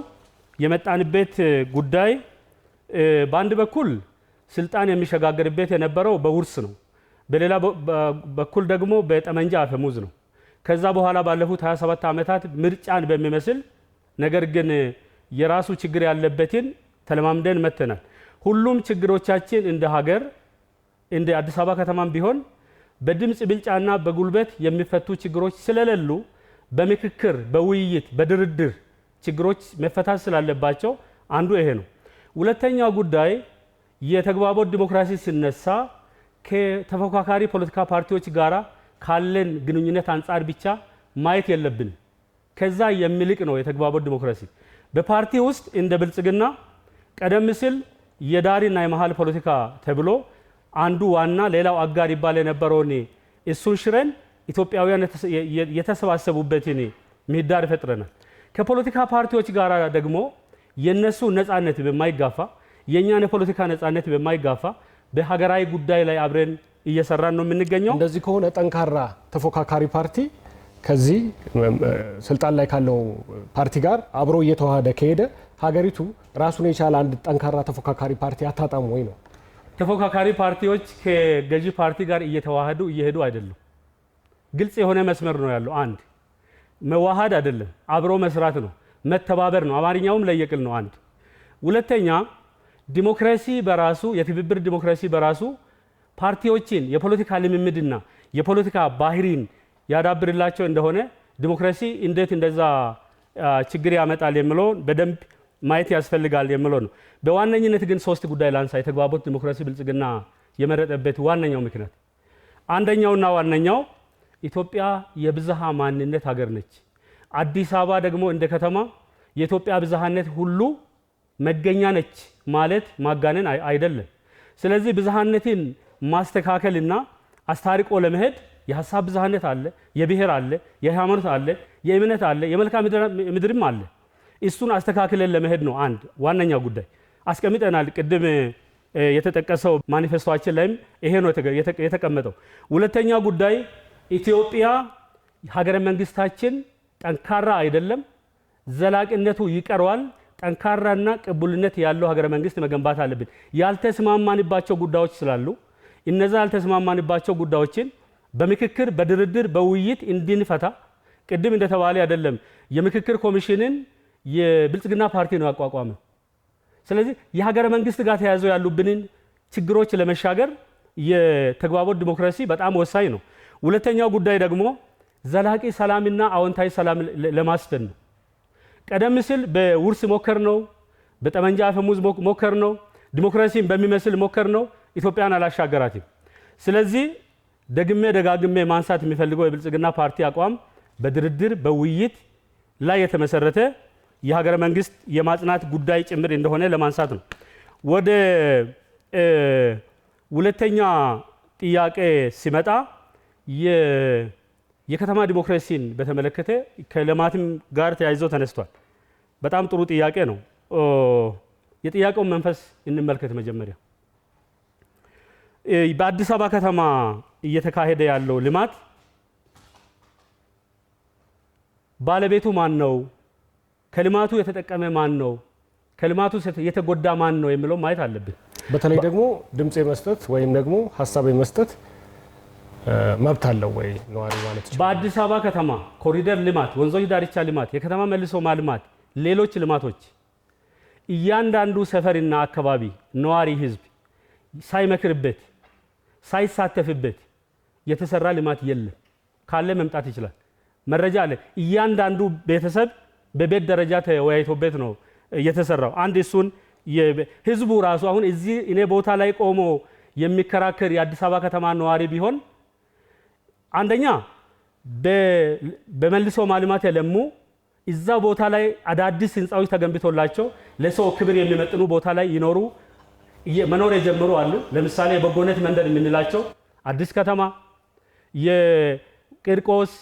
የመጣንበት ጉዳይ በአንድ በኩል ስልጣን የሚሸጋገርበት የነበረው በውርስ ነው፣ በሌላ በኩል ደግሞ በጠመንጃ አፈሙዝ ነው። ከዛ በኋላ ባለፉት 27 ዓመታት ምርጫን በሚመስል ነገር ግን የራሱ ችግር ያለበትን ተለማምደን መተናል። ሁሉም ችግሮቻችን እንደ ሀገር እንደ አዲስ አበባ ከተማም ቢሆን በድምጽ ብልጫና በጉልበት የሚፈቱ ችግሮች ስለሌሉ በምክክር፣ በውይይት፣ በድርድር ችግሮች መፈታት ስላለባቸው አንዱ ይሄ ነው። ሁለተኛው ጉዳይ የተግባቦት ዲሞክራሲ ሲነሳ ከተፎካካሪ ፖለቲካ ፓርቲዎች ጋራ ካለን ግንኙነት አንጻር ብቻ ማየት የለብንም። ከዛ የሚልቅ ነው የተግባቦት ዲሞክራሲ። በፓርቲ ውስጥ እንደ ብልጽግና ቀደም ሲል የዳሪና የመሀል ፖለቲካ ተብሎ አንዱ ዋና ሌላው አጋር ይባል የነበረውን እሱን ሽረን ኢትዮጵያውያን የተሰባሰቡበትን ምህዳር ፈጥረናል። ከፖለቲካ ፓርቲዎች ጋር ደግሞ የነሱ ነፃነት በማይጋፋ የእኛን የፖለቲካ ነፃነት በማይጋፋ በሀገራዊ ጉዳይ ላይ አብረን እየሰራን ነው የምንገኘው። እንደዚህ ከሆነ ጠንካራ ተፎካካሪ ፓርቲ ከዚህ ስልጣን ላይ ካለው ፓርቲ ጋር አብሮ እየተዋሃደ ከሄደ ሀገሪቱ ራሱን የቻለ አንድ ጠንካራ ተፎካካሪ ፓርቲ አታጣም ወይ ነው? ተፎካካሪ ፓርቲዎች ከገዢ ፓርቲ ጋር እየተዋሃዱ እየሄዱ አይደሉም። ግልጽ የሆነ መስመር ነው ያለው። አንድ መዋሃድ አይደለም፣ አብሮ መስራት ነው፣ መተባበር ነው። አማርኛውም ለየቅል ነው። አንድ ሁለተኛ ዲሞክራሲ በራሱ የትብብር ዲሞክራሲ በራሱ ፓርቲዎችን የፖለቲካ ልምምድና የፖለቲካ ባህሪን ያዳብርላቸው እንደሆነ ዲሞክራሲ እንዴት እንደዛ ችግር ያመጣል የሚለው በደንብ ማየት ያስፈልጋል የሚለው ነው። በዋነኝነት ግን ሶስት ጉዳይ ላንሳ። የተግባቦት ዲሞክራሲ ብልጽግና የመረጠበት ዋነኛው ምክንያት አንደኛውና ዋነኛው ኢትዮጵያ የብዝሃ ማንነት ሀገር ነች። አዲስ አበባ ደግሞ እንደ ከተማ የኢትዮጵያ ብዝሃነት ሁሉ መገኛ ነች ማለት ማጋነን አይደለም። ስለዚህ ብዝሃነትን ማስተካከልና አስታርቆ ለመሄድ የሀሳብ ብዝሃነት አለ፣ የብሔር አለ፣ የሃይማኖት አለ፣ የእምነት አለ፣ የመልክዓ ምድርም አለ። እሱን አስተካክለን ለመሄድ ነው አንድ ዋነኛው ጉዳይ አስቀምጠናል። ቅድም የተጠቀሰው ማኒፌስቶአችን ላይም ይሄ ነው የተቀመጠው። ሁለተኛ ጉዳይ ኢትዮጵያ ሀገረ መንግስታችን ጠንካራ አይደለም፣ ዘላቂነቱ ይቀረዋል። ጠንካራና ቅቡልነት ያለው ሀገረ መንግስት መገንባት አለብን። ያልተስማማንባቸው ጉዳዮች ስላሉ እነዛ ያልተስማማንባቸው ጉዳዮችን በምክክር በድርድር በውይይት እንድንፈታ ቅድም እንደተባለ አይደለም። የምክክር ኮሚሽንን የብልጽግና ፓርቲ ነው ያቋቋመ። ስለዚህ የሀገረ መንግስት ጋር ተያይዘው ያሉብንን ችግሮች ለመሻገር የተግባቦት ዲሞክራሲ በጣም ወሳኝ ነው። ሁለተኛው ጉዳይ ደግሞ ዘላቂ ሰላምና አዎንታዊ ሰላም ለማስፈን ነው። ቀደም ሲል በውርስ ሞከር ነው፣ በጠመንጃ አፈሙዝ ሞከር ነው፣ ዲሞክራሲን በሚመስል ሞከር ነው፣ ኢትዮጵያን አላሻገራትም። ስለዚህ ደግሜ ደጋግሜ ማንሳት የሚፈልገው የብልጽግና ፓርቲ አቋም በድርድር በውይይት ላይ የተመሰረተ የሀገረ መንግስት የማጽናት ጉዳይ ጭምር እንደሆነ ለማንሳት ነው። ወደ ሁለተኛ ጥያቄ ሲመጣ የከተማ ዲሞክራሲን በተመለከተ ከልማትም ጋር ተያይዞ ተነስቷል። በጣም ጥሩ ጥያቄ ነው። የጥያቄውን መንፈስ እንመልከት። መጀመሪያ በአዲስ አበባ ከተማ እየተካሄደ ያለው ልማት ባለቤቱ ማን ነው? ከልማቱ የተጠቀመ ማን ነው? ከልማቱ የተጎዳ ማን ነው የሚለው ማየት አለብን። በተለይ ደግሞ ድምጽ የመስጠት ወይም ደግሞ ሀሳብ የመስጠት መብት አለው ወይ ነዋሪ ማለት ነው? በአዲስ አበባ ከተማ ኮሪደር ልማት፣ ወንዞች ዳርቻ ልማት፣ የከተማ መልሶ ማልማት፣ ሌሎች ልማቶች እያንዳንዱ ሰፈርና አካባቢ ነዋሪ ህዝብ ሳይመክርበት ሳይሳተፍበት የተሰራ ልማት የለም። ካለ መምጣት ይችላል። መረጃ አለ። እያንዳንዱ ቤተሰብ በቤት ደረጃ ተወያይቶበት ነው የተሰራው። አንድ እሱን ህዝቡ ራሱ አሁን እዚህ እኔ ቦታ ላይ ቆሞ የሚከራከር የአዲስ አበባ ከተማ ነዋሪ ቢሆን አንደኛ በመልሶ ማልማት የለሙ እዛ ቦታ ላይ አዳዲስ ህንፃዎች ተገንብቶላቸው ለሰው ክብር የሚመጥኑ ቦታ ላይ ይኖሩ መኖር የጀመሩ አሉ። ለምሳሌ የበጎነት መንደር የምንላቸው አዲስ ከተማ፣ የቂርቆስ፣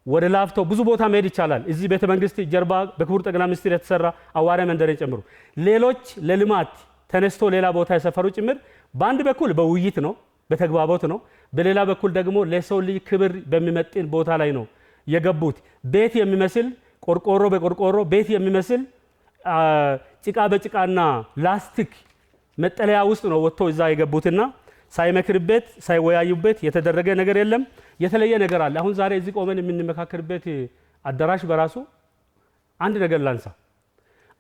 ወደ ላፍቶ ብዙ ቦታ መሄድ ይቻላል። እዚህ ቤተ መንግስት ጀርባ በክቡር ጠቅላይ ሚኒስትር የተሰራ አዋሬ መንደርን ጨምሮ ሌሎች ለልማት ተነስቶ ሌላ ቦታ የሰፈሩ ጭምር በአንድ በኩል በውይይት ነው፣ በተግባቦት ነው። በሌላ በኩል ደግሞ ለሰው ልጅ ክብር በሚመጥን ቦታ ላይ ነው የገቡት። ቤት የሚመስል ቆርቆሮ በቆርቆሮ ቤት የሚመስል ጭቃ በጭቃና ላስቲክ መጠለያ ውስጥ ነው ወጥቶ እዛ የገቡትና ሳይመክርበት ሳይወያዩበት የተደረገ ነገር የለም። የተለየ ነገር አለ። አሁን ዛሬ እዚህ ቆመን የምንመካከርበት አዳራሽ በራሱ አንድ ነገር ላንሳ።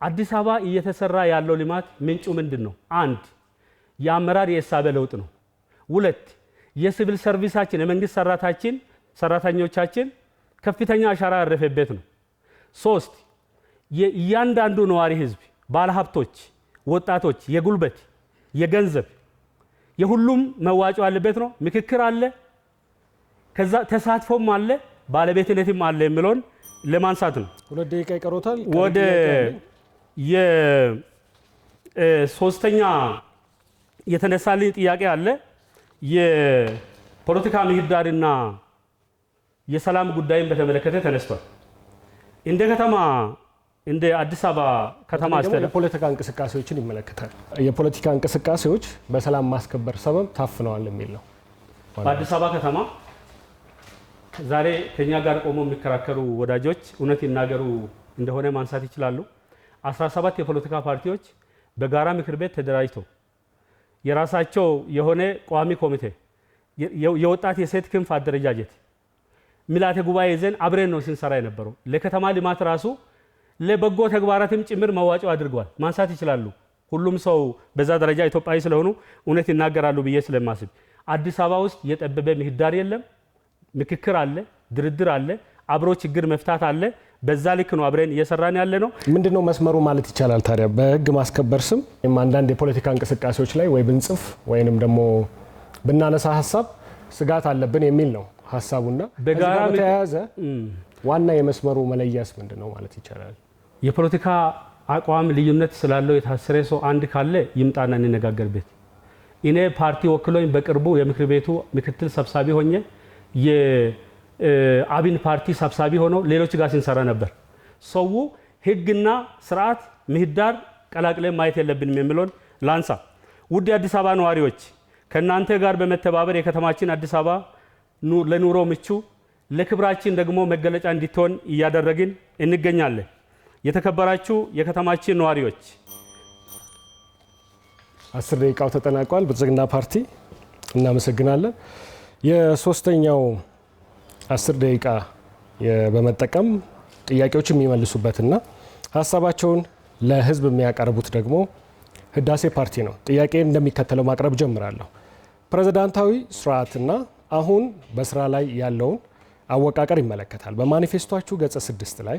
አዲስ አበባ እየተሰራ ያለው ልማት ምንጩ ምንድን ነው? አንድ የአመራር የእሳቤ ለውጥ ነው። ሁለት የሲቪል ሰርቪሳችን የመንግስት ሰራተኞቻችን ከፍተኛ አሻራ ያረፈበት ነው። ሶስት የእያንዳንዱ ነዋሪ ህዝብ፣ ባለሀብቶች፣ ወጣቶች የጉልበት የገንዘብ የሁሉም መዋጮ ያለበት ነው። ምክክር አለ። ከዛ ተሳትፎም አለ ባለቤትነትም አለ የሚለውን ለማንሳት ነው። 2 ደቂቃ ይቀሮታል። ወደ የሶስተኛ የተነሳልኝ ጥያቄ አለ። የፖለቲካ ምህዳርና የሰላም ጉዳይን በተመለከተ ተነስቷል። እንደ ከተማ እንደ አዲስ አበባ ከተማ አስተዳደር የፖለቲካ እንቅስቃሴዎችን ይመለከታል። የፖለቲካ እንቅስቃሴዎች በሰላም ማስከበር ሰበብ ታፍነዋል የሚል ነው። በአዲስ አበባ ከተማ ዛሬ ከኛ ጋር ቆሞ የሚከራከሩ ወዳጆች እውነት ይናገሩ እንደሆነ ማንሳት ይችላሉ። 17 የፖለቲካ ፓርቲዎች በጋራ ምክር ቤት ተደራጅተው የራሳቸው የሆነ ቋሚ ኮሚቴ፣ የወጣት የሴት ክንፍ አደረጃጀት፣ ምልዓተ ጉባኤ ይዘን አብረን ነው ስንሰራ የነበረው። ለከተማ ልማት ራሱ ለበጎ ተግባራትም ጭምር መዋጮ አድርገዋል ማንሳት ይችላሉ። ሁሉም ሰው በዛ ደረጃ ኢትዮጵያዊ ስለሆኑ እውነት ይናገራሉ ብዬ ስለማስብ አዲስ አበባ ውስጥ የጠበበ ምህዳር የለም። ምክክር አለ፣ ድርድር አለ፣ አብሮ ችግር መፍታት አለ። በዛ ልክ ነው አብረን እየሰራን ያለ ነው። ምንድነው መስመሩ ማለት ይቻላል ታዲያ? በህግ ማስከበር ስም አንዳንድ የፖለቲካ እንቅስቃሴዎች ላይ ወይ ብንጽፍ ወይንም ደግሞ ብናነሳ ሀሳብ ስጋት አለብን የሚል ነው ሀሳቡና በጋራ በተያያዘ ዋና የመስመሩ መለያስ ምንድነው ማለት ይቻላል? የፖለቲካ አቋም ልዩነት ስላለው የታሰረ ሰው አንድ ካለ ይምጣና እንነጋገርበት። እኔ ፓርቲ ወክሎኝ በቅርቡ የምክር ቤቱ ምክትል ሰብሳቢ ሆኜ የአብን ፓርቲ ሰብሳቢ ሆኖ ሌሎች ጋር ሲንሰራ ነበር። ሰው ህግና ስርዓት ምህዳር ቀላቅለን ማየት የለብንም የሚለውን ላንሳ። ውድ የአዲስ አበባ ነዋሪዎች ከእናንተ ጋር በመተባበር የከተማችን አዲስ አበባ ለኑሮ ምቹ ለክብራችን ደግሞ መገለጫ እንዲትሆን እያደረግን እንገኛለን። የተከበራችሁ የከተማችን ነዋሪዎች 10 ደቂቃው ተጠናቋል። ብልጽግና ፓርቲ እናመሰግናለን። የሶስተኛው 10 ደቂቃ በመጠቀም ጥያቄዎች የሚመልሱበትና ሀሳባቸውን ለህዝብ የሚያቀርቡት ደግሞ ህዳሴ ፓርቲ ነው። ጥያቄ እንደሚከተለው ማቅረብ ጀምራለሁ። ፕሬዝዳንታዊ ስርዓትና አሁን በስራ ላይ ያለውን አወቃቀር ይመለከታል። በማኒፌስቶአችሁ ገጽ 6 ላይ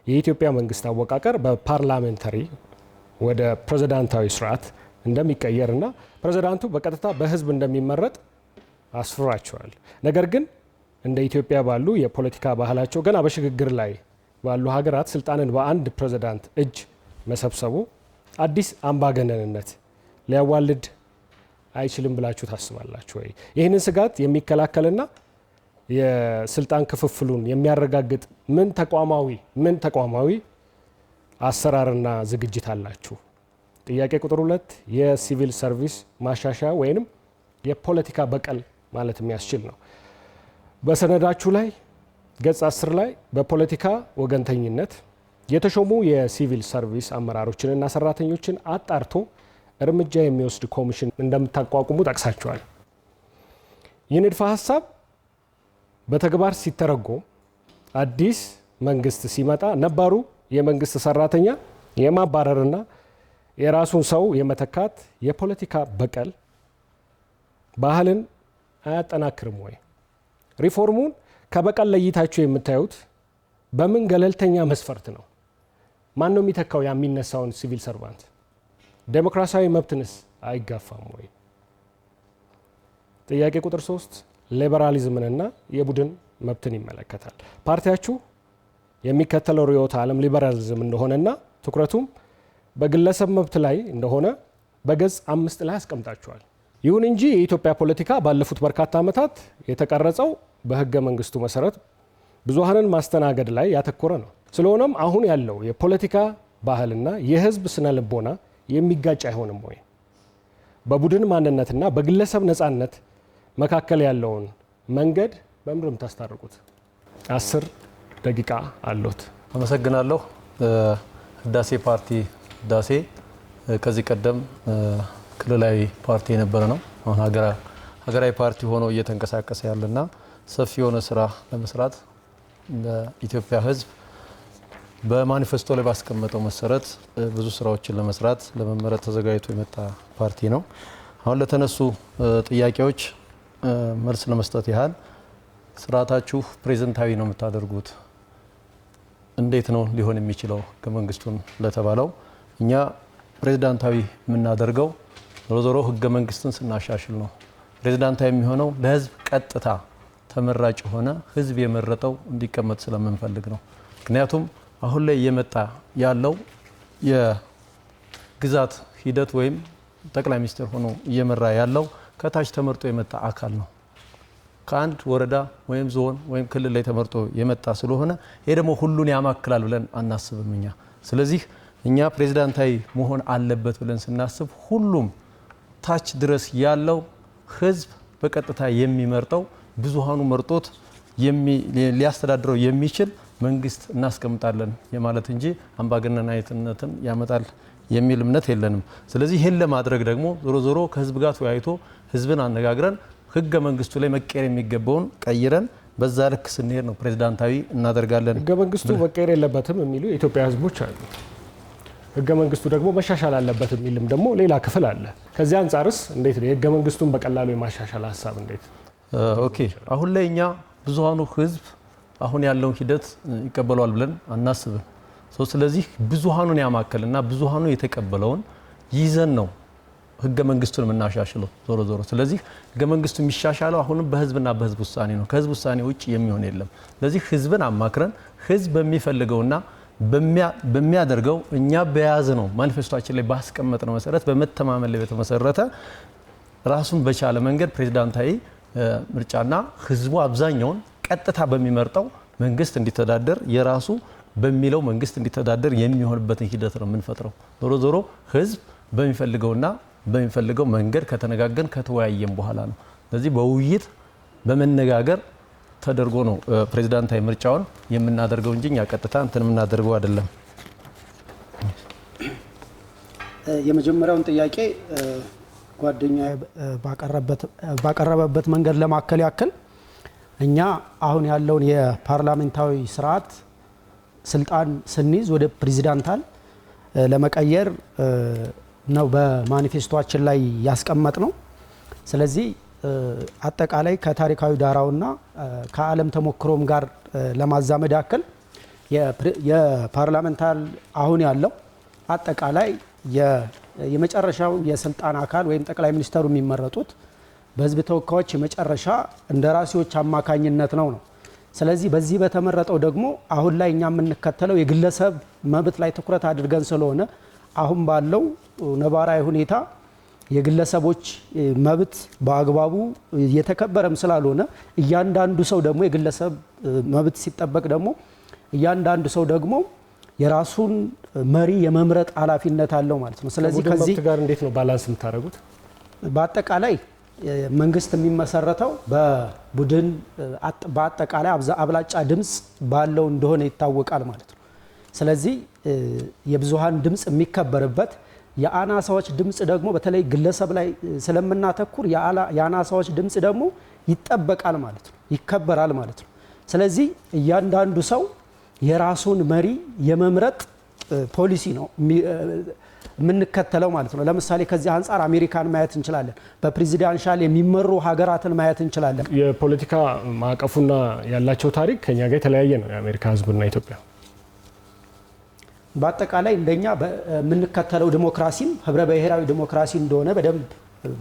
የኢትዮጵያ መንግስት አወቃቀር በፓርላሜንታሪ ወደ ፕሬዝዳንታዊ ስርዓት እንደሚቀየርና ፕሬዝዳንቱ በቀጥታ በህዝብ እንደሚመረጥ አስፍራቸዋል። ነገር ግን እንደ ኢትዮጵያ ባሉ የፖለቲካ ባህላቸው ገና በሽግግር ላይ ባሉ ሀገራት ስልጣንን በአንድ ፕሬዝዳንት እጅ መሰብሰቡ አዲስ አምባገነንነት ሊያዋልድ አይችልም ብላችሁ ታስባላችሁ ወይ? ይህንን ስጋት የሚከላከልና የስልጣን ክፍፍሉን የሚያረጋግጥ ምን ተቋማዊ አሰራርና ዝግጅት አላችሁ? ጥያቄ ቁጥር 2 የሲቪል ሰርቪስ ማሻሻያ ወይንም የፖለቲካ በቀል ማለት የሚያስችል ነው። በሰነዳችሁ ላይ ገጽ 10 ላይ በፖለቲካ ወገንተኝነት የተሾሙ የሲቪል ሰርቪስ አመራሮችንና ሰራተኞችን አጣርቶ እርምጃ የሚወስድ ኮሚሽን እንደምታቋቁሙ ጠቅሳችኋል። ይህ ንድፈ ሀሳብ በተግባር ሲተረጎም አዲስ መንግስት ሲመጣ ነባሩ የመንግስት ሰራተኛ የማባረርና የራሱን ሰው የመተካት የፖለቲካ በቀል ባህልን አያጠናክርም ወይ? ሪፎርሙን ከበቀል ለይታችሁ የምታዩት በምን ገለልተኛ መስፈርት ነው? ማን ነው የሚተካው የሚነሳውን ሲቪል ሰርቫንት? ዴሞክራሲያዊ መብትንስ አይጋፋም ወይ? ጥያቄ ቁጥር 3 ሊበራሊዝምንና የቡድን መብትን ይመለከታል። ፓርቲያችሁ የሚከተለው ርዕዮተ ዓለም ሊበራሊዝም እንደሆነና ትኩረቱም በግለሰብ መብት ላይ እንደሆነ በገጽ 5 ላይ አስቀምጣችኋል። ይሁን እንጂ የኢትዮጵያ ፖለቲካ ባለፉት በርካታ ዓመታት የተቀረጸው በህገ መንግስቱ መሰረት ብዙሃንን ማስተናገድ ላይ ያተኮረ ነው። ስለሆነም አሁን ያለው የፖለቲካ ባህልና የህዝብ ስነ ልቦና የሚጋጭ አይሆንም ወይ? በቡድን ማንነትና በግለሰብ ነፃነት መካከል ያለውን መንገድ በምንድን ታስታርቁት? 10 ደቂቃ አሎት። አመሰግናለሁ። ህዳሴ ፓርቲ ህዳሴ ከዚህ ቀደም ክልላዊ ፓርቲ የነበረ ነው። አሁን ሀገራዊ ፓርቲ ሆኖ እየተንቀሳቀሰ ያለና ሰፊ የሆነ ስራ ለመስራት ለኢትዮጵያ ህዝብ በማኒፌስቶ ላይ ባስቀመጠው መሰረት ብዙ ስራዎችን ለመስራት ለመመረጥ ተዘጋጅቶ የመጣ ፓርቲ ነው። አሁን ለተነሱ ጥያቄዎች መልስ ለመስጠት ያህል ስርዓታችሁ ፕሬዘንታዊ ነው የምታደርጉት፣ እንዴት ነው ሊሆን የሚችለው? ህገ መንግስቱን ለተባለው እኛ ፕሬዝዳንታዊ የምናደርገው ዞሮ ህገ መንግስትን ስናሻሽል ነው። ፕሬዝዳንታዊ የሚሆነው ለህዝብ ቀጥታ ተመራጭ የሆነ ህዝብ የመረጠው እንዲቀመጥ ስለምንፈልግ ነው። ምክንያቱም አሁን ላይ እየመጣ ያለው የግዛት ሂደት ወይም ጠቅላይ ሚኒስትር ሆኖ እየመራ ያለው ከታች ተመርጦ የመጣ አካል ነው። ከአንድ ወረዳ ወይም ዞን ወይም ክልል ላይ ተመርጦ የመጣ ስለሆነ ይሄ ደግሞ ሁሉን ያማክላል ብለን አናስብም እኛ። ስለዚህ እኛ ፕሬዝዳንታዊ መሆን አለበት ብለን ስናስብ ሁሉም ታች ድረስ ያለው ህዝብ በቀጥታ የሚመርጠው ብዙሃኑ መርጦት ሊያስተዳድረው የሚችል መንግስት እናስቀምጣለን የማለት እንጂ አምባገነናዊነትን ያመጣል የሚል እምነት የለንም። ስለዚህ ይህን ለማድረግ ደግሞ ዞሮ ዞሮ ከህዝብ ጋር ተወያይቶ ህዝብን አነጋግረን ህገ መንግስቱ ላይ መቀየር የሚገባውን ቀይረን በዛ ልክ ስንሄድ ነው ፕሬዝዳንታዊ እናደርጋለን። ህገ መንግስቱ መቀየር የለበትም የሚሉ የኢትዮጵያ ህዝቦች አሉ። ህገ መንግስቱ ደግሞ መሻሻል አለበት የሚልም ደግሞ ሌላ ክፍል አለ። ከዚህ አንጻርስ እንዴት ነው የህገ መንግስቱን በቀላሉ የማሻሻል ሀሳብ እንዴት? ኦኬ አሁን ላይ እኛ ብዙሃኑ ህዝብ አሁን ያለውን ሂደት ይቀበለዋል ብለን አናስብም። ስለዚህ ብዙሃኑን ያማከልና ብዙሃኑ የተቀበለውን ይዘን ነው ህገ መንግስቱን የምናሻሽለው ዞሮ ዞሮ። ስለዚህ ህገ መንግስቱ የሚሻሻለው አሁንም በህዝብና በህዝብ ውሳኔ ነው። ከህዝብ ውሳኔ ውጭ የሚሆን የለም። ስለዚህ ህዝብን አማክረን ህዝብ በሚፈልገውና በሚያደርገው እኛ በያዝ ነው ማኒፌስቶችን ላይ ባስቀመጥ ነው መሰረት በመተማመን ላይ በተመሰረተ ራሱን በቻለ መንገድ ፕሬዝዳንታዊ ምርጫና ህዝቡ አብዛኛውን ቀጥታ በሚመርጠው መንግስት እንዲተዳደር የራሱ በሚለው መንግስት እንዲተዳደር የሚሆንበትን ሂደት ነው የምንፈጥረው። ዞሮ ዞሮ ህዝብ በሚፈልገውና በሚፈልገው መንገድ ከተነጋገን ከተወያየን በኋላ ነው። ስለዚህ በውይይት በመነጋገር ተደርጎ ነው ፕሬዝዳንታዊ ምርጫውን የምናደርገው እንጂ እኛ ቀጥታ እንትን የምናደርገው አይደለም። የመጀመሪያውን ጥያቄ ጓደኛ ባቀረበበት መንገድ ለማከል ያክል እኛ አሁን ያለውን የፓርላሜንታዊ ስርዓት ስልጣን ስንይዝ ወደ ፕሬዝዳንታል ለመቀየር ነው በማኒፌስቶችን ላይ ያስቀመጥ ነው። ስለዚህ አጠቃላይ ከታሪካዊ ዳራውና ከዓለም ተሞክሮም ጋር ለማዛመድ ያክል የፓርላሜንታል አሁን ያለው አጠቃላይ የመጨረሻው የስልጣን አካል ወይም ጠቅላይ ሚኒስተሩ የሚመረጡት በህዝብ ተወካዮች የመጨረሻ እንደራሴዎች አማካኝነት ነው። ስለዚህ በዚህ በተመረጠው ደግሞ አሁን ላይ እኛ የምንከተለው የግለሰብ መብት ላይ ትኩረት አድርገን ስለሆነ አሁን ባለው ነባራዊ ሁኔታ የግለሰቦች መብት በአግባቡ እየተከበረም ስላልሆነ እያንዳንዱ ሰው ደግሞ የግለሰብ መብት ሲጠበቅ ደግሞ እያንዳንዱ ሰው ደግሞ የራሱን መሪ የመምረጥ ኃላፊነት አለው ማለት ነው። ስለዚህ ከዚህ ጋር እንዴት ነው ባላንስ የምታደርጉት? በአጠቃላይ መንግስት የሚመሰረተው በቡድን በአጠቃላይ አብላጫ ድምፅ ባለው እንደሆነ ይታወቃል ማለት ነው። ስለዚህ የብዙሃን ድምፅ የሚከበርበት የአናሳዎች ድምፅ ደግሞ በተለይ ግለሰብ ላይ ስለምናተኩር የአናሳዎች ድምፅ ደግሞ ይጠበቃል ማለት ነው፣ ይከበራል ማለት ነው። ስለዚህ እያንዳንዱ ሰው የራሱን መሪ የመምረጥ ፖሊሲ ነው የምንከተለው ማለት ነው። ለምሳሌ ከዚህ አንጻር አሜሪካን ማየት እንችላለን። በፕሬዚዳንሻል የሚመሩ ሀገራትን ማየት እንችላለን። የፖለቲካ ማዕቀፉና ያላቸው ታሪክ ከኛ ጋር የተለያየ ነው የአሜሪካ ህዝብና ኢትዮጵያ። በአጠቃላይ እንደኛ የምንከተለው ዲሞክራሲም ህብረ ብሔራዊ ዲሞክራሲ እንደሆነ በደንብ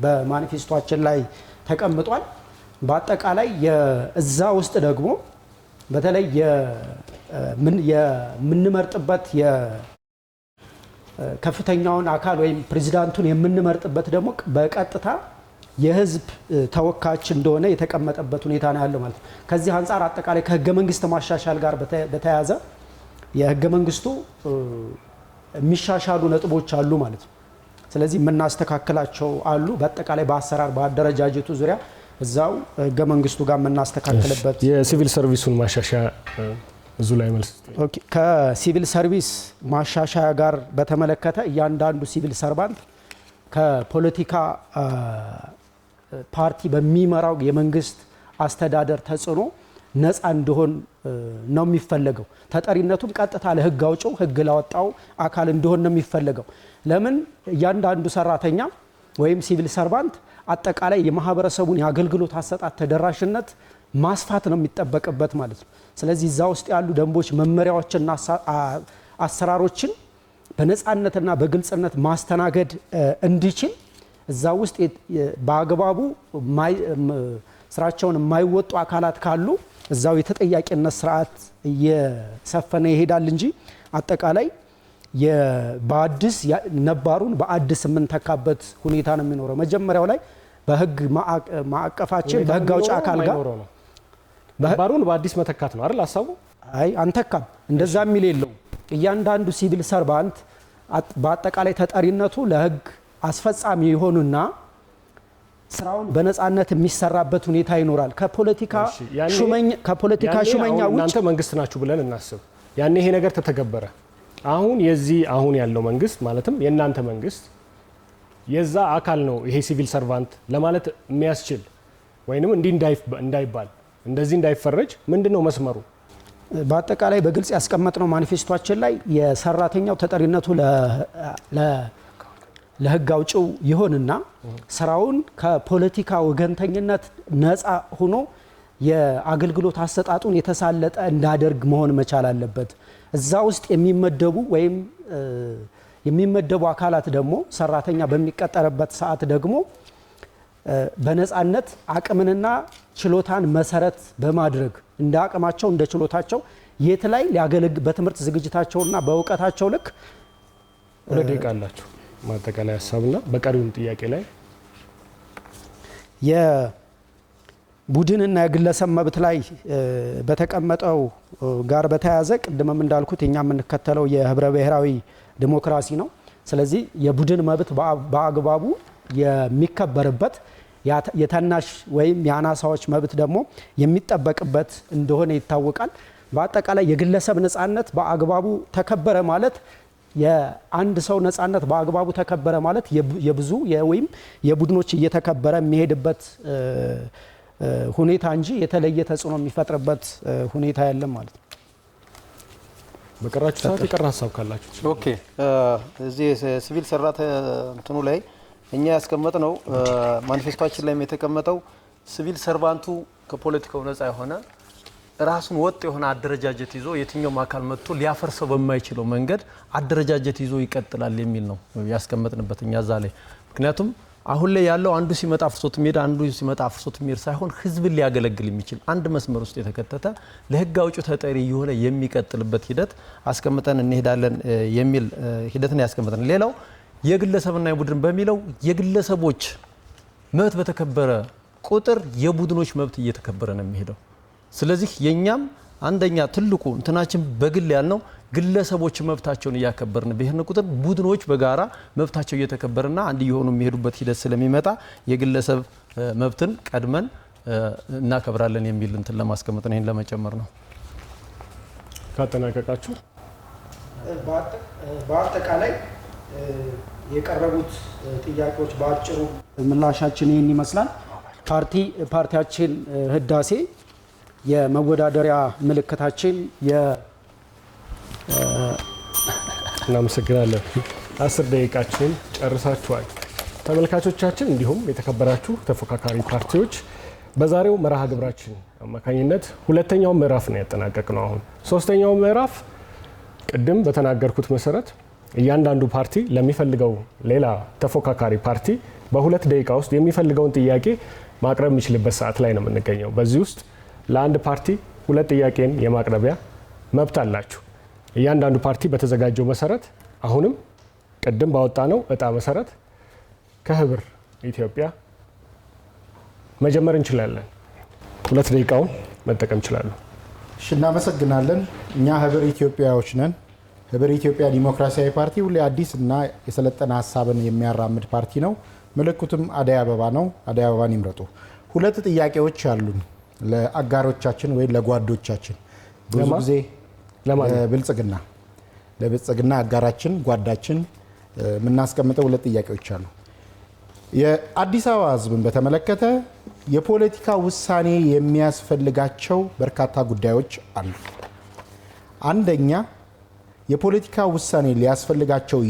በማኒፌስቶችን ላይ ተቀምጧል። በአጠቃላይ እዛ ውስጥ ደግሞ በተለይ የምንመርጥበት ከፍተኛውን አካል ወይም ፕሬዚዳንቱን የምንመርጥበት ደግሞ በቀጥታ የህዝብ ተወካዮች እንደሆነ የተቀመጠበት ሁኔታ ነው ያለው ማለት ነው። ከዚህ አንጻር አጠቃላይ ከህገ መንግስት ማሻሻል ጋር በተያያዘ የህገ መንግስቱ የሚሻሻሉ ነጥቦች አሉ ማለት ነው። ስለዚህ የምናስተካክላቸው አሉ። በአጠቃላይ በአሰራር በአደረጃጀቱ ዙሪያ እዛው ህገ መንግስቱ ጋር የምናስተካክልበት የሲቪል ሰርቪሱን ማሻሻያ እዙ ላይ መልስ። ኦኬ ከሲቪል ሰርቪስ ማሻሻያ ጋር በተመለከተ እያንዳንዱ ሲቪል ሰርቫንት ከፖለቲካ ፓርቲ በሚመራው የመንግስት አስተዳደር ተጽዕኖ ነፃ እንዲሆን ነው የሚፈለገው። ተጠሪነቱም ቀጥታ ለህግ አውጪው ህግ ላወጣው አካል እንዲሆን ነው የሚፈለገው። ለምን እያንዳንዱ ሰራተኛ ወይም ሲቪል ሰርቫንት አጠቃላይ የማህበረሰቡን የአገልግሎት አሰጣጥ ተደራሽነት ማስፋት ነው የሚጠበቅበት ማለት ነው። ስለዚህ እዛ ውስጥ ያሉ ደንቦች፣ መመሪያዎችና አሰራሮችን በነፃነትና በግልጽነት ማስተናገድ እንዲችል እዛ ውስጥ በአግባቡ ስራቸውን የማይወጡ አካላት ካሉ እዛው የተጠያቂነት ስርዓት እየሰፈነ ይሄዳል እንጂ አጠቃላይ በአዲስ ነባሩን በአዲስ የምንተካበት ሁኔታ ነው የሚኖረው። መጀመሪያው ላይ በህግ ማዕቀፋችን በህግ አውጪ አካል ጋር ነባሩን በአዲስ መተካት ነው አይደል ሀሳቡ? አይ አንተካም፣ እንደዛ የሚል የለው። እያንዳንዱ ሲቪል ሰርቫንት በአጠቃላይ ተጠሪነቱ ለህግ አስፈጻሚ ይሆኑና ስራውን በነፃነት የሚሰራበት ሁኔታ ይኖራል። ከፖለቲካ ሹመኛ ውጭ እናንተ መንግስት ናችሁ ብለን እናስብ። ያኔ ይሄ ነገር ተተገበረ። አሁን ያለው መንግስት ማለትም የእናንተ መንግስት የዛ አካል ነው ይሄ ሲቪል ሰርቫንት ለማለት የሚያስችል ወይንም እንዲህ እንዳይባል እንደዚህ እንዳይፈረጅ ምንድነው መስመሩ? በአጠቃላይ በግልጽ ያስቀመጥነው ማኒፌስቶችን ላይ የሰራተኛው ተጠሪነቱ ለህግ አውጪው ይሆንና ስራውን ከፖለቲካ ወገንተኝነት ነፃ ሆኖ የአገልግሎት አሰጣጡን የተሳለጠ እንዳደርግ መሆን መቻል አለበት። እዛ ውስጥ የሚመደቡ አካላት ደግሞ ሰራተኛ በሚቀጠርበት ሰዓት ደግሞ በነፃነት አቅምንና ችሎታን መሰረት በማድረግ እንደ አቅማቸው እንደ ችሎታቸው የት ላይ ሊያገለግል በትምህርት ዝግጅታቸውና በእውቀታቸው ልክ 2 ደቂቃ አላችሁ ማጠቃለያ ሀሳብና በቀሪውም ጥያቄ ላይ የቡድንና የግለሰብ መብት ላይ በተቀመጠው ጋር በተያያዘ ቅድምም እንዳልኩት እኛ የምንከተለው የህብረ ብሔራዊ ዲሞክራሲ ነው። ስለዚህ የቡድን መብት በአግባቡ የሚከበርበት የታናሽ ወይም የአናሳዎች መብት ደግሞ የሚጠበቅበት እንደሆነ ይታወቃል። በአጠቃላይ የግለሰብ ነፃነት በአግባቡ ተከበረ ማለት የአንድ ሰው ነፃነት በአግባቡ ተከበረ ማለት የብዙ ወይም የቡድኖች እየተከበረ የሚሄድበት ሁኔታ እንጂ የተለየ ተጽዕኖ የሚፈጥርበት ሁኔታ የለም ማለት ነው። በቀራችሁ ሰዓት የቀረ ሀሳብ ካላችሁ ኦኬ። እዚህ ሲቪል እንትኑ ላይ እኛ ያስቀመጥነው ማኒፌስቶችን ላይ የተቀመጠው ሲቪል ሰርቫንቱ ከፖለቲካው ነፃ የሆነ ራሱን ወጥ የሆነ አደረጃጀት ይዞ የትኛውም አካል መጥቶ ሊያፈርሰው በማይችለው መንገድ አደረጃጀት ይዞ ይቀጥላል የሚል ነው ያስቀመጥንበት እኛ እዛ ላይ። ምክንያቱም አሁን ላይ ያለው አንዱ ሲመጣ አፍርሶት የሚሄድ አንዱ ሲመጣ አፍርሶት የሚሄድ ሳይሆን ህዝብን ሊያገለግል የሚችል አንድ መስመር ውስጥ የተከተተ ለህግ አውጪው ተጠሪ የሆነ የሚቀጥልበት ሂደት አስቀምጠን እንሄዳለን የሚል ሂደትን ያስቀምጠን። ሌላው የግለሰብና የቡድን በሚለው የግለሰቦች መብት በተከበረ ቁጥር የቡድኖች መብት እየተከበረ ነው የሚሄደው። ስለዚህ የኛም አንደኛ ትልቁ እንትናችን በግል ያልነው ግለሰቦች መብታቸውን እያከበርን በሄድን ቁጥር ቡድኖች በጋራ መብታቸው እየተከበረና አንድ የሆኑ የሚሄዱበት ሂደት ስለሚመጣ የግለሰብ መብትን ቀድመን እናከብራለን የሚል እንትን ለማስቀመጥ ነው። ይሄን ለመጨመር ነው። ካጠናቀቃችሁ በአጠቃላይ የቀረቡት ጥያቄዎች በአጭሩ ምላሻችን ይህን ይመስላል። ፓርቲያችን ህዳሴ የመወዳደሪያ ምልክታችን እናመሰግናለን። 10 ደቂቃችንን ጨርሳችኋል። ተመልካቾቻችን እንዲሁም የተከበራችሁ ተፎካካሪ ፓርቲዎች በዛሬው መርሃ ግብራችን አማካኝነት ሁለተኛው ምዕራፍ ነው ያጠናቀቅነው። አሁን ሶስተኛው ምዕራፍ ቅድም በተናገርኩት መሰረት እያንዳንዱ ፓርቲ ለሚፈልገው ሌላ ተፎካካሪ ፓርቲ በ2 ደቂቃ ውስጥ የሚፈልገውን ጥያቄ ማቅረብ የሚችልበት ሰዓት ላይ ነው የምንገኘው። በዚህ ውስጥ ለአንድ ፓርቲ 2 ጥያቄን የማቅረቢያ መብት አላችሁ። እያንዳንዱ ፓርቲ በተዘጋጀው መሰረት አሁንም ቅድም ባወጣነው እጣ መሰረት ከህብር ኢትዮጵያ መጀመር እንችላለን። 2 ደቂቃውን መጠቀም ይችላሉ። እሺ፣ እናመሰግናለን። እኛ ህብር ኢትዮጵያዎች ነን። ህብር ኢትዮጵያ ዲሞክራሲያዊ ፓርቲ ሁሌ አዲስ እና የሰለጠነ ሀሳብን የሚያራምድ ፓርቲ ነው። ምልክቱም አደይ አበባ ነው። አደይ አበባን ይምረጡ። 2 ጥያቄዎች አሉን ለአጋሮቻችን ወይ ለጓዶቻችን። ብዙ ጊዜ ለብልጽግና አጋራችን ጓዳችን የምናስቀምጠው 2 ጥያቄዎች አሉ። የአዲስ አበባ ህዝብን በተመለከተ የፖለቲካ ውሳኔ የሚያስፈልጋቸው በርካታ ጉዳዮች አሉ። አንደኛ የፖለቲካ ውሳኔ ሊያስፈልጋቸው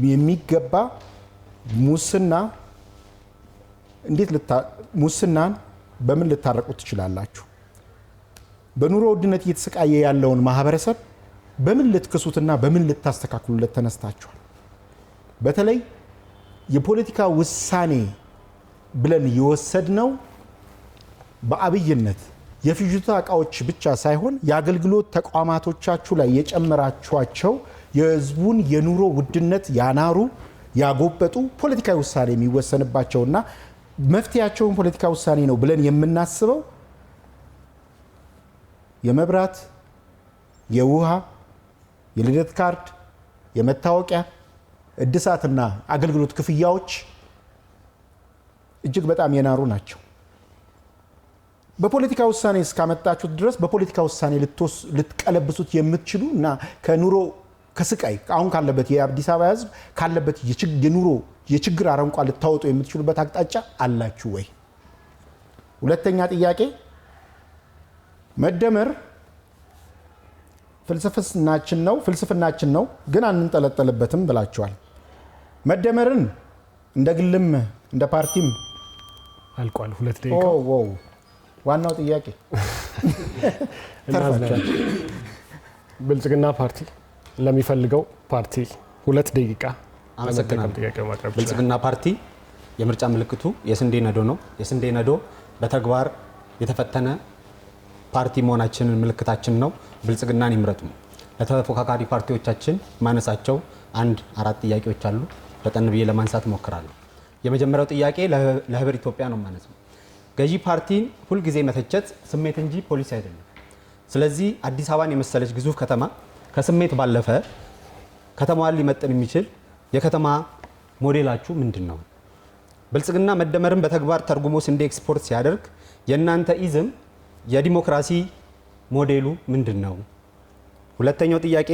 የሚገባ ሙስናን በምን ልታረቁ ትችላላችሁ? በኑሮ ውድነት እየተሰቃየ ያለውን ማህበረሰብ በምን ልትክሱትና በምን ልታስተካክሉለት ተነስታችኋል? በተለይ የፖለቲካ ውሳኔ ብለን የወሰድነው በአብይነት የፍጆታ እቃዎች ብቻ ሳይሆን የአገልግሎት ተቋማቶቻችሁ ላይ የጨመራችኋቸው የህዝቡን የኑሮ ውድነት ያናሩ ያጎበጡ ፖለቲካዊ ውሳኔ የሚወሰንባቸውና መፍትያቸውን ፖለቲካ ውሳኔ ነው ብለን የምናስበው የመብራት፣ የውሃ፣ የልደት ካርድ፣ የመታወቂያ እድሳትና አገልግሎት ክፍያዎች እጅግ በጣም የናሩ ናቸው። በፖለቲካ ውሳኔ እስካመጣችሁት ድረስ በፖለቲካ ውሳኔ ልትቀለብሱት የምትችሉ እና ከኑሮ ከስቃይ አሁን ካለበት የአዲስ አበባ ህዝብ ካለበት የኑሮ የችግር አረንቋ ልታወጡ የምትችሉበት አቅጣጫ አላችሁ ወይ? ሁለተኛ ጥያቄ መደመር ፍልስፍናችን ነው ግን አንንጠለጠልበትም ብላችኋል። መደመርን እንደ ግልም እንደ ፓርቲም አልቋል። 2 ደቂቃ ዋናው ጥያቄ ብልጽግና ፓርቲ ለሚፈልገው ፓርቲ 2 ደቂቃ አመሰግናለሁ። ብልጽግና ፓርቲ የምርጫ ምልክቱ የስንዴ ነዶ ነው። የስንዴ ነዶ በተግባር የተፈተነ ፓርቲ መሆናችንን ምልክታችን ነው። ብልጽግናን ይምረጡ። ለተፎካካሪ ፓርቲዎቻችን ማነሳቸው 4 ጥያቄዎች አሉ። ፈጠን ብዬ ለማንሳት ሞክራለሁ። የመጀመሪያው ጥያቄ ለህብር ኢትዮጵያ ነው ማነሳው። ገዢ ፓርቲን ሁልጊዜ መተቸት ስሜት እንጂ ፖሊሲ አይደለም። ስለዚህ አዲስ አበባን የመሰለች ግዙፍ ከተማ ከስሜት ባለፈ ከተማዋን ሊመጥን የሚችል የከተማ ሞዴላችሁ ምንድን ነው? ብልጽግና መደመርን በተግባር ተርጉሞ ስንዴ ኤክስፖርት ሲያደርግ የእናንተ ኢዝም የዲሞክራሲ ሞዴሉ ምንድን ነው? ሁለተኛው ጥያቄ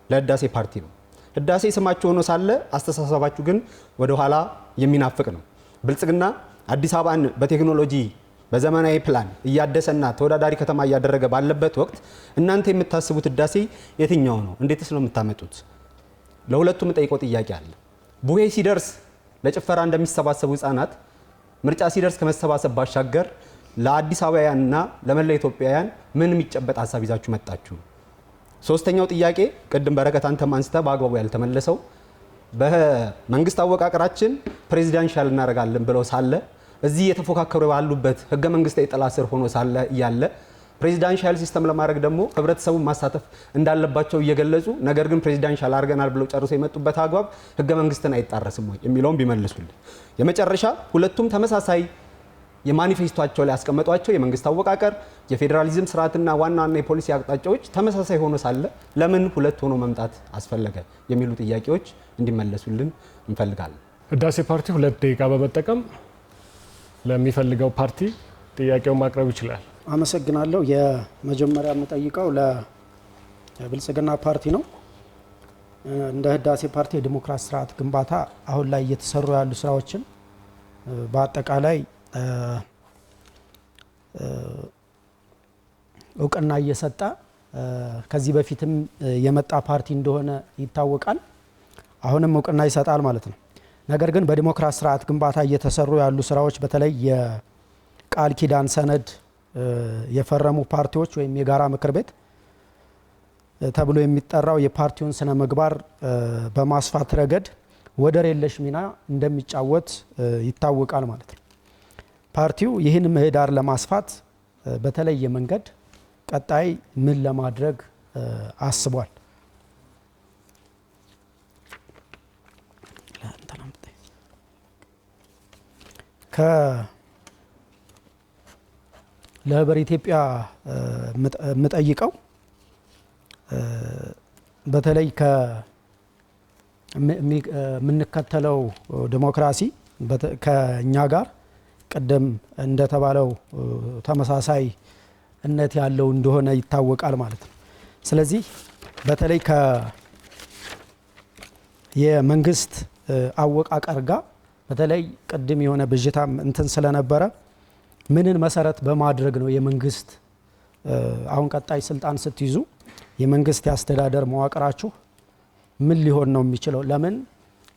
ለህዳሴ ፓርቲ ነው። ህዳሴ ስማችሁ ሆኖ ሳለ አስተሳሰባችሁ ግን ወደ ኋላ የሚናፍቅ ነው። ብልጽግና አዲስ አበባን በቴክኖሎጂ በዘመናዊ ፕላን እያደሰና ተወዳዳሪ ከተማ እያደረገ ባለበት ወቅት እናንተ የምታስቡት ህዳሴ የትኛው ነው? እንዴትስ ነው የምታመጡት? ለሁለቱም ጠይቀው ጥያቄ አለ። ቡሄ ሲደርስ ለጭፈራ እንደሚሰባሰቡ ህጻናት ምርጫ ሲደርስ ከመሰባሰብ ባሻገር ለአዲስ አበባውያንና ለመላ ኢትዮጵያውያን ምን የሚጨበጥ ሀሳብ ይዛችሁ መጣችሁ? ሶስተኛው ጥያቄ ቅድም በረከት አንተም አንስተህ በአግባቡ ያልተመለሰው በመንግስት አወቃቀራችን ፕሬዚዳንሻል እናደርጋለን ብለው ሳለ እዚህ የተፎካከሩ ባሉበት ህገ መንግስታዊ ጥላ ስር ሆኖ ሳለ እያለ ፕሬዚዳንሻል ሲስተም ለማድረግ ደግሞ ህብረተሰቡን ማሳተፍ እንዳለባቸው እየገለጹ ነገር ግን ፕሬዚዳንሻል አድርገናል ብለው ጨርሶ የመጡበት አግባብ ህገ መንግስትን አይጣረስም ወይ የሚለውን ቢመልሱልን። የመጨረሻ ሁለቱም ተመሳሳይ የማኒፌስቶቸው ላይ ያስቀመጧቸው የመንግስት አወቃቀር የፌዴራሊዝም ስርዓትና ዋና ዋና የፖሊሲ አቅጣጫዎች ተመሳሳይ ሆኖ ሳለ ለምን ሁለት ሆኖ መምጣት አስፈለገ የሚሉ ጥያቄዎች እንዲመለሱልን እንፈልጋለን። ህዳሴ ፓርቲ 2 ደቂቃ በመጠቀም ለሚፈልገው ፓርቲ ጥያቄውን ማቅረብ ይችላል። አመሰግናለሁ። የመጀመሪያ የምጠይቀው ለብልጽግና ፓርቲ ነው። እንደ ህዳሴ ፓርቲ የዲሞክራሲ ስርዓት ግንባታ አሁን ላይ እየተሰሩ ያሉ ስራዎችን በአጠቃላይ እውቅና እየሰጠ ከዚህ በፊትም የመጣ ፓርቲ እንደሆነ ይታወቃል። አሁንም እውቅና ይሰጣል ማለት ነው። ነገር ግን በዲሞክራሲ ስርዓት ግንባታ እየተሰሩ ያሉ ስራዎች በተለይ የቃል ኪዳን ሰነድ የፈረሙ ፓርቲዎች ወይም የጋራ ምክር ቤት ተብሎ የሚጠራው የፓርቲውን ስነ ምግባር በማስፋት ረገድ ወደር የለሽ ሚና እንደሚጫወት ይታወቃል ማለት ነው። ፓርቲው ይህን ምህዳር ለማስፋት በተለየ መንገድ ቀጣይ ምን ለማድረግ አስቧል? ለህብር ኢትዮጵያ የምጠይቀው በተለይ የምንከተለው ዲሞክራሲ ከኛ ጋር ቀደም እንደተባለው ተመሳሳይነት ያለው እንደሆነ ይታወቃል ማለት ነው። ስለዚህ በተለይ የመንግስት አወቃቀር ጋር በተለይ ቅድም የሆነ ብዥታ እንትን ስለነበረ ምንን መሰረት በማድረግ ነው የመንግስት አሁን ቀጣይ ስልጣን ስትይዙ የመንግስት ያስተዳደር መዋቅራችሁ ምን ሊሆን ነው የሚችለው? ለምን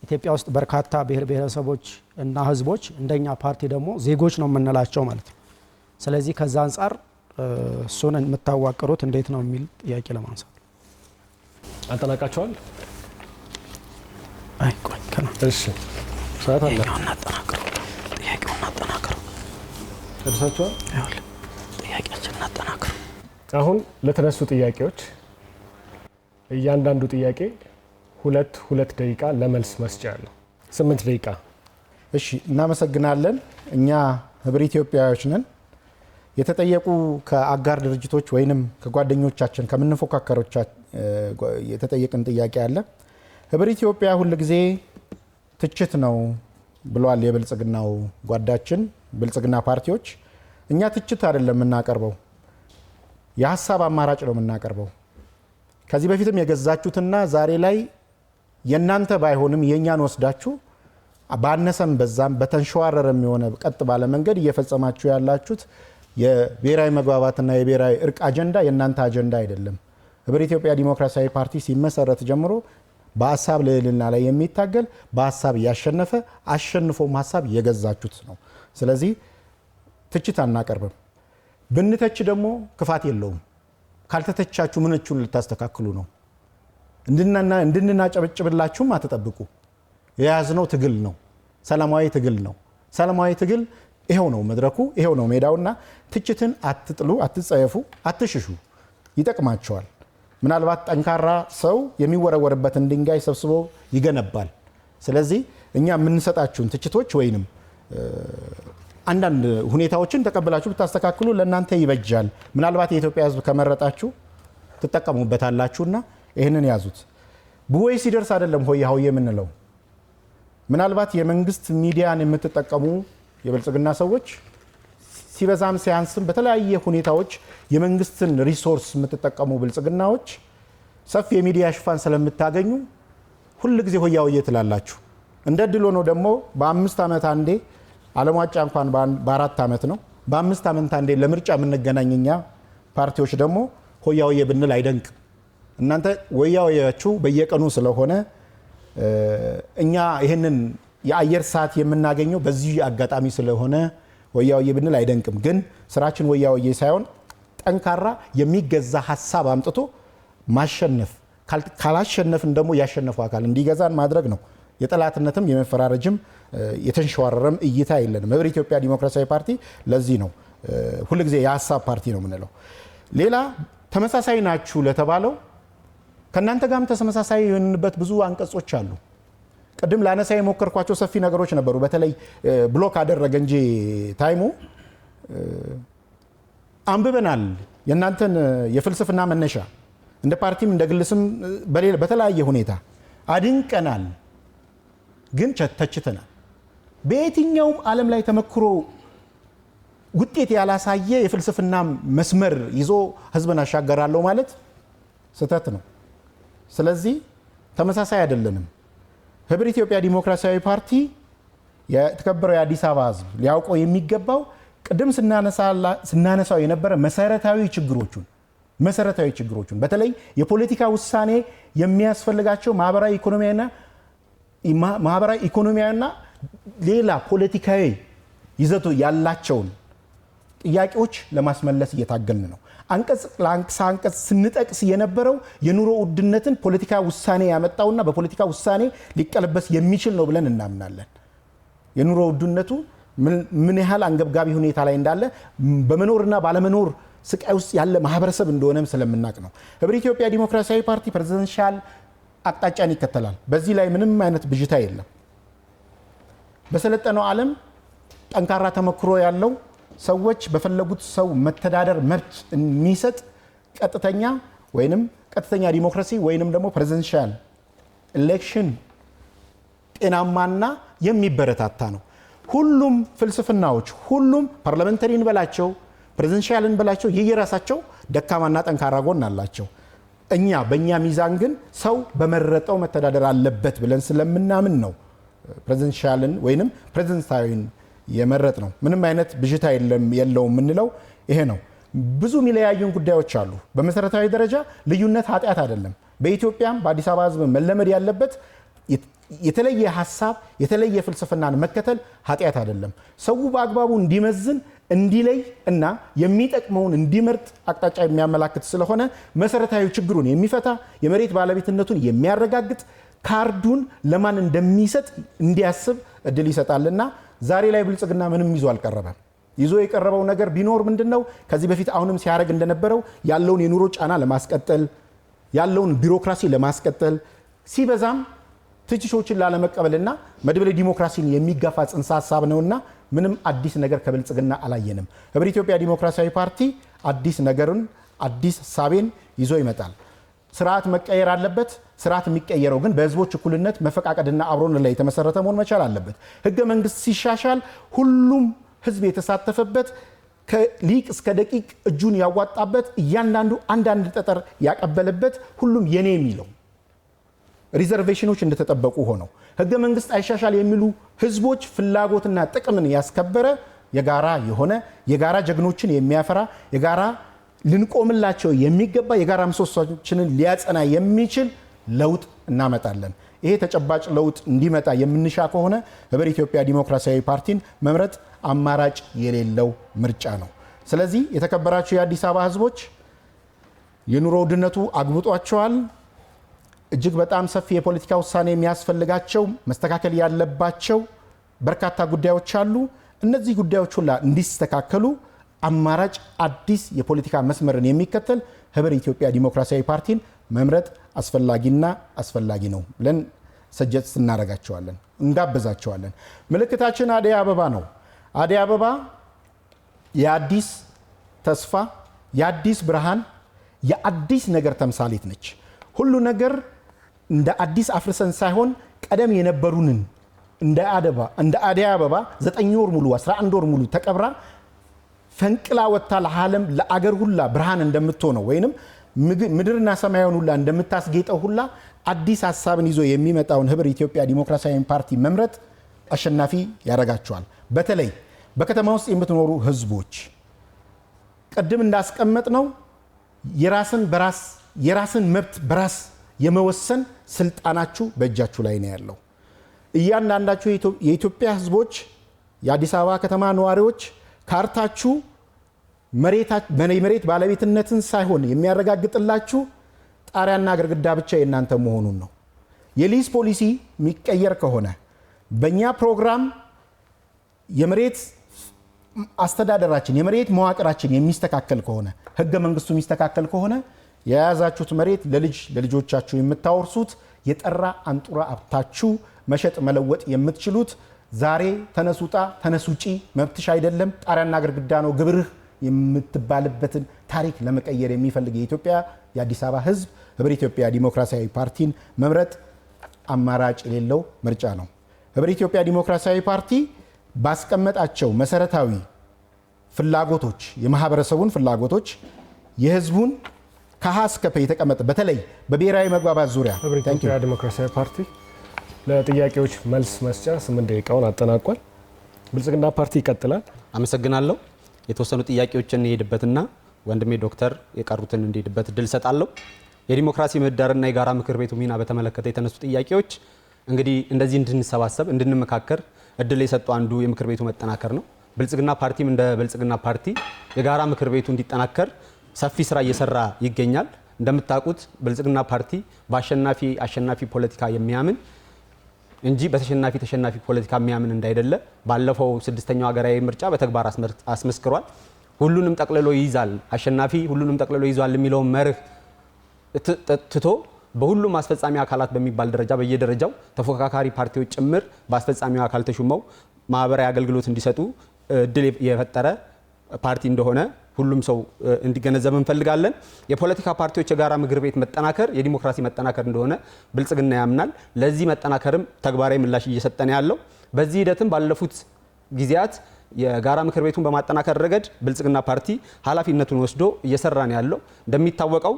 ኢትዮጵያ ውስጥ በርካታ ብሔር ብሔረሰቦች እና ህዝቦች እንደኛ ፓርቲ ደግሞ ዜጎች ነው የምንላቸው ማለት ነው። ስለዚህ ከዛ አንጻር እሱን የምታዋቅሩት እንዴት ነው የሚል ጥያቄ ለማንሳት አጠናቃቸዋል። አይ ቆይ ከና እሺ ሰዓት አለ። ጥያቄውን አጠናክረው እርሳቸዋል። እናጠናክር። አሁን ለተነሱ ጥያቄዎች እያንዳንዱ ጥያቄ ሁለት ደቂቃ ለመልስ መስጫ ያለው 8 ደቂቃ። እሺ፣ እናመሰግናለን። እኛ ህብረ ኢትዮጵያውያን ነን። የተጠየቁ ከአጋር ድርጅቶች ወይንም ከጓደኞቻችን ከምንፎካከሮቻ የተጠየቅን ጥያቄ አለ። ህብረ ኢትዮጵያ ሁል ጊዜ ትችት ነው ብሏል የብልጽግናው ጓዳችን ብልጽግና ፓርቲዎች። እኛ ትችት አይደለም የምናቀርበው፣ የሀሳብ አማራጭ ነው የምናቀርበው። ከዚህ በፊትም የገዛችሁትና ዛሬ ላይ የናንተ ባይሆንም የኛን ወስዳችሁ ባነሰም በዛም በተንሸዋረረም የሆነ ቀጥ ባለ መንገድ እየፈጸማችሁ ያላችሁት የብሔራዊ መግባባትና የብሔራዊ እርቅ አጀንዳ የናንተ አጀንዳ አይደለም። ህብረ ኢትዮጵያ ዲሞክራሲያዊ ፓርቲ ሲመሰረት ጀምሮ በሀሳብ ልዕልና ላይ የሚታገል በሀሳብ ያሸነፈ አሸንፎም ሀሳብ የገዛችሁት ነው። ስለዚህ ትችት አናቀርብም። ብንተች ደግሞ ክፋት የለውም። ካልተተቻችሁ ምንቹን ልታስተካክሉ ነው? እንድናጨበጭብላችሁም አትጠብቁ። የያዝነው ትግል ነው፣ ሰላማዊ ትግል ነው። ሰላማዊ ትግል ይሄው ነው መድረኩ፣ ይሄው ነው ሜዳውና ትችትን አትጥሉ፣ አትጸየፉ፣ አትሽሹ። ይጠቅማቸዋል። ምናልባት ጠንካራ ሰው የሚወረወርበትን ድንጋይ ሰብስቦ ይገነባል። ስለዚህ እኛ የምንሰጣችሁን ትችቶች ወይንም አንዳንድ ሁኔታዎችን ተቀብላችሁ ብታስተካክሉ ለእናንተ ይበጃል። ምናልባት የኢትዮጵያ ሕዝብ ከመረጣችሁ ትጠቀሙበታላችሁና ይህንን ያዙት። ብሆይ ሲደርስ አይደለም ሆያ ሆዬ የምንለው። ምናልባት የመንግስት ሚዲያን የምትጠቀሙ የብልጽግና ሰዎች ሲበዛም ሲያንስም በተለያየ ሁኔታዎች የመንግስትን ሪሶርስ የምትጠቀሙ ብልጽግናዎች ሰፊ የሚዲያ ሽፋን ስለምታገኙ ሁል ጊዜ ሆያ ሆዬ ትላላችሁ። እንደ ድሎ ነው ደግሞ በ5 ዓመት አንዴ ዓለም ዋንጫ እንኳን በ4 ዓመት ነው። በ5 ዓመት አንዴ ለምርጫ የምንገናኘኛ ፓርቲዎች ደግሞ ሆያ ሆዬ ብንል አይደንቅም። እናንተ ሆያ ሆያችሁ በየቀኑ ስለሆነ እኛ ይህንን የአየር ሰዓት የምናገኘው በዚህ አጋጣሚ ስለሆነ ሆያ ሆዬ ብንል አይደንቅም። ግን ስራችን ሆያ ሆዬ ሳይሆን ጠንካራ የሚገዛ ሀሳብ አምጥቶ ማሸነፍ፣ ካላሸነፍን ደግሞ ያሸነፈው አካል እንዲገዛን ማድረግ ነው። የጠላትነትም የመፈራረጅም የተንሸዋረረም እይታ የለንም። ህብረ ኢትዮጵያ ዲሞክራሲያዊ ፓርቲ ለዚህ ነው ሁልጊዜ የሀሳብ ፓርቲ ነው የምንለው። ሌላ ተመሳሳይ ናችሁ ለተባለው ከእናንተ ጋርም ተመሳሳይ የሆንበት ብዙ አንቀጾች አሉ። ቅድም ላነሳ የሞከርኳቸው ሰፊ ነገሮች ነበሩ። በተለይ ብሎክ አደረገ እንጂ ታይሙ አንብበናል። የእናንተን የፍልስፍና መነሻ እንደ ፓርቲም እንደ ግልስም በተለያየ ሁኔታ አድንቀናል፣ ግን ተችተናል። በየትኛውም ዓለም ላይ ተመክሮ ውጤት ያላሳየ የፍልስፍና መስመር ይዞ ህዝብን አሻገራለሁ ማለት ስህተት ነው። ስለዚህ ተመሳሳይ አይደለንም። ህብረ ኢትዮጵያ ዲሞክራሲያዊ ፓርቲ የተከበረው የአዲስ አበባ ህዝብ ሊያውቀው የሚገባው ቅድም ስናነሳው የነበረ መሰረታዊ ችግሮቹን በተለይ የፖለቲካ ውሳኔ የሚያስፈልጋቸው ማህበራዊ ኢኮኖሚያዊና ሌላ ፖለቲካዊ ይዘቱ ያላቸውን ጥያቄዎች ለማስመለስ እየታገልን ነው። አንቀጽ ለአንቀጽ ስንጠቅስ የነበረው የኑሮ ውድነትን ፖለቲካ ውሳኔ ያመጣውና በፖለቲካ ውሳኔ ሊቀለበስ የሚችል ነው ብለን እናምናለን። የኑሮ ውድነቱ ምን ያህል አንገብጋቢ ሁኔታ ላይ እንዳለ በመኖርና ባለመኖር ስቃይ ውስጥ ያለ ማህበረሰብ እንደሆነም ስለምናቅ ነው። ህብረ ኢትዮጵያ ዲሞክራሲያዊ ፓርቲ ፕሬዚደንሻል አቅጣጫን ይከተላል። በዚህ ላይ ምንም አይነት ብዥታ የለም። በሰለጠነው ዓለም ጠንካራ ተመክሮ ያለው ሰዎች በፈለጉት ሰው መተዳደር መብት የሚሰጥ ቀጥተኛ ዲሞክራሲ ወይንም ደግሞ ፕሬዚደንሻል ኤሌክሽን ጤናማና የሚበረታታ ነው። ሁሉም ፍልስፍናዎች ሁሉም ፓርላሜንታሪን በላቸው ፕሬዚደንሻልን በላቸው የየራሳቸው ደካማና ጠንካራ ጎን አላቸው። በእኛ ሚዛን ግን ሰው በመረጠው መተዳደር አለበት ብለን ስለምናምን ነው ፕሬዚደንሻልን ወይንም ፕሬዚደንታዊን የመረጥ ነው። ምንም አይነት ብዥታ የለውም የምንለው ይሄ ነው። ብዙ የሚለያዩን ጉዳዮች አሉ። በመሰረታዊ ደረጃ ልዩነት ኃጢአት አይደለም። በኢትዮጵያም በአዲስ አበባ ህዝብ መለመድ ያለበት የተለየ ሀሳብ የተለየ ፍልስፍናን መከተል ኃጢአት አይደለም። ሰው በአግባቡ እንዲመዝን እንዲለይ እና የሚጠቅመውን እንዲመርጥ አቅጣጫ የሚያመላክት ስለሆነ መሰረታዊ ችግሩን የሚፈታ የመሬት ባለቤትነቱን የሚያረጋግጥ ካርዱን ለማን እንደሚሰጥ እንዲያስብ እድል ይሰጣልና ዛሬ ላይ ብልጽግና ምንም ይዞ አልቀረበም። ይዞ የቀረበው ነገር ቢኖር ምንድነው? ከዚህ በፊት አሁንም ሲያደርግ እንደነበረው ያለውን የኑሮ ጫና ለማስቀጠል ያለውን ቢሮክራሲ ለማስቀጠል ሲበዛም ትችቶችን ላለመቀበልና መድበለ ዲሞክራሲን የሚጋፋ ጽንሰ ሀሳብ ነውና ምንም አዲስ ነገር ከብልጽግና አላየንም። ህብረ ኢትዮጵያ ዲሞክራሲያዊ ፓርቲ አዲስ ነገርን አዲስ ሀሳቤን ይዞ ይመጣል። ስርዓት መቀየር አለበት። ስርዓት የሚቀየረው ግን በህዝቦች እኩልነት መፈቃቀድና አብሮነት ላይ የተመሰረተ መሆን መቻል አለበት። ህገ መንግስት ሲሻሻል ሁሉም ህዝብ የተሳተፈበት ከሊቅ እስከ ደቂቅ እጁን ያዋጣበት እያንዳንዱ አንዳንድ ጠጠር ያቀበለበት ሁሉም የኔ የሚለው ሪዘርቬሽኖች እንደተጠበቁ ሆነው ህገ መንግስት አይሻሻል የሚሉ ህዝቦች ፍላጎትና ጥቅምን ያስከበረ የጋራ የሆነ የጋራ ጀግኖችን የሚያፈራ የጋራ ልንቆምላቸው የሚገባ የጋራ ምሰሶችንን ሊያጸና የሚችል ለውጥ እናመጣለን። ይሄ ተጨባጭ ለውጥ እንዲመጣ የምንሻ ከሆነ ህብረ ኢትዮጵያ ዲሞክራሲያዊ ፓርቲን መምረጥ አማራጭ የሌለው ምርጫ ነው። ስለዚህ የተከበራችሁ የአዲስ አበባ ህዝቦች የኑሮ ውድነቱ አግብጧቸዋል። እጅግ በጣም ሰፊ የፖለቲካ ውሳኔ የሚያስፈልጋቸው መስተካከል ያለባቸው በርካታ ጉዳዮች አሉ። እነዚህ ጉዳዮች ሁላ እንዲስተካከሉ አማራጭ አዲስ የፖለቲካ መስመርን የሚከተል ህብረ ኢትዮጵያ ዲሞክራሲያዊ ፓርቲን መምረጥ አስፈላጊና አስፈላጊ ነው ብለን ሰጀስት እናደርጋቸዋለን፣ እንጋብዛቸዋለን። ምልክታችን አደይ አበባ ነው። አደይ አበባ የአዲስ ተስፋ፣ የአዲስ ብርሃን፣ የአዲስ ነገር ተምሳሌት ነች። ሁሉ ነገር እንደ አዲስ አፍርሰን ሳይሆን ቀደም የነበሩንን እንደ አደይ አበባ 9 ወር ሙሉ 11 ወር ሙሉ ተቀብራ ፈንቅላ ወጥታ ለዓለም ለአገር ሁላ ብርሃን እንደምትሆነው ወይንም ምድርና ሰማያዊን ሁላ እንደምታስጌጠው ሁላ አዲስ ሀሳብን ይዞ የሚመጣውን ህብረ ኢትዮጵያ ዲሞክራሲያዊ ፓርቲ መምረጥ አሸናፊ ያደርጋቸዋል። በተለይ በከተማ ውስጥ የምትኖሩ ህዝቦች ቅድም እንዳስቀመጥ ነው የራስን መብት በራስ የመወሰን ስልጣናችሁ በእጃችሁ ላይ ነው ያለው። እያንዳንዳችሁ የኢትዮጵያ ህዝቦች የአዲስ አበባ ከተማ ነዋሪዎች ካርታችሁ መሬት ባለቤትነትን ሳይሆን የሚያረጋግጥላችሁ ጣሪያና ግድግዳ ብቻ የእናንተ መሆኑን ነው። የሊዝ ፖሊሲ የሚቀየር ከሆነ በእኛ ፕሮግራም የመሬት አስተዳደራችን የመሬት መዋቅራችን የሚስተካከል ከሆነ ህገ መንግስቱ የሚስተካከል ከሆነ የያዛችሁት መሬት ለልጆቻችሁ የምታወርሱት የጠራ አንጡራ ሀብታችሁ መሸጥ መለወጥ የምትችሉት ዛሬ ተነሱጣ ተነሱጪ መብትሽ አይደለም ጣሪያና ግድግዳ ነው ግብርህ የምትባልበትን ታሪክ ለመቀየር የሚፈልግ የኢትዮጵያ የአዲስ አበባ ህዝብ ህብረ ኢትዮጵያ ዲሞክራሲያዊ ፓርቲን መምረጥ አማራጭ የሌለው ምርጫ ነው። ህብረ ኢትዮጵያ ዲሞክራሲያዊ ፓርቲ ባስቀመጣቸው መሰረታዊ ፍላጎቶች የማህበረሰቡን ፍላጎቶች የህዝቡን ከሀ እስከ ፐ የተቀመጠ በተለይ በብሔራዊ መግባባት ዙሪያ ህብረ ኢትዮጵያ ዲሞክራሲያዊ ፓርቲ ለጥያቄዎች መልስ መስጫ 8 ደቂቃውን አጠናቋል። ብልጽግና ፓርቲ ይቀጥላል። አመሰግናለሁ። የተወሰኑ ጥያቄዎችን እንሄድበትና ወንድሜ ዶክተር የቀሩትን እንሄድበት እድል ሰጣለሁ። የዲሞክራሲ ምህዳርና የጋራ ምክር ቤቱ ሚና በተመለከተ የተነሱ ጥያቄዎች እንግዲህ እንደዚህ እንድንሰባሰብ እንድንመካከር እድል የሰጡ አንዱ የምክር ቤቱ መጠናከር ነው። ብልጽግና ፓርቲም እንደ ብልጽግና ፓርቲ የጋራ ምክር ቤቱ እንዲጠናከር ሰፊ ስራ እየሰራ ይገኛል። እንደምታውቁት ብልጽግና ፓርቲ በአሸናፊ ፖለቲካ የሚያምን እንጂ በተሸናፊ ፖለቲካ የሚያምን እንዳይደለ ባለፈው 6ኛው ሀገራዊ ምርጫ በተግባር አስመስክሯል። ሁሉንም ጠቅልሎ ይይዛል፣ አሸናፊ ሁሉንም ጠቅልሎ ይዟል የሚለውን መርህ ትቶ በሁሉም አስፈጻሚ አካላት በሚባል ደረጃ በየደረጃው ተፎካካሪ ፓርቲዎች ጭምር በአስፈጻሚው አካል ተሹመው ማህበራዊ አገልግሎት እንዲሰጡ እድል የፈጠረ ፓርቲ እንደሆነ ሁሉም ሰው እንዲገነዘብ እንፈልጋለን። የፖለቲካ ፓርቲዎች የጋራ ምክር ቤት መጠናከር የዲሞክራሲ መጠናከር እንደሆነ ብልጽግና ያምናል። ለዚህ መጠናከርም ተግባራዊ ምላሽ እየሰጠን ያለው በዚህ ሂደትም ባለፉት ጊዜያት የጋራ ምክር ቤቱን በማጠናከር ረገድ ብልጽግና ፓርቲ ኃላፊነቱን ወስዶ እየሰራ ነው ያለው። እንደሚታወቀው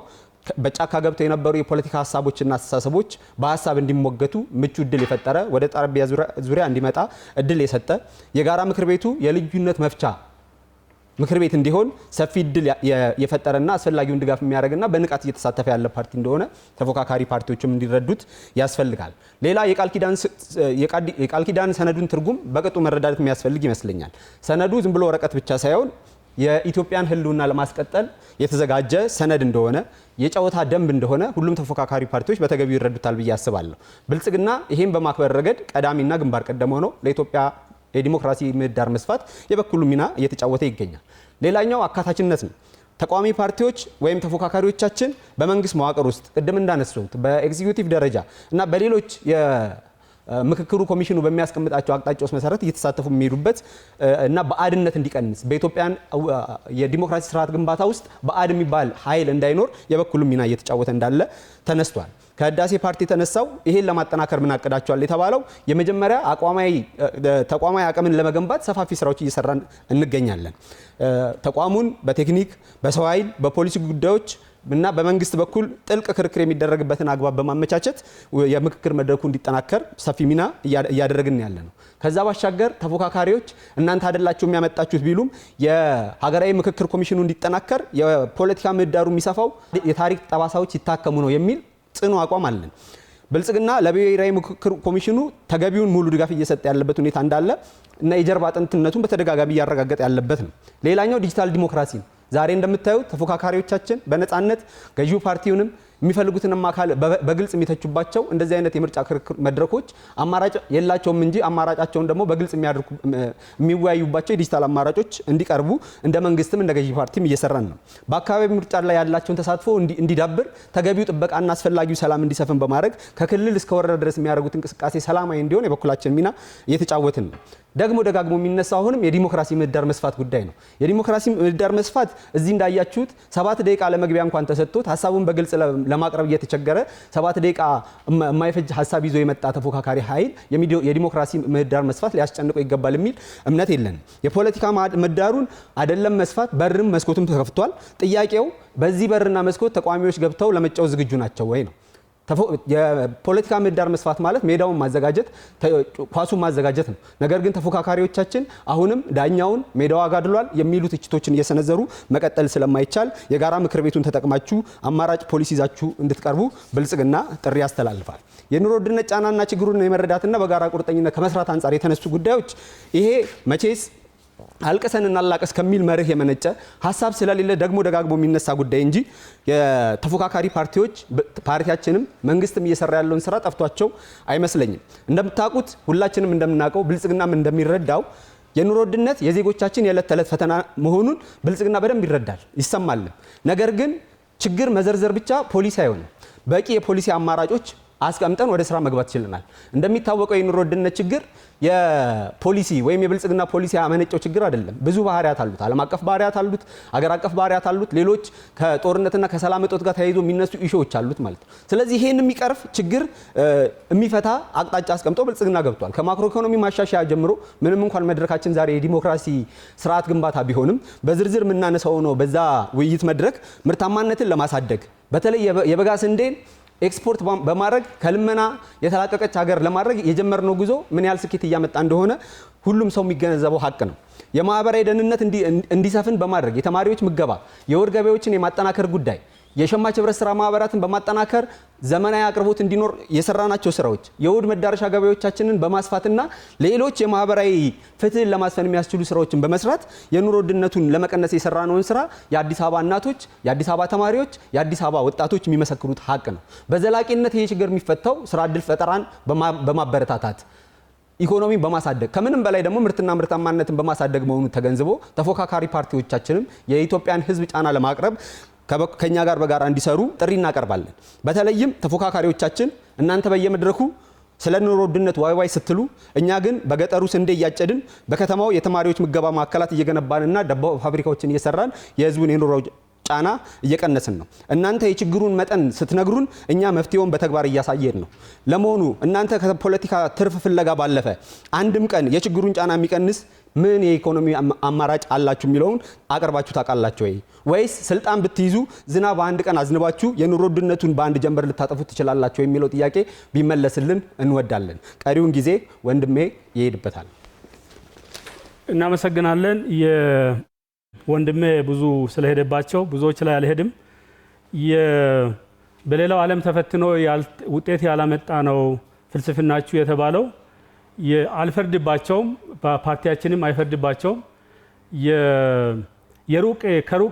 በጫካ ገብተው የነበሩ የፖለቲካ ሀሳቦችና አስተሳሰቦች በሀሳብ እንዲሞገቱ ምቹ እድል የፈጠረ ወደ ጠረጴዛ ዙሪያ እንዲመጣ እድል የሰጠ የጋራ ምክር ቤቱ የልዩነት መፍቻ ምክር ቤት እንዲሆን ሰፊ እድል የፈጠረና አስፈላጊውን ድጋፍ የሚያደርግና በንቃት እየተሳተፈ ያለ ፓርቲ እንደሆነ ተፎካካሪ ፓርቲዎችም እንዲረዱት ያስፈልጋል። ሌላ የቃል ኪዳን ሰነዱን ትርጉም በቅጡ መረዳት የሚያስፈልግ ይመስለኛል። ሰነዱ ዝም ብሎ ወረቀት ብቻ ሳይሆን የኢትዮጵያን ሕልውና ለማስቀጠል የተዘጋጀ ሰነድ እንደሆነ የጨዋታ ደንብ እንደሆነ ሁሉም ተፎካካሪ ፓርቲዎች በተገቢው ይረዱታል ብዬ አስባለሁ። ብልጽግና ይሄን በማክበር ረገድ ቀዳሚና ግንባር ቀደም ሆኖ ለኢትዮጵያ የዲሞክራሲ ምህዳር መስፋት የበኩሉ ሚና እየተጫወተ ይገኛል። ሌላኛው አካታችነት ነው። ተቃዋሚ ፓርቲዎች ወይም ተፎካካሪዎቻችን በመንግስት መዋቅር ውስጥ ቅድም እንዳነሱት በኤግዚኪዩቲቭ ደረጃ እና በሌሎች ምክክሩ ኮሚሽኑ በሚያስቀምጣቸው አቅጣጫዎች መሰረት እየተሳተፉ የሚሄዱበት እና በአድነት እንዲቀንስ በኢትዮጵያን የዲሞክራሲ ስርዓት ግንባታ ውስጥ በአድ የሚባል ኃይል እንዳይኖር የበኩሉ ሚና እየተጫወተ እንዳለ ተነስቷል። ከህዳሴ ፓርቲ የተነሳው ይሄን ለማጠናከር ምን አቅዳቸዋል የተባለው የመጀመሪያ ተቋማዊ አቅምን ለመገንባት ሰፋፊ ስራዎች እየሰራን እንገኛለን። ተቋሙን በቴክኒክ፣ በሰው ኃይል፣ በፖሊሲ ጉዳዮች እና በመንግስት በኩል ጥልቅ ክርክር የሚደረግበትን አግባብ በማመቻቸት የምክክር መድረኩ እንዲጠናከር ሰፊ ሚና እያደረግን ያለ ነው። ከዛ ባሻገር ተፎካካሪዎች እናንተ አይደላችሁ የሚያመጣችሁት ቢሉም የሀገራዊ ምክክር ኮሚሽኑ እንዲጠናከር የፖለቲካ ምህዳሩ የሚሰፋው የታሪክ ጠባሳዎች ይታከሙ ነው የሚል ጽኑ አቋም አለን። ብልጽግና ለብሔራዊ ምክክር ኮሚሽኑ ተገቢውን ሙሉ ድጋፍ እየሰጠ ያለበት ሁኔታ እንዳለ እና የጀርባ አጥንትነቱን በተደጋጋሚ እያረጋገጠ ያለበት ነው። ሌላኛው ዲጂታል ዲሞክራሲ ነው። ዛሬ እንደምታዩት ተፎካካሪዎቻችን በነፃነት ገዢው ፓርቲውንም የሚፈልጉትንም አካል በግልጽ የሚተቹባቸው እንደዚህ አይነት የምርጫ ክርክር መድረኮች አማራጭ የላቸውም እንጂ አማራጫቸውን ደግሞ በግልጽ የሚወያዩባቸው የዲጂታል አማራጮች እንዲቀርቡ እንደ መንግስትም እንደ ገዢ ፓርቲም እየሰራን ነው። በአካባቢ ምርጫ ላይ ያላቸውን ተሳትፎ እንዲዳብር ተገቢው ጥበቃና አስፈላጊው ሰላም እንዲሰፍን በማድረግ ከክልል እስከ ወረዳ ድረስ የሚያደርጉት እንቅስቃሴ ሰላማዊ እንዲሆን የበኩላችን ሚና እየተጫወትን ነው። ደግሞ ደጋግሞ የሚነሳው አሁንም የዲሞክራሲ ምህዳር መስፋት ጉዳይ ነው። የዲሞክራሲ ምህዳር መስፋት እዚህ እንዳያችሁት 7 ደቂቃ ለመግቢያ እንኳን ተሰጥቶት ሀሳቡን በግልጽ ለማቅረብ እየተቸገረ 7 ደቂቃ የማይፈጅ ሀሳብ ይዞ የመጣ ተፎካካሪ ኃይል የዲሞክራሲ ምህዳር መስፋት ሊያስጨንቀው ይገባል የሚል እምነት የለንም። የፖለቲካ ምህዳሩን አይደለም መስፋት በርም መስኮቱም ተከፍቷል። ጥያቄው በዚህ በርና መስኮት ተቃዋሚዎች ገብተው ለመጫወት ዝግጁ ናቸው ወይ ነው። የፖለቲካ ምህዳር መስፋት ማለት ሜዳውን ማዘጋጀት ኳሱን ማዘጋጀት ነው። ነገር ግን ተፎካካሪዎቻችን አሁንም ዳኛውን ሜዳው አጋድሏል የሚሉ ትችቶችን እየሰነዘሩ መቀጠል ስለማይቻል የጋራ ምክር ቤቱን ተጠቅማችሁ አማራጭ ፖሊሲ ይዛችሁ እንድትቀርቡ ብልጽግና ጥሪ ያስተላልፋል። የኑሮ ውድነት ጫናና ችግሩን የመረዳትና በጋራ ቁርጠኝነት ከመስራት አንጻር የተነሱ ጉዳዮች ይሄ መቼስ አልቀሰን እናላቀስ ከሚል መርህ የመነጨ ሀሳብ ስለሌለ ደግሞ ደጋግሞ የሚነሳ ጉዳይ እንጂ የተፎካካሪ ፓርቲያችንም መንግስትም እየሰራ ያለውን ስራ ጠፍቷቸው አይመስለኝም። እንደምታውቁት ሁላችንም እንደምናውቀው ብልጽግናም እንደሚረዳው የኑሮ ውድነት የዜጎቻችን የዕለት ተዕለት ፈተና መሆኑን ብልጽግና በደንብ ይረዳል ይሰማልም። ነገር ግን ችግር መዘርዘር ብቻ ፖሊሲ አይሆንም። በቂ የፖሊሲ አማራጮች አስቀምጠን ወደ ስራ መግባት ይችላል። እንደሚታወቀው የኑሮ ውድነት ችግር የፖሊሲ ወይም የብልጽግና ፖሊሲ ያመነጨው ችግር አይደለም። ብዙ ባህሪያት አሉት። ዓለም አቀፍ ባህሪያት አሉት፣ አገር አቀፍ ባህሪያት አሉት፣ ሌሎች ከጦርነትና ከሰላም እጦት ጋር ተያይዞ የሚነሱ ኢሹዎች አሉት ማለት ነው። ስለዚህ ይሄን የሚቀርፍ ችግር የሚፈታ አቅጣጫ አስቀምጠው ብልጽግና ገብቷል። ከማክሮ ኢኮኖሚ ማሻሻያ ጀምሮ ምንም እንኳን መድረካችን ዛሬ የዲሞክራሲ ስርዓት ግንባታ ቢሆንም በዝርዝር የምናነሳው ነው። በዛ ውይይት መድረክ ምርታማነትን ለማሳደግ በተለይ የበጋ ስንዴን ኤክስፖርት በማድረግ ከልመና የተላቀቀች ሀገር ለማድረግ የጀመርነው ጉዞ ምን ያህል ስኬት እያመጣ እንደሆነ ሁሉም ሰው የሚገነዘበው ሀቅ ነው። የማህበራዊ ደህንነት እንዲሰፍን በማድረግ የተማሪዎች ምገባ፣ የወር ገበያዎችን የማጠናከር ጉዳይ፣ የሸማች ህብረት ስራ ማህበራትን በማጠናከር ዘመናዊ አቅርቦት እንዲኖር የሰራናቸው ስራዎች፣ የውድ መዳረሻ ገበያዎቻችንን በማስፋትና ሌሎች የማህበራዊ ፍትህን ለማስፈን የሚያስችሉ ስራዎችን በመስራት የኑሮ ውድነቱን ለመቀነስ የሰራነውን ስራ የአዲስ አበባ እናቶች፣ የአዲስ አበባ ተማሪዎች፣ የአዲስ አበባ ወጣቶች የሚመሰክሩት ሀቅ ነው። በዘላቂነት ይሄ ችግር የሚፈታው ስራ ዕድል ፈጠራን በማበረታታት ኢኮኖሚን በማሳደግ ከምንም በላይ ደግሞ ምርትና ምርታማነትን በማሳደግ መሆኑን ተገንዝቦ ተፎካካሪ ፓርቲዎቻችንም የኢትዮጵያን ህዝብ ጫና ለማቅረብ ከኛ ጋር በጋራ እንዲሰሩ ጥሪ እናቀርባለን። በተለይም ተፎካካሪዎቻችን እናንተ በየመድረኩ ስለ ኑሮ ውድነት ዋይ ስትሉ፣ እኛ ግን በገጠሩ ስንዴ እያጨድን በከተማው የተማሪዎች ምገባ ማዕከላት እየገነባንና ዳቦ ፋብሪካዎችን እየሰራን የህዝቡን የኑሮ ጫና እየቀነስን ነው። እናንተ የችግሩን መጠን ስትነግሩን እኛ መፍትሄውን በተግባር እያሳየን ነው። ለመሆኑ እናንተ ከፖለቲካ ትርፍ ፍለጋ ባለፈ አንድም ቀን የችግሩን ጫና የሚቀንስ ምን የኢኮኖሚ አማራጭ አላችሁ የሚለውን አቅርባችሁ ታውቃላችሁ ወይ? ወይስ ስልጣን ብትይዙ ዝናብ በአንድ ቀን አዝንባችሁ የኑሮ ውድነቱን በአንድ ጀንበር ልታጠፉት ትችላላችሁ የሚለው ጥያቄ ቢመለስልን እንወዳለን። ቀሪውን ጊዜ ወንድሜ ይሄድበታል። እናመሰግናለን። ወንድሜ ብዙ ስለሄደባቸው ብዙዎች ላይ አልሄድም። በሌላው ዓለም ተፈትኖ ውጤት ያላመጣ ነው ፍልስፍናችሁ የተባለው አልፈርድባቸውም፣ ፓርቲያችንም አይፈርድባቸውም።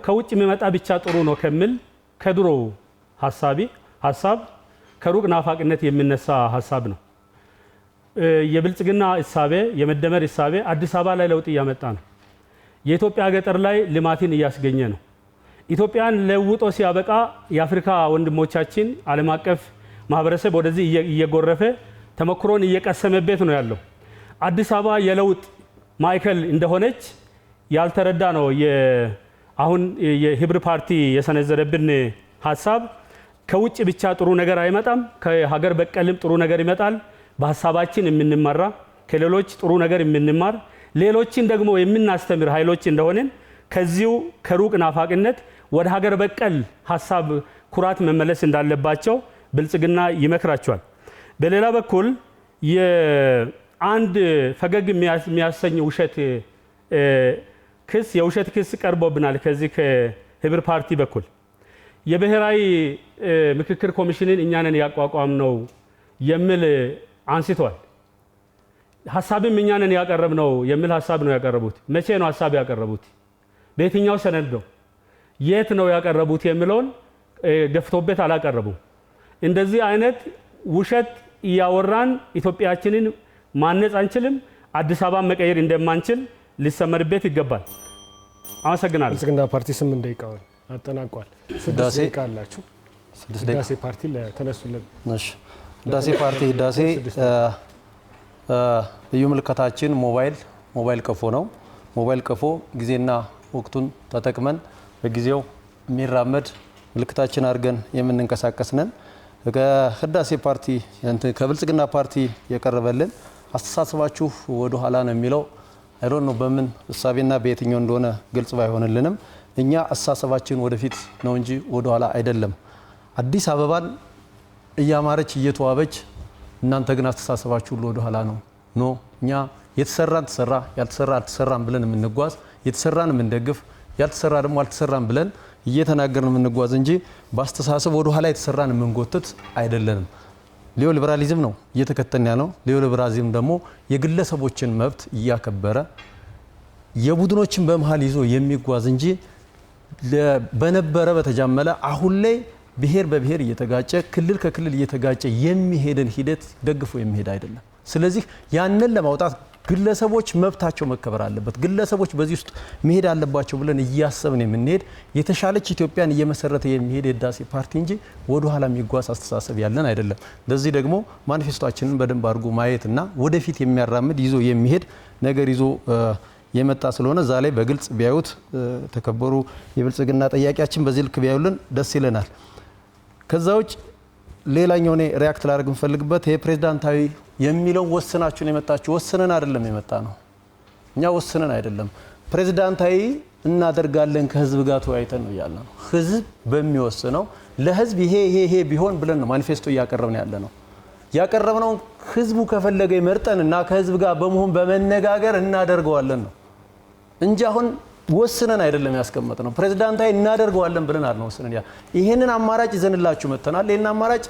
ከውጭ የሚመጣ ብቻ ጥሩ ነው ከሚል ከድሮ ሀሳብ ከሩቅ ናፋቅነት የሚነሳ ሀሳብ ነው። የብልጽግና እሳቤ የመደመር እሳቤ አዲስ አበባ ላይ ለውጥ እያመጣ ነው። የኢትዮጵያ ገጠር ላይ ልማትን እያስገኘ ነው። ኢትዮጵያን ለውጦ ሲያበቃ የአፍሪካ ወንድሞቻችን ዓለም አቀፍ ማህበረሰብ ወደዚህ እየጎረፈ ተሞክሮን እየቀሰመበት ነው ያለው። አዲስ አበባ የለውጥ ማዕከል እንደሆነች ያልተረዳ ነው። አሁን የህብር ፓርቲ የሰነዘረብን ሀሳብ ከውጭ ብቻ ጥሩ ነገር አይመጣም፣ ከሀገር በቀልም ጥሩ ነገር ይመጣል። በሀሳባችን የምንመራ ከሌሎች ጥሩ ነገር የምንማር ሌሎችን ደግሞ የምናስተምር ኃይሎች እንደሆንን ከዚሁ ከሩቅ ናፋቅነት ወደ ሀገር በቀል ሀሳብ ኩራት መመለስ እንዳለባቸው ብልጽግና ይመክራቸዋል። በሌላ በኩል የአንድ ፈገግ የሚያሰኝ ውሸት የውሸት ክስ ቀርቦብናል። ከዚህ ከህብር ፓርቲ በኩል የብሔራዊ ምክክር ኮሚሽንን እኛንን ያቋቋም ነው የሚል አንስተዋል። ሀሳብም እኛንን ያቀረብ ነው የሚል ሀሳብ ነው ያቀረቡት። መቼ ነው ሀሳብ ያቀረቡት? በየትኛው ሰነድ ነው? የት ነው ያቀረቡት የሚለውን ገፍቶበት አላቀረቡም። እንደዚህ አይነት ውሸት እያወራን ኢትዮጵያችንን ማነጽ አንችልም። አዲስ አበባ መቀየር እንደማንችል ሊሰመርበት ይገባል። አመሰግናለሁ። ብልጽግና ፓርቲ 8 ደቂቃውን አጠናቋል። 6 ደቂቃ አላችሁ። ህዳሴ ፓርቲ ለተነሱልን። እሺ፣ ህዳሴ ፓርቲ ህዳሴ ልዩ ምልክታችን ሞባይል ቀፎ ነው። ሞባይል ቀፎ ጊዜና ወቅቱን ተጠቅመን በጊዜው የሚራመድ ምልክታችን አድርገን የምንንቀሳቀስ ነን። ከህዳሴ ፓርቲ ከብልጽግና ፓርቲ የቀረበልን አስተሳሰባችሁ ወደ ኋላ ነው የሚለው አይዶን ነው በምን እሳቤና በየትኛው እንደሆነ ግልጽ ባይሆንልንም እኛ አስተሳሰባችን ወደፊት ነው እንጂ ወደ ኋላ አይደለም። አዲስ አበባን እያማረች እየተዋበች እናንተ ግን አስተሳሰባችሁ ሁሉ ወደ ኋላ ነው። ኖ እኛ የተሰራን ተሰራ ያልተሰራ አልተሰራም ብለን የምንጓዝ የተሰራን የምንደግፍ ያልተሰራ ደግሞ አልተሰራም ብለን እየተናገርን የምንጓዝ እንጂ በአስተሳሰብ ወደ ኋላ የተሰራን የምንጎትት አይደለንም። ሊዮ ሊበራሊዝም ነው እየተከተልን ያለው። ሊዮ ሊበራሊዝም ደግሞ የግለሰቦችን መብት እያከበረ የቡድኖችን በመሃል ይዞ የሚጓዝ እንጂ በነበረ በተጃመለ አሁን ላይ ብሔር በብሔር እየተጋጨ ክልል ከክልል እየተጋጨ የሚሄድን ሂደት ደግፎ የሚሄድ አይደለም። ስለዚህ ያንን ለማውጣት ግለሰቦች መብታቸው መከበር አለበት፣ ግለሰቦች በዚህ ውስጥ መሄድ አለባቸው ብለን እያሰብን የምንሄድ የተሻለች ኢትዮጵያን እየመሰረተ የሚሄድ የህዳሴ ፓርቲ እንጂ ወደ ኋላ የሚጓዝ አስተሳሰብ ያለን አይደለም። ለዚህ ደግሞ ማኒፌስቶአችንን በደንብ አድርጎ ማየትና ወደፊት የሚያራምድ ይዞ የሚሄድ ነገር ይዞ የመጣ ስለሆነ እዛ ላይ በግልጽ ቢያዩት ተከበሩ የብልጽግና ጥያቄያችን በዚህ ልክ ቢያዩልን ደስ ይለናል። ከዛ ውጭ ሌላኛው እኔ ሪያክት ላደርግ የምፈልግበት ይሄ ፕሬዝዳንታዊ የሚለው ወስናችሁን የመጣችሁ ወስነን አይደለም የመጣ ነው። እኛ ወስነን አይደለም ፕሬዝዳንታዊ እናደርጋለን ከህዝብ ጋር ተወያይተን ነው ያለ ነው። ህዝብ በሚወስነው ለህዝብ ይሄ ቢሆን ብለን ነው ማኒፌስቶ እያቀረብን ያለ ነው። ያቀረብነው ህዝቡ ከፈለገ ይመርጠንና ከህዝብ ጋር በመሆን በመነጋገር እናደርገዋለን ነው እንጂ አሁን ወስነን አይደለም ያስቀመጥነው። ፕሬዝዳንታዊ እናደርገዋለን ብለን አይደለም ወስነን ይሄንን አማራጭ ይዘንላችሁ መተናል። ይሄን አማራጭ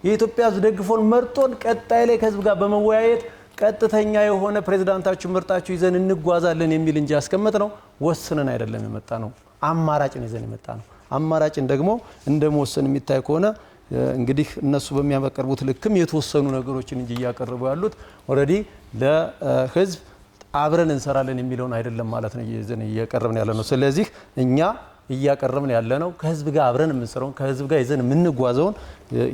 የኢትዮጵያ ህዝብ ደግፎን መርጦን ቀጣይ ላይ ከህዝብ ጋር በመወያየት ቀጥተኛ የሆነ ፕሬዝዳንታችሁ መርጣችሁ ይዘን እንጓዛለን የሚል እንጂ ያስቀመጥነው ወስነን አይደለም የመጣ ነው። አማራጭን ይዘን የመጣ ነው። አማራጭን ደግሞ እንደመወሰን የሚታይ ከሆነ እንግዲህ እነሱ በሚያቀርቡት ልክም የተወሰኑ ነገሮችን እንጂ እያቀረቡ ያሉት ኦልሬዲ ለህዝብ አብረን እንሰራለን የሚለውን አይደለም ማለት ነው እያቀረብን ያለ ነው። ስለዚህ እኛ እያቀረብን ያለ ነው ከህዝብ ጋር አብረን የምንሰራውን ከህዝብ ጋር ይዘን የምንጓዘውን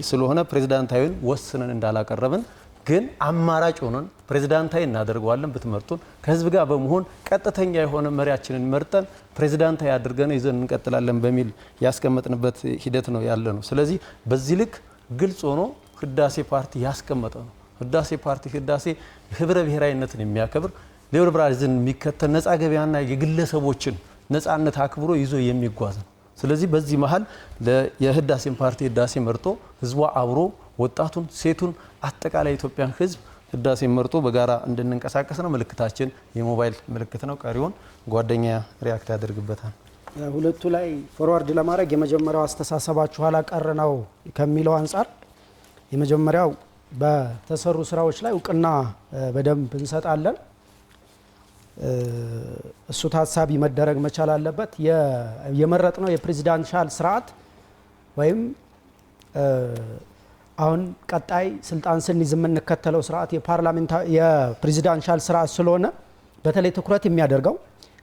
ስለሆነ ፕሬዝዳንታዊን ወስነን እንዳላቀረብን ግን አማራጭ ሆነን ፕሬዝዳንታዊ እናደርገዋለን ብትመርጡን ከህዝብ ጋር በመሆን ቀጥተኛ የሆነ መሪያችንን መርጠን ፕሬዝዳንታዊ አድርገን ይዘን እንቀጥላለን በሚል ያስቀመጥንበት ሂደት ነው ያለ ነው። ስለዚህ በዚህ ልክ ግልጽ ሆኖ ህዳሴ ፓርቲ ያስቀመጠ ነው። ህዳሴ ፓርቲ ህዳሴ ህብረ ብሔራዊነትን የሚያከብር ሊዮ ሊበራሊዝምን የሚከተል ነፃ ገበያና የግለሰቦችን ነፃነት አክብሮ ይዞ የሚጓዝ ነው። ስለዚህ በዚህ መሀል የህዳሴን ፓርቲ ህዳሴ መርጦ ህዝቧ አብሮ ወጣቱን፣ ሴቱን፣ አጠቃላይ ኢትዮጵያን ህዝብ ህዳሴ መርጦ በጋራ እንድንንቀሳቀስ ነው። ምልክታችን የሞባይል ምልክት ነው። ቀሪውን ጓደኛ ሪያክት ያደርግበታል። ሁለቱ ላይ ፎርዋርድ ለማድረግ የመጀመሪያው አስተሳሰባችሁ ኋላ ቀር ነው ከሚለው አንጻር የመጀመሪያው በተሰሩ ስራዎች ላይ እውቅና በደንብ እንሰጣለን። እሱ ታሳቢ መደረግ መቻል አለበት። የመረጥነው የፕሬዚዳንሻል ስርዓት ወይም አሁን ቀጣይ ስልጣን ስንይዝ የምንከተለው ስርዓት የፕሬዚዳንሻል ስርዓት ስለሆነ በተለይ ትኩረት የሚያደርገው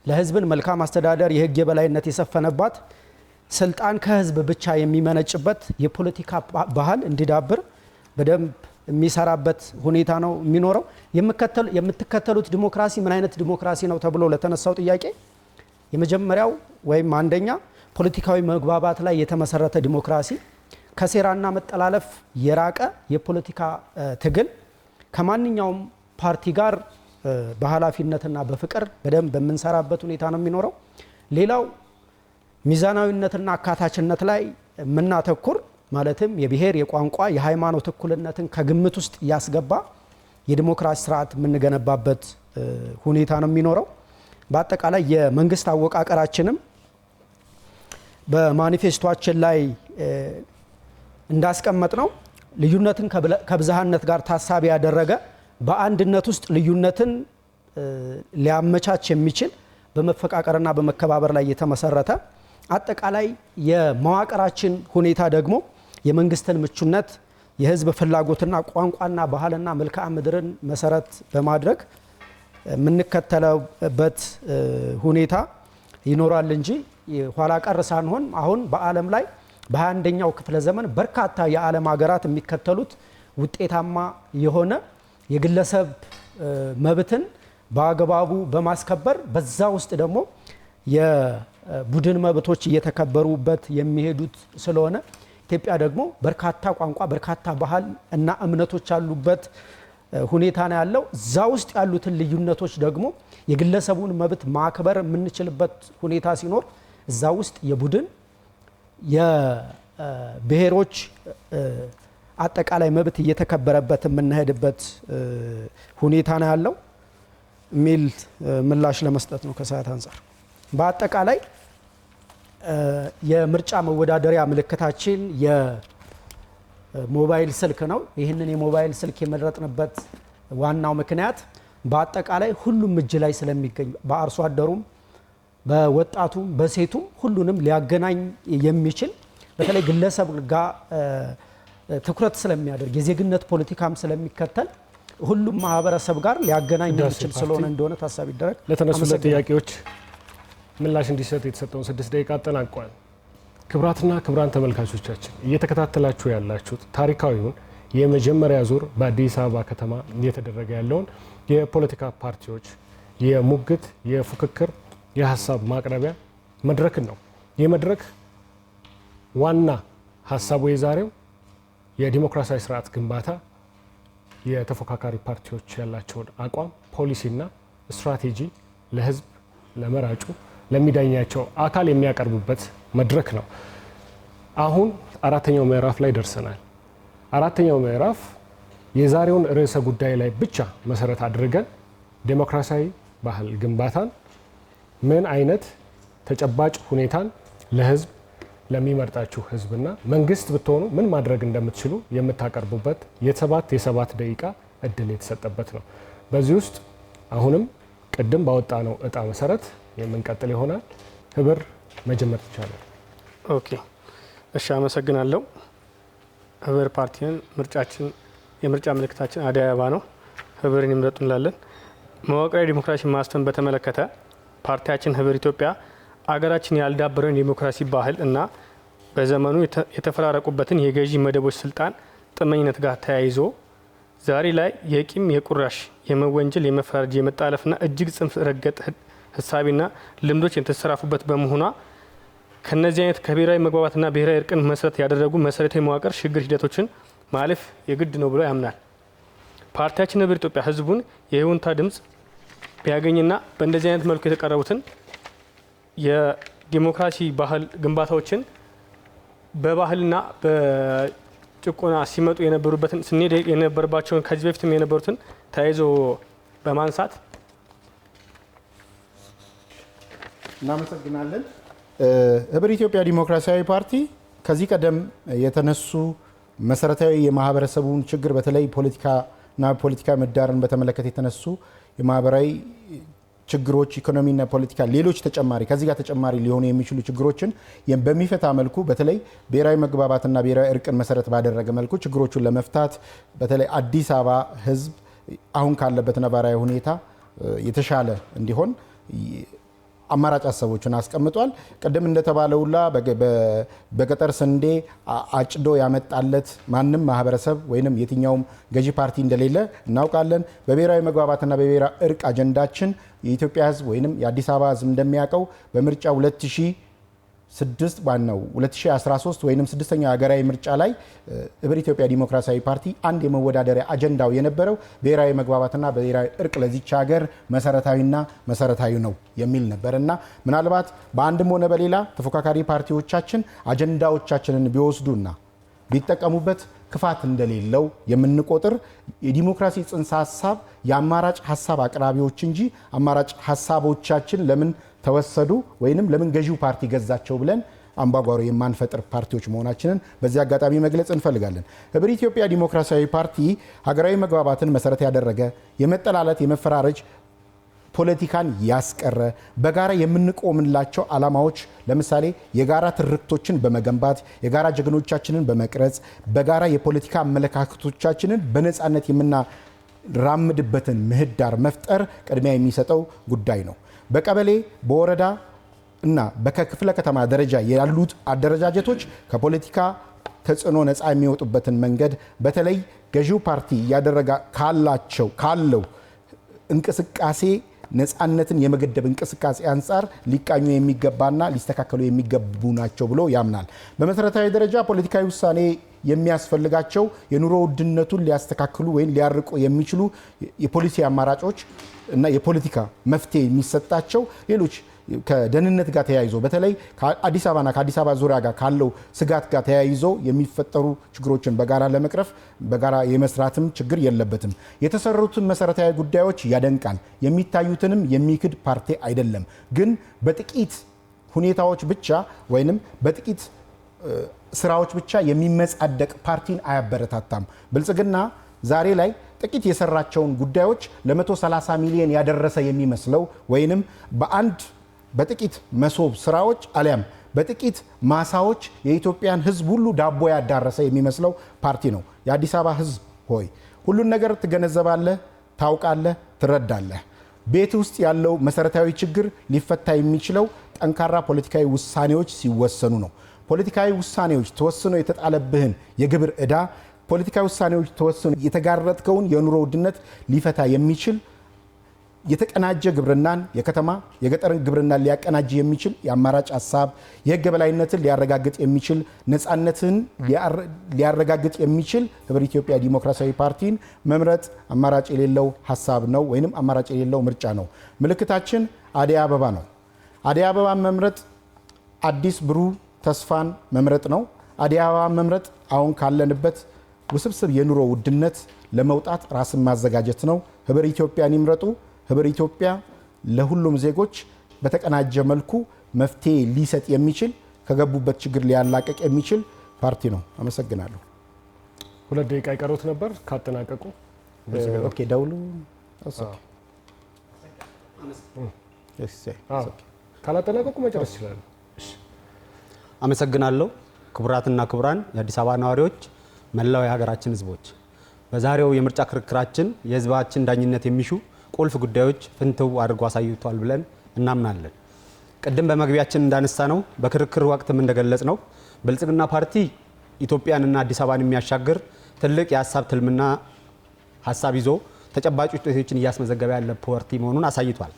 ለህዝብን መልካም አስተዳደር የህግ የበላይነት የሰፈነባት ስልጣን ከህዝብ ብቻ የሚመነጭበት የፖለቲካ ባህል እንዲዳብር በደንብ የሚሰራበት ሁኔታ ነው የሚኖረው። የምትከተሉት ዲሞክራሲ ምን አይነት ዲሞክራሲ ነው ተብሎ ለተነሳው ጥያቄ የመጀመሪያው ወይም አንደኛ ፖለቲካዊ መግባባት ላይ የተመሰረተ ዲሞክራሲ፣ ከሴራና መጠላለፍ የራቀ የፖለቲካ ትግል፣ ከማንኛውም ፓርቲ ጋር በኃላፊነትና በፍቅር በደንብ በምንሰራበት ሁኔታ ነው የሚኖረው። ሌላው ሚዛናዊነትና አካታችነት ላይ የምናተኩር ማለትም የብሔር፣ የቋንቋ፣ የሃይማኖት እኩልነትን ከግምት ውስጥ ያስገባ የዲሞክራሲ ስርዓት የምንገነባበት ሁኔታ ነው የሚኖረው። በአጠቃላይ የመንግስት አወቃቀራችንም በማኒፌስቶችን ላይ እንዳስቀመጥ ነው ልዩነትን ከብዝሃነት ጋር ታሳቢ ያደረገ በአንድነት ውስጥ ልዩነትን ሊያመቻች የሚችል በመፈቃቀርና በመከባበር ላይ የተመሰረተ አጠቃላይ የመዋቅራችን ሁኔታ ደግሞ የመንግስትን ምቹነት፣ የህዝብ ፍላጎትና ቋንቋና ባህልና መልክዓ ምድርን መሰረት በማድረግ የምንከተለበት ሁኔታ ይኖራል እንጂ ኋላ ቀር ሳንሆን አሁን በዓለም ላይ በ21ኛው ክፍለ ዘመን በርካታ የዓለም ሀገራት የሚከተሉት ውጤታማ የሆነ የግለሰብ መብትን በአግባቡ በማስከበር በዛ ውስጥ ደግሞ የቡድን መብቶች እየተከበሩበት የሚሄዱት ስለሆነ ኢትዮጵያ ደግሞ በርካታ ቋንቋ፣ በርካታ ባህል እና እምነቶች ያሉበት ሁኔታ ነው ያለው። እዛ ውስጥ ያሉትን ልዩነቶች ደግሞ የግለሰቡን መብት ማክበር የምንችልበት ሁኔታ ሲኖር እዛ ውስጥ የቡድን የብሔሮች አጠቃላይ መብት እየተከበረበት የምንሄድበት ሁኔታ ነው ያለው የሚል ምላሽ ለመስጠት ነው ከሰዓት አንጻር። በአጠቃላይ የምርጫ መወዳደሪያ ምልክታችን የሞባይል ስልክ ነው። ይህንን የሞባይል ስልክ የመረጥንበት ዋናው ምክንያት በአጠቃላይ ሁሉም እጅ ላይ ስለሚገኝ በአርሶ አደሩም በወጣቱም በሴቱም ሁሉንም ሊያገናኝ የሚችል በተለይ ግለሰብ ጋር ትኩረት ስለሚያደርግ የዜግነት ፖለቲካም ስለሚከተል ሁሉም ማህበረሰብ ጋር ሊያገናኝ የሚችል ስለሆነ እንደሆነ ታሳቢ ይደረግ። ለተነሱለት ጥያቄዎች ምላሽ እንዲሰጥ የተሰጠውን 6 ደቂቃ አጠናቋል። ክቡራትና ክቡራን ተመልካቾቻችን እየተከታተላችሁ ያላችሁት ታሪካዊውን የመጀመሪያ ዙር በአዲስ አበባ ከተማ እየተደረገ ያለውን የፖለቲካ ፓርቲዎች የሙግት የፉክክር የሀሳብ ማቅረቢያ መድረክን ነው። ይህ መድረክ ዋና ሀሳቡ የዛሬው የዲሞክራሲያዊ ስርዓት ግንባታ የተፎካካሪ ፓርቲዎች ያላቸውን አቋም ፖሊሲና ስትራቴጂ ለህዝብ ለመራጩ ለሚዳኛቸው አካል የሚያቀርቡበት መድረክ ነው። አሁን 4ኛው ምዕራፍ ላይ ደርሰናል። 4ኛው ምዕራፍ የዛሬውን ርዕሰ ጉዳይ ላይ ብቻ መሰረት አድርገን ዴሞክራሲያዊ ባህል ግንባታን ምን አይነት ተጨባጭ ሁኔታን ለህዝብ ለሚመርጣችሁ ህዝብና መንግስት ብትሆኑ ምን ማድረግ እንደምትችሉ የምታቀርቡበት የሰባት ደቂቃ እድል የተሰጠበት ነው። በዚህ ውስጥ አሁንም ቅድም ባወጣነው እጣ መሰረት የምንቀጥል ይሆናል። ህብር መጀመር ይቻላል። ኦኬ፣ እሺ፣ አመሰግናለሁ። ህብር ፓርቲን ምርጫችን የምርጫ ምልክታችን አደይ አበባ ነው። ህብርን ይምረጡ እንላለን። መዋቅራዊ ዲሞክራሲ ማስፈን በተመለከተ ፓርቲያችን ህብር ኢትዮጵያ አገራችን ያልዳበረውን ዲሞክራሲ ባህል እና በዘመኑ የተፈራረቁበትን የገዢ መደቦች ስልጣን ጥመኝነት ጋር ተያይዞ ዛሬ ላይ የቂም የቁራሽ የመወንጀል የመፈረጅ የመጣለፍና እጅግ ጽንፍ ረገጥ ህሳቤና ልምዶች የተሰራፉበት በመሆኗ ከነዚህ አይነት ከብሔራዊ መግባባትና ብሔራዊ እርቅን መሰረት ያደረጉ መሰረታዊ መዋቅር ሽግግር ሂደቶችን ማለፍ የግድ ነው ብሎ ያምናል። ፓርቲያችን ህብር ኢትዮጵያ ህዝቡን የይሁንታ ድምፅ ቢያገኝና በእንደዚህ አይነት መልኩ የተቀረቡትን የዲሞክራሲ ባህል ግንባታዎችን በባህልና በጭቆና ሲመጡ የነበሩበትን ስንሄድ የነበረባቸውን ከዚህ በፊትም የነበሩትን ተያይዞ በማንሳት እናመሰግናለን። ህብር ኢትዮጵያ ዲሞክራሲያዊ ፓርቲ ከዚህ ቀደም የተነሱ መሰረታዊ የማህበረሰቡን ችግር በተለይ ፖለቲካና ፖለቲካ ምህዳርን በተመለከተ የተነሱ የማህበራዊ ችግሮች ኢኮኖሚና ፖለቲካ፣ ሌሎች ተጨማሪ ከዚህ ጋር ተጨማሪ ሊሆኑ የሚችሉ ችግሮችን በሚፈታ መልኩ በተለይ ብሔራዊ መግባባትና ብሔራዊ እርቅን መሰረት ባደረገ መልኩ ችግሮቹን ለመፍታት በተለይ አዲስ አበባ ሕዝብ አሁን ካለበት ነባራዊ ሁኔታ የተሻለ እንዲሆን አማራጭ ሀሳቦችን አስቀምጧል። ቅድም እንደተባለውላ በገጠር ስንዴ አጭዶ ያመጣለት ማንም ማህበረሰብ ወይንም የትኛውም ገዢ ፓርቲ እንደሌለ እናውቃለን። በብሔራዊ መግባባትና በብሔራዊ እርቅ አጀንዳችን የኢትዮጵያ ህዝብ ወይንም የአዲስ አበባ ህዝብ እንደሚያውቀው በምርጫ 2013 ወይም ስድስተኛው ሀገራዊ ምርጫ ላይ ህብረ ኢትዮጵያ ዲሞክራሲያዊ ፓርቲ አንድ የመወዳደሪያ አጀንዳው የነበረው ብሔራዊ መግባባትና ብሔራዊ እርቅ ለዚች ሀገር መሰረታዊ ነው የሚል ነበር እና ምናልባት በአንድም ሆነ በሌላ ተፎካካሪ ፓርቲዎቻችን አጀንዳዎቻችንን ቢወስዱና ቢጠቀሙበት ክፋት እንደሌለው የምንቆጥር የዲሞክራሲ ጽንሰ ሀሳብ የአማራጭ ሀሳብ አቅራቢዎች እንጂ አማራጭ ሀሳቦቻችን ለምን ተወሰዱ ወይንም ለምን ገዢው ፓርቲ ገዛቸው ብለን አምባጓሮ የማንፈጥር ፓርቲዎች መሆናችንን በዚህ አጋጣሚ መግለጽ እንፈልጋለን። ህብረ ኢትዮጵያ ዲሞክራሲያዊ ፓርቲ ሀገራዊ መግባባትን መሰረት ያደረገ የመጠላለት የመፈራረጅ ፖለቲካን ያስቀረ በጋራ የምንቆምላቸው ዓላማዎች ለምሳሌ የጋራ ትርክቶችን በመገንባት የጋራ ጀግኖቻችንን በመቅረጽ በጋራ የፖለቲካ አመለካከቶቻችንን በነፃነት የምናራምድበትን ምህዳር መፍጠር ቅድሚያ የሚሰጠው ጉዳይ ነው። በቀበሌ በወረዳ እና በክፍለ ከተማ ደረጃ ያሉት አደረጃጀቶች ከፖለቲካ ተጽዕኖ ነፃ የሚወጡበትን መንገድ በተለይ ገዢው ፓርቲ እያደረገ ካለው እንቅስቃሴ ነፃነትን የመገደብ እንቅስቃሴ አንጻር ሊቃኙ የሚገባና ሊስተካከሉ የሚገቡ ናቸው ብሎ ያምናል። በመሰረታዊ ደረጃ ፖለቲካዊ ውሳኔ የሚያስፈልጋቸው የኑሮ ውድነቱን ሊያስተካክሉ ወይም ሊያርቁ የሚችሉ የፖሊሲ አማራጮች እና የፖለቲካ መፍትሄ የሚሰጣቸው ሌሎች ከደህንነት ጋር ተያይዞ በተለይ ከአዲስ አበባና ከአዲስ አበባ ዙሪያ ጋር ካለው ስጋት ጋር ተያይዞ የሚፈጠሩ ችግሮችን በጋራ ለመቅረፍ በጋራ የመስራትም ችግር የለበትም። የተሰሩትን መሰረታዊ ጉዳዮች ያደንቃል። የሚታዩትንም የሚክድ ፓርቲ አይደለም። ግን በጥቂት ሁኔታዎች ብቻ ወይንም በጥቂት ስራዎች ብቻ የሚመጻደቅ ፓርቲን አያበረታታም። ብልጽግና ዛሬ ላይ ጥቂት የሰራቸውን ጉዳዮች ለ130 ሚሊዮን ያደረሰ የሚመስለው ወይንም በጥቂት መሶብ ስራዎች አሊያም በጥቂት ማሳዎች የኢትዮጵያን ሕዝብ ሁሉ ዳቦ ያዳረሰ የሚመስለው ፓርቲ ነው። የአዲስ አበባ ሕዝብ ሆይ ሁሉን ነገር ትገነዘባለህ፣ ታውቃለህ፣ ትረዳለህ። ቤት ውስጥ ያለው መሰረታዊ ችግር ሊፈታ የሚችለው ጠንካራ ፖለቲካዊ ውሳኔዎች ሲወሰኑ ነው። ፖለቲካዊ ውሳኔዎች ተወስኖ የተጣለብህን የግብር ዕዳ፣ ፖለቲካዊ ውሳኔዎች ተወስኖ የተጋረጥከውን የኑሮ ውድነት ሊፈታ የሚችል የተቀናጀ ግብርናን የከተማ የገጠር ግብርናን ሊያቀናጅ የሚችል የአማራጭ ሀሳብ የህግ በላይነትን ሊያረጋግጥ የሚችል ነፃነትን ሊያረጋግጥ የሚችል ህብረ ኢትዮጵያ ዲሞክራሲያዊ ፓርቲን መምረጥ አማራጭ የሌለው ሀሳብ ነው ወይንም አማራጭ የሌለው ምርጫ ነው። ምልክታችን አደይ አበባ ነው። አደይ አበባ መምረጥ አዲስ ብሩህ ተስፋን መምረጥ ነው። አደይ አበባ መምረጥ አሁን ካለንበት ውስብስብ የኑሮ ውድነት ለመውጣት ራስን ማዘጋጀት ነው። ህብረ ኢትዮጵያን ይምረጡ። ህብረ ኢትዮጵያ ለሁሉም ዜጎች በተቀናጀ መልኩ መፍትሄ ሊሰጥ የሚችል ከገቡበት ችግር ሊያላቀቅ የሚችል ፓርቲ ነው። አመሰግናለሁ። 2 ደቂቃ ይቀሩት ነበር ካጠናቀቁ። ኦኬ ደውሉ። ካላጠናቀቁ መጨረስ ይችላሉ። አመሰግናለሁ። ክቡራትና ክቡራን የአዲስ አበባ ነዋሪዎች፣ መላው የሀገራችን ህዝቦች፣ በዛሬው የምርጫ ክርክራችን የህዝባችን ዳኝነት የሚሹ ቁልፍ ጉዳዮች ፍንትው አድርጎ አሳይቷል ብለን እናምናለን። ቅድም በመግቢያችን እንዳነሳ ነው በክርክር ወቅትም እንደገለጽ ነው ብልጽግና ፓርቲ ኢትዮጵያንና አዲስ አበባን የሚያሻግር ትልቅ የሀሳብ ትልምና ሀሳብ ይዞ ተጨባጭ ውጤቶችን እያስመዘገበ ያለ ፓርቲ መሆኑን አሳይቷል።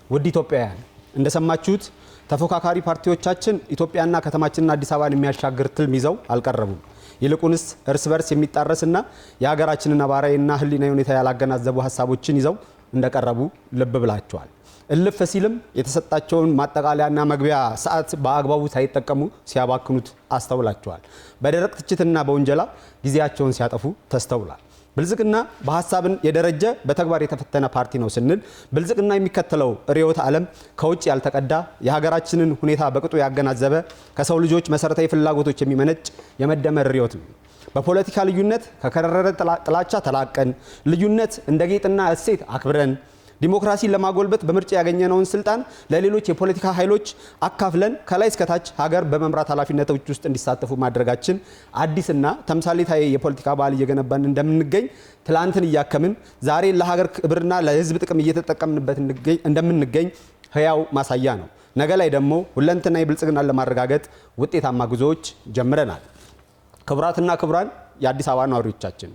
ውድ ኢትዮጵያውያን እንደሰማችሁት ተፎካካሪ ፓርቲዎቻችን ኢትዮጵያና ከተማችንና አዲስ አበባን የሚያሻግር ትልም ይዘው አልቀረቡም። ይልቁንስ እርስ በርስ የሚጣረስና የሀገራችንን ነባራዊና ህሊናዊ ሁኔታ ያላገናዘቡ ሀሳቦችን ይዘው እንደቀረቡ ልብ ብላቸዋል። እልፍ ሲልም የተሰጣቸውን ማጠቃለያና መግቢያ ሰዓት በአግባቡ ሳይጠቀሙ ሲያባክኑት አስተውላቸዋል። በደረቅ ትችትና በወንጀላ ጊዜያቸውን ሲያጠፉ ተስተውሏል። ብልጽግና በሀሳብን የደረጀ በተግባር የተፈተነ ፓርቲ ነው ስንል ብልጽግና የሚከተለው ርዕዮተ ዓለም ከውጭ ያልተቀዳ የሀገራችንን ሁኔታ በቅጡ ያገናዘበ ከሰው ልጆች መሰረታዊ ፍላጎቶች የሚመነጭ የመደመር ርዕዮት ነው። በፖለቲካ ልዩነት ከከረረ ጥላቻ ተላቀን ልዩነት እንደ ጌጥና እሴት አክብረን ዲሞክራሲን ለማጎልበት በምርጫ ያገኘነውን ስልጣን ለሌሎች የፖለቲካ ኃይሎች አካፍለን ከላይ እስከታች ሀገር በመምራት ኃላፊነቶች ውስጥ እንዲሳተፉ ማድረጋችን አዲስና ተምሳሌታዊ የፖለቲካ ባህል እየገነባን እንደምንገኝ ትላንትን እያከምን ዛሬ ለሀገር ክብርና ለሕዝብ ጥቅም እየተጠቀምንበት እንደምንገኝ ህያው ማሳያ ነው። ነገ ላይ ደግሞ ሁለንተናዊ ብልጽግናን ለማረጋገጥ ውጤታማ ጉዞዎች ጀምረናል። ክቡራትና ክቡራን የአዲስ አበባ ነዋሪዎቻችን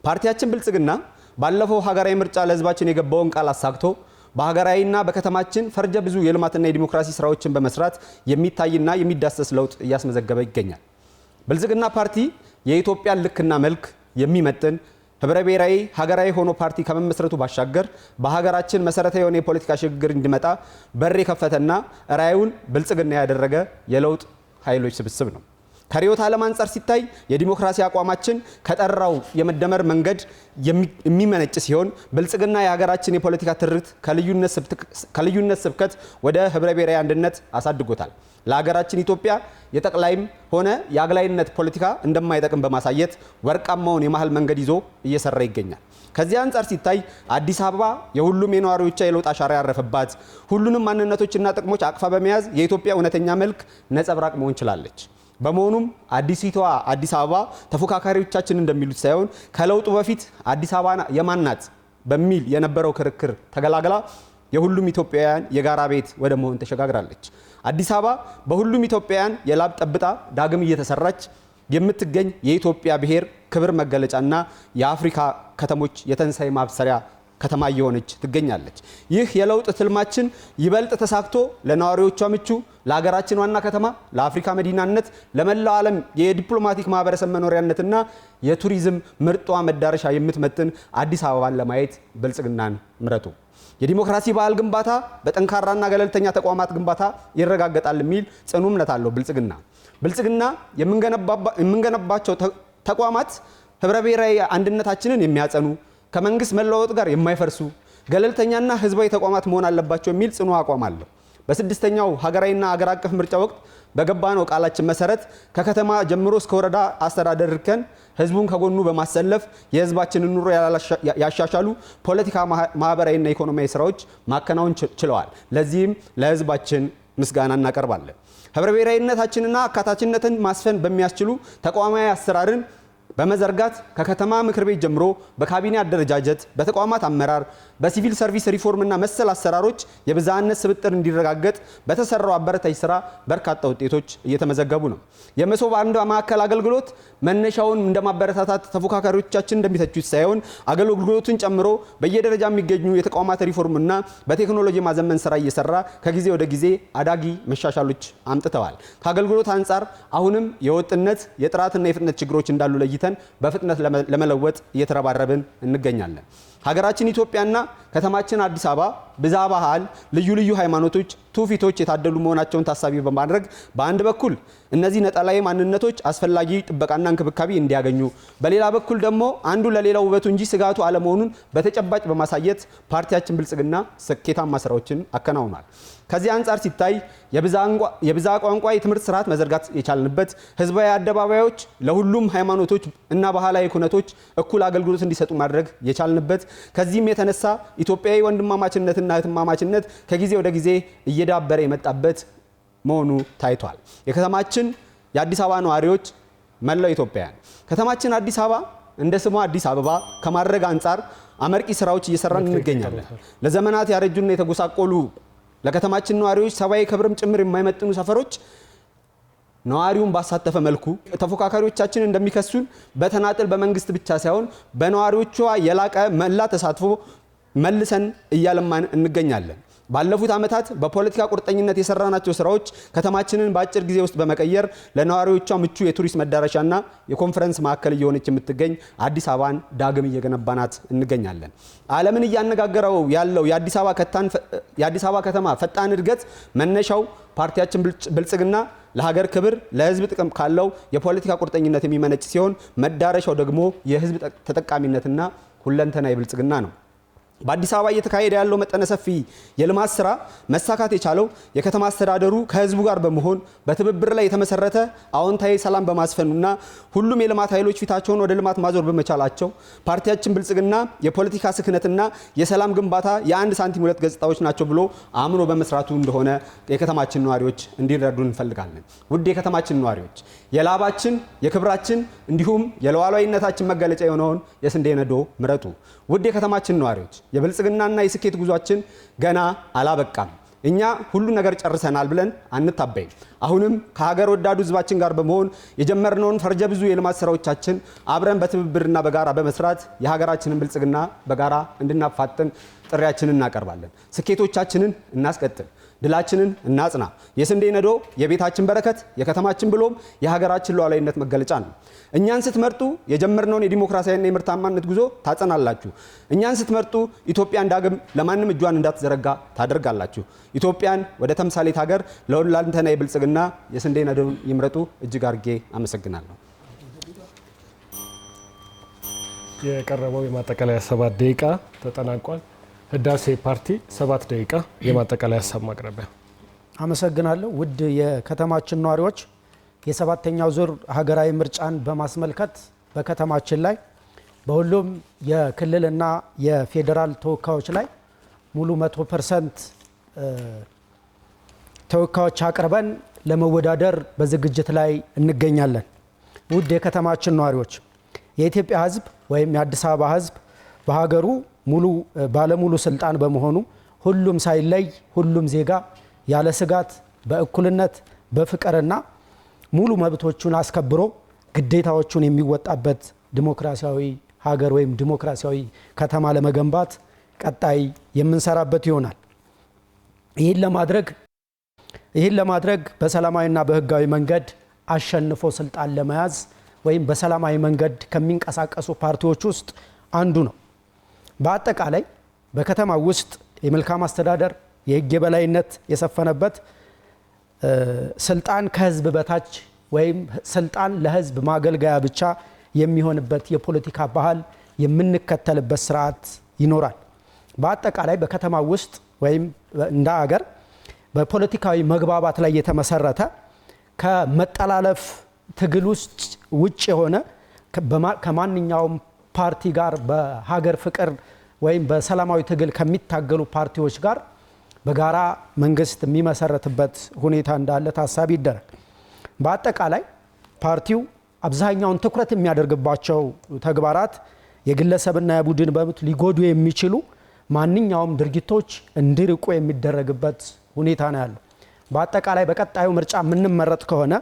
ፓርቲያችን ብልጽግና ባለፈው ሀገራዊ ምርጫ ለህዝባችን የገባውን ቃል አሳክቶ በሀገራዊና በከተማችን ፈርጀ ብዙ የልማትና የዲሞክራሲ ስራዎችን በመስራት የሚታይና የሚዳሰስ ለውጥ እያስመዘገበ ይገኛል። ብልጽግና ፓርቲ የኢትዮጵያን ልክና መልክ የሚመጥን ህብረ ብሔራዊ ሀገራዊ ሆኖ ፓርቲ ከመመስረቱ ባሻገር በሀገራችን መሰረታዊ የሆነ የፖለቲካ ሽግግር እንዲመጣ በር የከፈተና ራዕዩን ብልጽግና ያደረገ የለውጥ ኃይሎች ስብስብ ነው። ከርዕዮተ ዓለም አንጻር ሲታይ የዲሞክራሲ አቋማችን ከጠራው የመደመር መንገድ የሚመነጭ ሲሆን ብልጽግና የሀገራችን የፖለቲካ ትርክት ከልዩነት ስብከት ወደ ህብረ ብሔራዊ አንድነት አሳድጎታል። ለሀገራችን ኢትዮጵያ የጠቅላይም ሆነ የአግላይነት ፖለቲካ እንደማይጠቅም በማሳየት ወርቃማውን የመሀል መንገድ ይዞ እየሰራ ይገኛል። ከዚህ አንጻር ሲታይ አዲስ አበባ የሁሉም የነዋሪዎቿ የለውጥ አሻራ ያረፈባት ሁሉንም ማንነቶችና ጥቅሞች አቅፋ በመያዝ የኢትዮጵያ እውነተኛ መልክ ነጸብራቅ መሆን ችላለች። በመሆኑም አዲሲቷ አዲስ አበባ ተፎካካሪዎቻችን እንደሚሉት ሳይሆን ከለውጡ በፊት አዲስ አበባ የማናት በሚል የነበረው ክርክር ተገላግላ የሁሉም ኢትዮጵያውያን የጋራ ቤት ወደ መሆን ተሸጋግራለች። አዲስ አበባ በሁሉም ኢትዮጵያውያን የላብ ጠብታ ዳግም እየተሰራች የምትገኝ የኢትዮጵያ ብሔር ክብር መገለጫና የአፍሪካ ከተሞች የተንሳይ ማብሰሪያ ከተማ እየሆነች ትገኛለች። ይህ የለውጥ ትልማችን ይበልጥ ተሳክቶ ለነዋሪዎቿ ምቹ፣ ለሀገራችን ዋና ከተማ፣ ለአፍሪካ መዲናነት፣ ለመላው ዓለም የዲፕሎማቲክ ማህበረሰብ መኖሪያነትና የቱሪዝም ምርጧ መዳረሻ የምትመጥን አዲስ አበባን ለማየት ብልጽግናን ምረጡ። የዲሞክራሲ ባህል ግንባታ በጠንካራና ገለልተኛ ተቋማት ግንባታ ይረጋገጣል የሚል ጽኑ እምነት አለው ብልጽግና የምንገነባቸው ተቋማት ህብረ ብሔራዊ አንድነታችንን የሚያጸኑ ከመንግስት መለወጥ ጋር የማይፈርሱ ገለልተኛና ህዝባዊ ተቋማት መሆን አለባቸው የሚል ጽኑ አቋም አለው። በስድስተኛው ሀገራዊና አገር አቀፍ ምርጫ ወቅት በገባነው ቃላችን መሰረት ከከተማ ጀምሮ እስከ ወረዳ አስተዳደር እርከን ህዝቡን ከጎኑ በማሰለፍ የህዝባችንን ኑሮ ያሻሻሉ ፖለቲካ፣ ማህበራዊና ኢኮኖሚያዊ ስራዎች ማከናወን ችለዋል። ለዚህም ለህዝባችን ምስጋና እናቀርባለን። ህብረ ብሔራዊነታችንና አካታችነትን ማስፈን በሚያስችሉ ተቋማዊ አሰራርን በመዘርጋት ከከተማ ምክር ቤት ጀምሮ በካቢኔ አደረጃጀት፣ በተቋማት አመራር፣ በሲቪል ሰርቪስ ሪፎርምና መሰል አሰራሮች የብዝሃነት ስብጥር እንዲረጋገጥ በተሰራው አበረታች ስራ በርካታ ውጤቶች እየተመዘገቡ ነው። የመሶብ አንድ ማዕከል አገልግሎት መነሻውን እንደማበረታታት ተፎካካሪዎቻችን እንደሚተቹት ሳይሆን አገልግሎቱን ጨምሮ በየደረጃ የሚገኙ የተቋማት ሪፎርምና በቴክኖሎጂ ማዘመን ስራ እየሰራ ከጊዜ ወደ ጊዜ አዳጊ መሻሻሎች አምጥተዋል። ከአገልግሎት አንጻር አሁንም የወጥነት የጥራትና የፍጥነት ችግሮች እንዳሉ ለይተን በፍጥነት ለመለወጥ እየተረባረብን እንገኛለን። ሀገራችን ኢትዮጵያና ከተማችን አዲስ አበባ ብዝሃ ባህል፣ ልዩ ልዩ ሃይማኖቶች፣ ትውፊቶች የታደሉ መሆናቸውን ታሳቢ በማድረግ በአንድ በኩል እነዚህ ነጠላዊ ማንነቶች አስፈላጊ ጥበቃና እንክብካቤ እንዲያገኙ፣ በሌላ በኩል ደግሞ አንዱ ለሌላው ውበቱ እንጂ ስጋቱ አለመሆኑን በተጨባጭ በማሳየት ፓርቲያችን ብልጽግና ስኬታማ ስራዎችን አከናውኗል። ከዚህ አንጻር ሲታይ የብዝሃ ቋንቋ የትምህርት ስርዓት መዘርጋት የቻልንበት፣ ህዝባዊ አደባባዮች ለሁሉም ሃይማኖቶች እና ባህላዊ ኩነቶች እኩል አገልግሎት እንዲሰጡ ማድረግ የቻልንበት፣ ከዚህም የተነሳ ኢትዮጵያዊ ወንድማማችነትና እህትማማችነት ከጊዜ ወደ ጊዜ እየዳበረ የመጣበት መሆኑ ታይቷል። የከተማችን የአዲስ አበባ ነዋሪዎች፣ መላው ኢትዮጵያውያን ከተማችን አዲስ አበባ እንደ ስሟ አዲስ አበባ ከማድረግ አንጻር አመርቂ ስራዎች እየሰራን እንገኛለን። ለዘመናት ያረጁና የተጎሳቆሉ ለከተማችን ነዋሪዎች ሰብአዊ ክብርም ጭምር የማይመጥኑ ሰፈሮች ነዋሪውን ባሳተፈ መልኩ ተፎካካሪዎቻችን እንደሚከሱን በተናጥል በመንግስት ብቻ ሳይሆን በነዋሪዎቿ የላቀ መላ ተሳትፎ መልሰን እያለማን እንገኛለን። ባለፉት ዓመታት በፖለቲካ ቁርጠኝነት የሰራናቸው ስራዎች ከተማችንን በአጭር ጊዜ ውስጥ በመቀየር ለነዋሪዎቿ ምቹ የቱሪስት መዳረሻና የኮንፈረንስ ማዕከል እየሆነች የምትገኝ አዲስ አበባን ዳግም እየገነባናት እንገኛለን። ዓለምን እያነጋገረው ያለው የአዲስ አበባ ከተማ ፈጣን እድገት መነሻው ፓርቲያችን ብልጽግና ለሀገር ክብር፣ ለህዝብ ጥቅም ካለው የፖለቲካ ቁርጠኝነት የሚመነጭ ሲሆን መዳረሻው ደግሞ የህዝብ ተጠቃሚነትና ሁለንተናዊ ብልጽግና ነው። በአዲስ አበባ እየተካሄደ ያለው መጠነ ሰፊ የልማት ስራ መሳካት የቻለው የከተማ አስተዳደሩ ከህዝቡ ጋር በመሆን በትብብር ላይ የተመሰረተ አዎንታዊ ሰላም በማስፈኑና ሁሉም የልማት ኃይሎች ፊታቸውን ወደ ልማት ማዞር በመቻላቸው ፓርቲያችን ብልጽግና የፖለቲካ ስክነትና የሰላም ግንባታ የአንድ ሳንቲም ሁለት ገጽታዎች ናቸው ብሎ አምኖ በመስራቱ እንደሆነ የከተማችን ነዋሪዎች እንዲረዱ እንፈልጋለን። ውድ የከተማችን ነዋሪዎች የላባችን የክብራችን እንዲሁም የሉዓላዊነታችን መገለጫ የሆነውን የስንዴ ነዶ ምረጡ። ውድ የከተማችን ነዋሪዎች የብልጽግናና የስኬት ጉዟችን ገና አላበቃም። እኛ ሁሉ ነገር ጨርሰናል ብለን አንታበይም። አሁንም ከሀገር ወዳዱ ህዝባችን ጋር በመሆን የጀመርነውን ፈርጀ ብዙ የልማት ስራዎቻችን አብረን በትብብርና በጋራ በመስራት የሀገራችንን ብልጽግና በጋራ እንድናፋጥን ጥሪያችንን እናቀርባለን። ስኬቶቻችንን እናስቀጥል፣ ድላችንን እናጽና። የስንዴ ነዶ የቤታችን በረከት፣ የከተማችን ብሎም የሀገራችን ሉዓላዊነት መገለጫ ነው። እኛን ስትመርጡ የጀመርነውን የዲሞክራሲያዊና የምርታማነት ጉዞ ታጸናላችሁ። እኛን ስትመርጡ ኢትዮጵያን ዳግም ለማንም እጇን እንዳትዘረጋ ታደርጋላችሁ። ኢትዮጵያን ወደ ተምሳሌት ሀገር ለሁለንተና የብልጽግና የስንዴ ነዶን ይምረጡ። እጅግ አድርጌ አመሰግናለሁ። የቀረበው የማጠቃለያ 7 ደቂቃ ተጠናቋል። ህዳሴ ፓርቲ 7 ደቂቃ የማጠቃለያ ሀሳብ ማቅረቢያ። አመሰግናለሁ። ውድ የከተማችን ነዋሪዎች የ7ኛው ዙር ሀገራዊ ምርጫን በማስመልከት በከተማችን ላይ በሁሉም የክልልና የፌዴራል ተወካዮች ላይ ሙሉ 100% ተወካዮች አቅርበን ለመወዳደር በዝግጅት ላይ እንገኛለን። ውድ የከተማችን ነዋሪዎች የኢትዮጵያ ህዝብ ወይም የአዲስ አበባ ህዝብ በሀገሩ ባለሙሉ ስልጣን በመሆኑ ሁሉም ሳይለይ ሁሉም ዜጋ ያለ ስጋት በእኩልነት በፍቅርና ሙሉ መብቶቹን አስከብሮ ግዴታዎቹን የሚወጣበት ዲሞክራሲያዊ ሀገር ወይም ዲሞክራሲያዊ ከተማ ለመገንባት ቀጣይ የምንሰራበት ይሆናል። ይህን ለማድረግ በሰላማዊና በህጋዊ መንገድ አሸንፎ ስልጣን ለመያዝ ወይም በሰላማዊ መንገድ ከሚንቀሳቀሱ ፓርቲዎች ውስጥ አንዱ ነው። በአጠቃላይ በከተማ ውስጥ የመልካም አስተዳደር የህግ የበላይነት የሰፈነበት ስልጣን ከህዝብ በታች ወይም ስልጣን ለህዝብ ማገልገያ ብቻ የሚሆንበት የፖለቲካ ባህል የምንከተልበት ስርዓት ይኖራል። በአጠቃላይ በከተማ ውስጥ ወይም እንደ ሀገር በፖለቲካዊ መግባባት ላይ የተመሰረተ ከመጠላለፍ ትግል ውስጥ ውጭ የሆነ ከማንኛውም ፓርቲ ጋር በሀገር ፍቅር ወይም በሰላማዊ ትግል ከሚታገሉ ፓርቲዎች ጋር በጋራ መንግስት የሚመሰረትበት ሁኔታ እንዳለ ታሳቢ ይደረግ። በአጠቃላይ ፓርቲው አብዛኛውን ትኩረት የሚያደርግባቸው ተግባራት የግለሰብና የቡድን መብት ሊጎዱ የሚችሉ ማንኛውም ድርጊቶች እንዲርቁ የሚደረግበት ሁኔታ ነው ያለው። በአጠቃላይ በቀጣዩ ምርጫ የምንመረጥ ከሆነ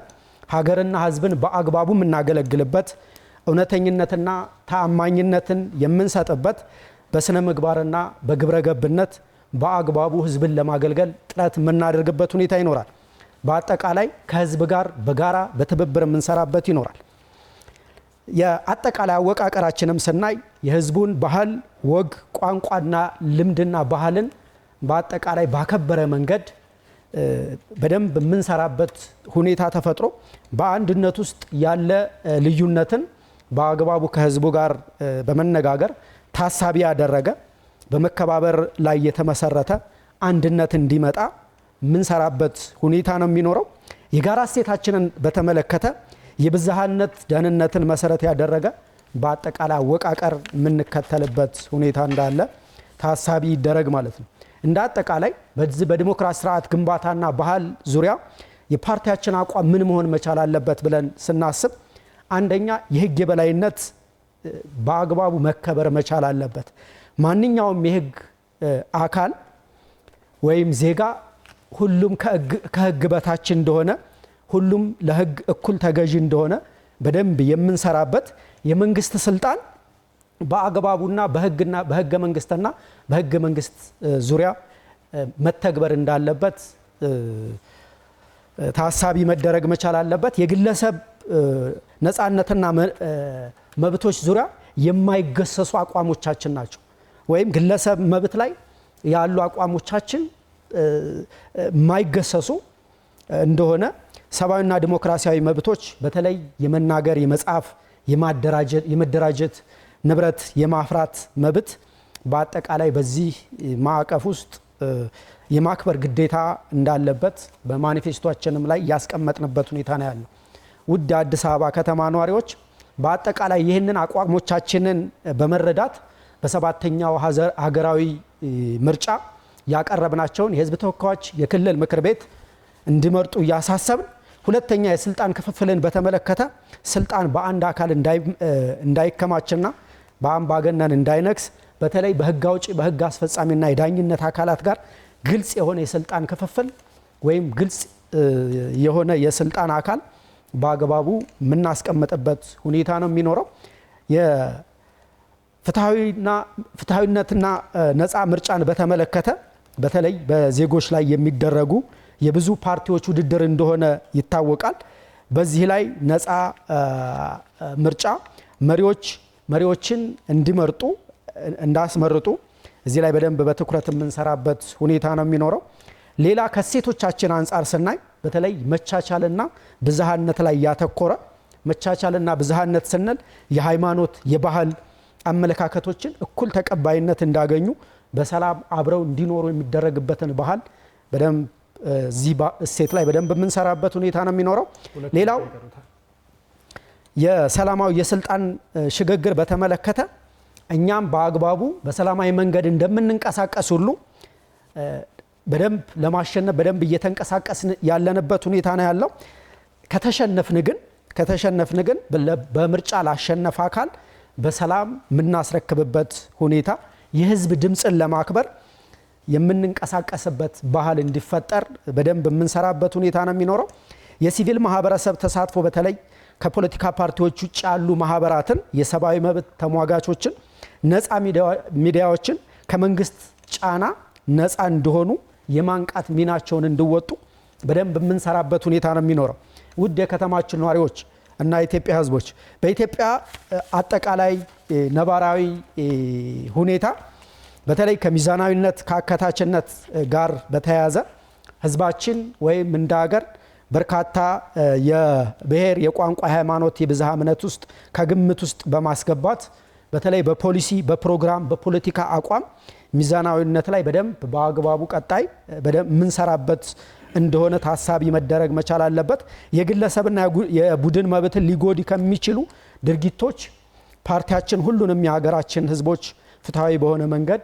ሀገርና ህዝብን በአግባቡ የምናገለግልበት እውነተኝነትና ተአማኝነትን የምንሰጥበት በስነ ምግባርና በግብረ ገብነት በአግባቡ ህዝብን ለማገልገል ጥረት የምናደርግበት ሁኔታ ይኖራል። በአጠቃላይ ከህዝብ ጋር በጋራ በትብብር የምንሰራበት ይኖራል። የአጠቃላይ አወቃቀራችንም ስናይ የህዝቡን ባህል፣ ወግ፣ ቋንቋና ልምድና ባህልን በአጠቃላይ ባከበረ መንገድ በደንብ የምንሰራበት ሁኔታ ተፈጥሮ በአንድነት ውስጥ ያለ ልዩነትን በአግባቡ ከህዝቡ ጋር በመነጋገር ታሳቢ ያደረገ በመከባበር ላይ የተመሰረተ አንድነት እንዲመጣ የምንሰራበት ሁኔታ ነው የሚኖረው። የጋራ እሴታችንን በተመለከተ የብዝሃነት ደህንነትን መሰረት ያደረገ በአጠቃላይ አወቃቀር የምንከተልበት ሁኔታ እንዳለ ታሳቢ ይደረግ ማለት ነው። እንደ አጠቃላይ በዚህ በዲሞክራሲ ስርዓት ግንባታና ባህል ዙሪያ የፓርቲያችን አቋም ምን መሆን መቻል አለበት ብለን ስናስብ አንደኛ የህግ የበላይነት በአግባቡ መከበር መቻል አለበት። ማንኛውም የህግ አካል ወይም ዜጋ ሁሉም ከህግ በታች እንደሆነ፣ ሁሉም ለህግ እኩል ተገዢ እንደሆነ በደንብ የምንሰራበት የመንግስት ስልጣን በአግባቡና በህገ መንግስትና በህገ መንግስት ዙሪያ መተግበር እንዳለበት ታሳቢ መደረግ መቻል አለበት። የግለሰብ ነፃነትና መብቶች ዙሪያ የማይገሰሱ አቋሞቻችን ናቸው። ወይም ግለሰብ መብት ላይ ያሉ አቋሞቻችን የማይገሰሱ እንደሆነ ሰብአዊና ዲሞክራሲያዊ መብቶች በተለይ የመናገር፣ የመጻፍ፣ የመደራጀት፣ ንብረት የማፍራት መብት በአጠቃላይ በዚህ ማዕቀፍ ውስጥ የማክበር ግዴታ እንዳለበት በማኒፌስቶአችንም ላይ ያስቀመጥንበት ሁኔታ ነው ያለው። ውድ አዲስ አበባ ከተማ ነዋሪዎች በአጠቃላይ ይህንን አቋሞቻችንን በመረዳት በሰባተኛው ሀገራዊ ምርጫ ያቀረብናቸውን የህዝብ ተወካዮች የክልል ምክር ቤት እንዲመርጡ እያሳሰብን፣ ሁለተኛ የስልጣን ክፍፍልን በተመለከተ ስልጣን በአንድ አካል እንዳይከማችና በአምባገነን እንዳይነግስ በተለይ በህግ አውጪ በህግ አስፈጻሚና የዳኝነት አካላት ጋር ግልጽ የሆነ የስልጣን ክፍፍል ወይም ግልጽ የሆነ የስልጣን አካል በአግባቡ የምናስቀምጥበት ሁኔታ ነው የሚኖረው። ፍትሐዊነትና ነፃ ምርጫን በተመለከተ በተለይ በዜጎች ላይ የሚደረጉ የብዙ ፓርቲዎች ውድድር እንደሆነ ይታወቃል። በዚህ ላይ ነፃ ምርጫ መሪዎችን እንዲመርጡ እንዳስመርጡ እዚህ ላይ በደንብ በትኩረት የምንሰራበት ሁኔታ ነው የሚኖረው። ሌላ ከሴቶቻችን አንጻር ስናይ በተለይ መቻቻልና ብዝሃነት ላይ ያተኮረ መቻቻልና ብዝሃነት ስንል የሃይማኖት የባህል አመለካከቶችን እኩል ተቀባይነት እንዳገኙ በሰላም አብረው እንዲኖሩ የሚደረግበትን ባህል በደንብ እዚህ እሴት ላይ በደንብ የምንሰራበት ሁኔታ ነው የሚኖረው። ሌላው የሰላማዊ የስልጣን ሽግግር በተመለከተ እኛም በአግባቡ በሰላማዊ መንገድ እንደምንንቀሳቀስ ሁሉ በደንብ ለማሸነፍ በደንብ እየተንቀሳቀስን ያለንበት ሁኔታ ነው ያለው። ከተሸነፍን ግን በምርጫ ላሸነፈ አካል በሰላም የምናስረክብበት ሁኔታ የህዝብ ድምፅን ለማክበር የምንንቀሳቀስበት ባህል እንዲፈጠር በደንብ የምንሰራበት ሁኔታ ነው የሚኖረው። የሲቪል ማህበረሰብ ተሳትፎ በተለይ ከፖለቲካ ፓርቲዎች ውጭ ያሉ ማህበራትን፣ የሰብአዊ መብት ተሟጋቾችን፣ ነፃ ሚዲያዎችን ከመንግስት ጫና ነፃ እንዲሆኑ የማንቃት ሚናቸውን እንዲወጡ በደንብ የምንሰራበት ሁኔታ ነው የሚኖረው። ውድ የከተማችን ነዋሪዎች እና የኢትዮጵያ ህዝቦች በኢትዮጵያ አጠቃላይ ነባራዊ ሁኔታ በተለይ ከሚዛናዊነት ከአካታችነት ጋር በተያያዘ ህዝባችን ወይም እንደ ሀገር በርካታ የብሔር፣ የቋንቋ፣ ሃይማኖት፣ የብዝሃ እምነት ውስጥ ከግምት ውስጥ በማስገባት በተለይ በፖሊሲ፣ በፕሮግራም፣ በፖለቲካ አቋም ሚዛናዊነት ላይ በደንብ በአግባቡ ቀጣይ በደንብ የምንሰራበት እንደሆነ ታሳቢ መደረግ መቻል አለበት። የግለሰብና የቡድን መብትን ሊጎዱ ከሚችሉ ድርጊቶች ፓርቲያችን ሁሉንም የሀገራችን ህዝቦች ፍትሐዊ በሆነ መንገድ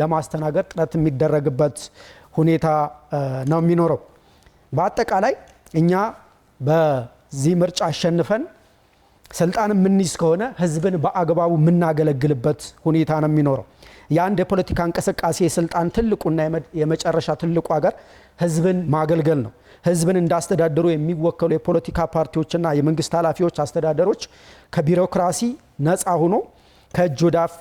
ለማስተናገድ ጥረት የሚደረግበት ሁኔታ ነው የሚኖረው። በአጠቃላይ እኛ በዚህ ምርጫ አሸንፈን ስልጣን የምንይዝ ከሆነ ህዝብን በአግባቡ የምናገለግልበት ሁኔታ ነው የሚኖረው። የአንድ የፖለቲካ እንቅስቃሴ የስልጣን ትልቁና የመጨረሻ ትልቁ ሀገር ህዝብን ማገልገል ነው። ህዝብን እንዳስተዳደሩ የሚወከሉ የፖለቲካ ፓርቲዎችና የመንግስት ኃላፊዎች፣ አስተዳደሮች ከቢሮክራሲ ነፃ ሆኖ ከእጅ ወዳፍ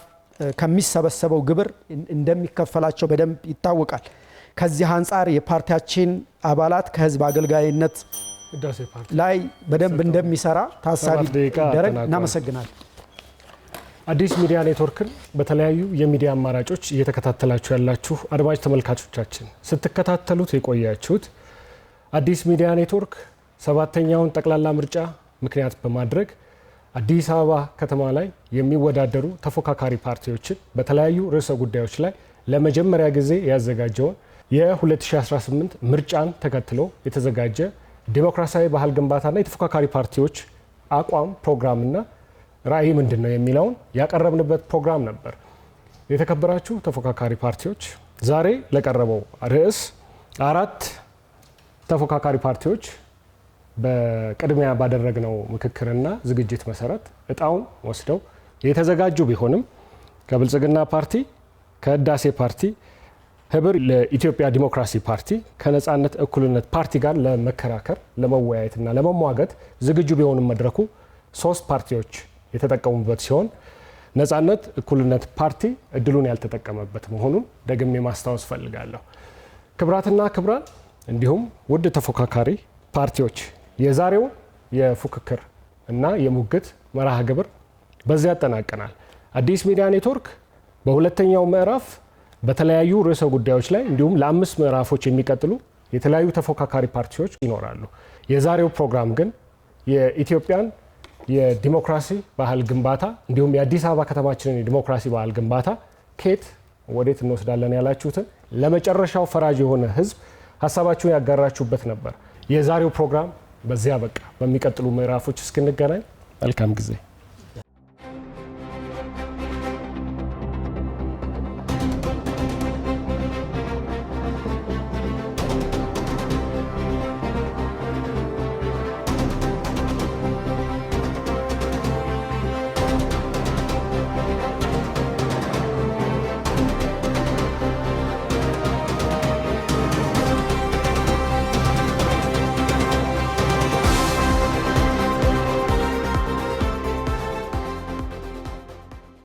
ከሚሰበሰበው ግብር እንደሚከፈላቸው በደንብ ይታወቃል። ከዚህ አንጻር የፓርቲያችን አባላት ከህዝብ አገልጋይነት ላይ በደንብ እንደሚሰራ ታሳቢ ይደረግ። እናመሰግናለን። አዲስ ሚዲያ ኔትወርክን በተለያዩ የሚዲያ አማራጮች እየተከታተላችሁ ያላችሁ አድማጭ ተመልካቾቻችን ስትከታተሉት የቆያችሁት አዲስ ሚዲያ ኔትወርክ ሰባተኛውን ጠቅላላ ምርጫ ምክንያት በማድረግ አዲስ አበባ ከተማ ላይ የሚወዳደሩ ተፎካካሪ ፓርቲዎችን በተለያዩ ርዕሰ ጉዳዮች ላይ ለመጀመሪያ ጊዜ ያዘጋጀውን የ2018 ምርጫን ተከትሎ የተዘጋጀ ዲሞክራሲያዊ ባህል ግንባታና የተፎካካሪ ፓርቲዎች አቋም ፕሮግራምና ራዕይ ምንድን ነው የሚለውን ያቀረብንበት ፕሮግራም ነበር። የተከበራችሁ ተፎካካሪ ፓርቲዎች ዛሬ ለቀረበው ርዕስ 4 ተፎካካሪ ፓርቲዎች በቅድሚያ ባደረግነው ምክክርና ዝግጅት መሰረት እጣውን ወስደው የተዘጋጁ ቢሆንም ከብልጽግና ፓርቲ፣ ከህዳሴ ፓርቲ፣ ህብር ለኢትዮጵያ ዲሞክራሲ ፓርቲ፣ ከነጻነት እኩልነት ፓርቲ ጋር ለመከራከር ለመወያየትና ለመሟገት ዝግጁ ቢሆንም መድረኩ 3 ፓርቲዎች የተጠቀሙበት ሲሆን ነጻነት እኩልነት ፓርቲ እድሉን ያልተጠቀመበት መሆኑን ደግሜ ማስታወስ ፈልጋለሁ። ክብራትና ክብራን እንዲሁም ውድ ተፎካካሪ ፓርቲዎች የዛሬው የፉክክር እና የሙግት መርሃ ግብር በዚያ ያጠናቀናል። አዲስ ሚዲያ ኔትወርክ በሁለተኛው ምዕራፍ በተለያዩ ርዕሰ ጉዳዮች ላይ እንዲሁም ለ5 ምዕራፎች የሚቀጥሉ የተለያዩ ተፎካካሪ ፓርቲዎች ይኖራሉ። የዛሬው ፕሮግራም ግን የኢትዮጵያን የዲሞክራሲ ባህል ግንባታ እንዲሁም የአዲስ አበባ ከተማችንን የዲሞክራሲ ባህል ግንባታ ኬት ወዴት እንወስዳለን ያላችሁትን ለመጨረሻው ፈራጅ የሆነ ህዝብ ሀሳባችሁን ያጋራችሁበት ነበር። የዛሬው ፕሮግራም በዚያ በቃ። በሚቀጥሉ ምዕራፎች እስክንገናኝ መልካም ጊዜ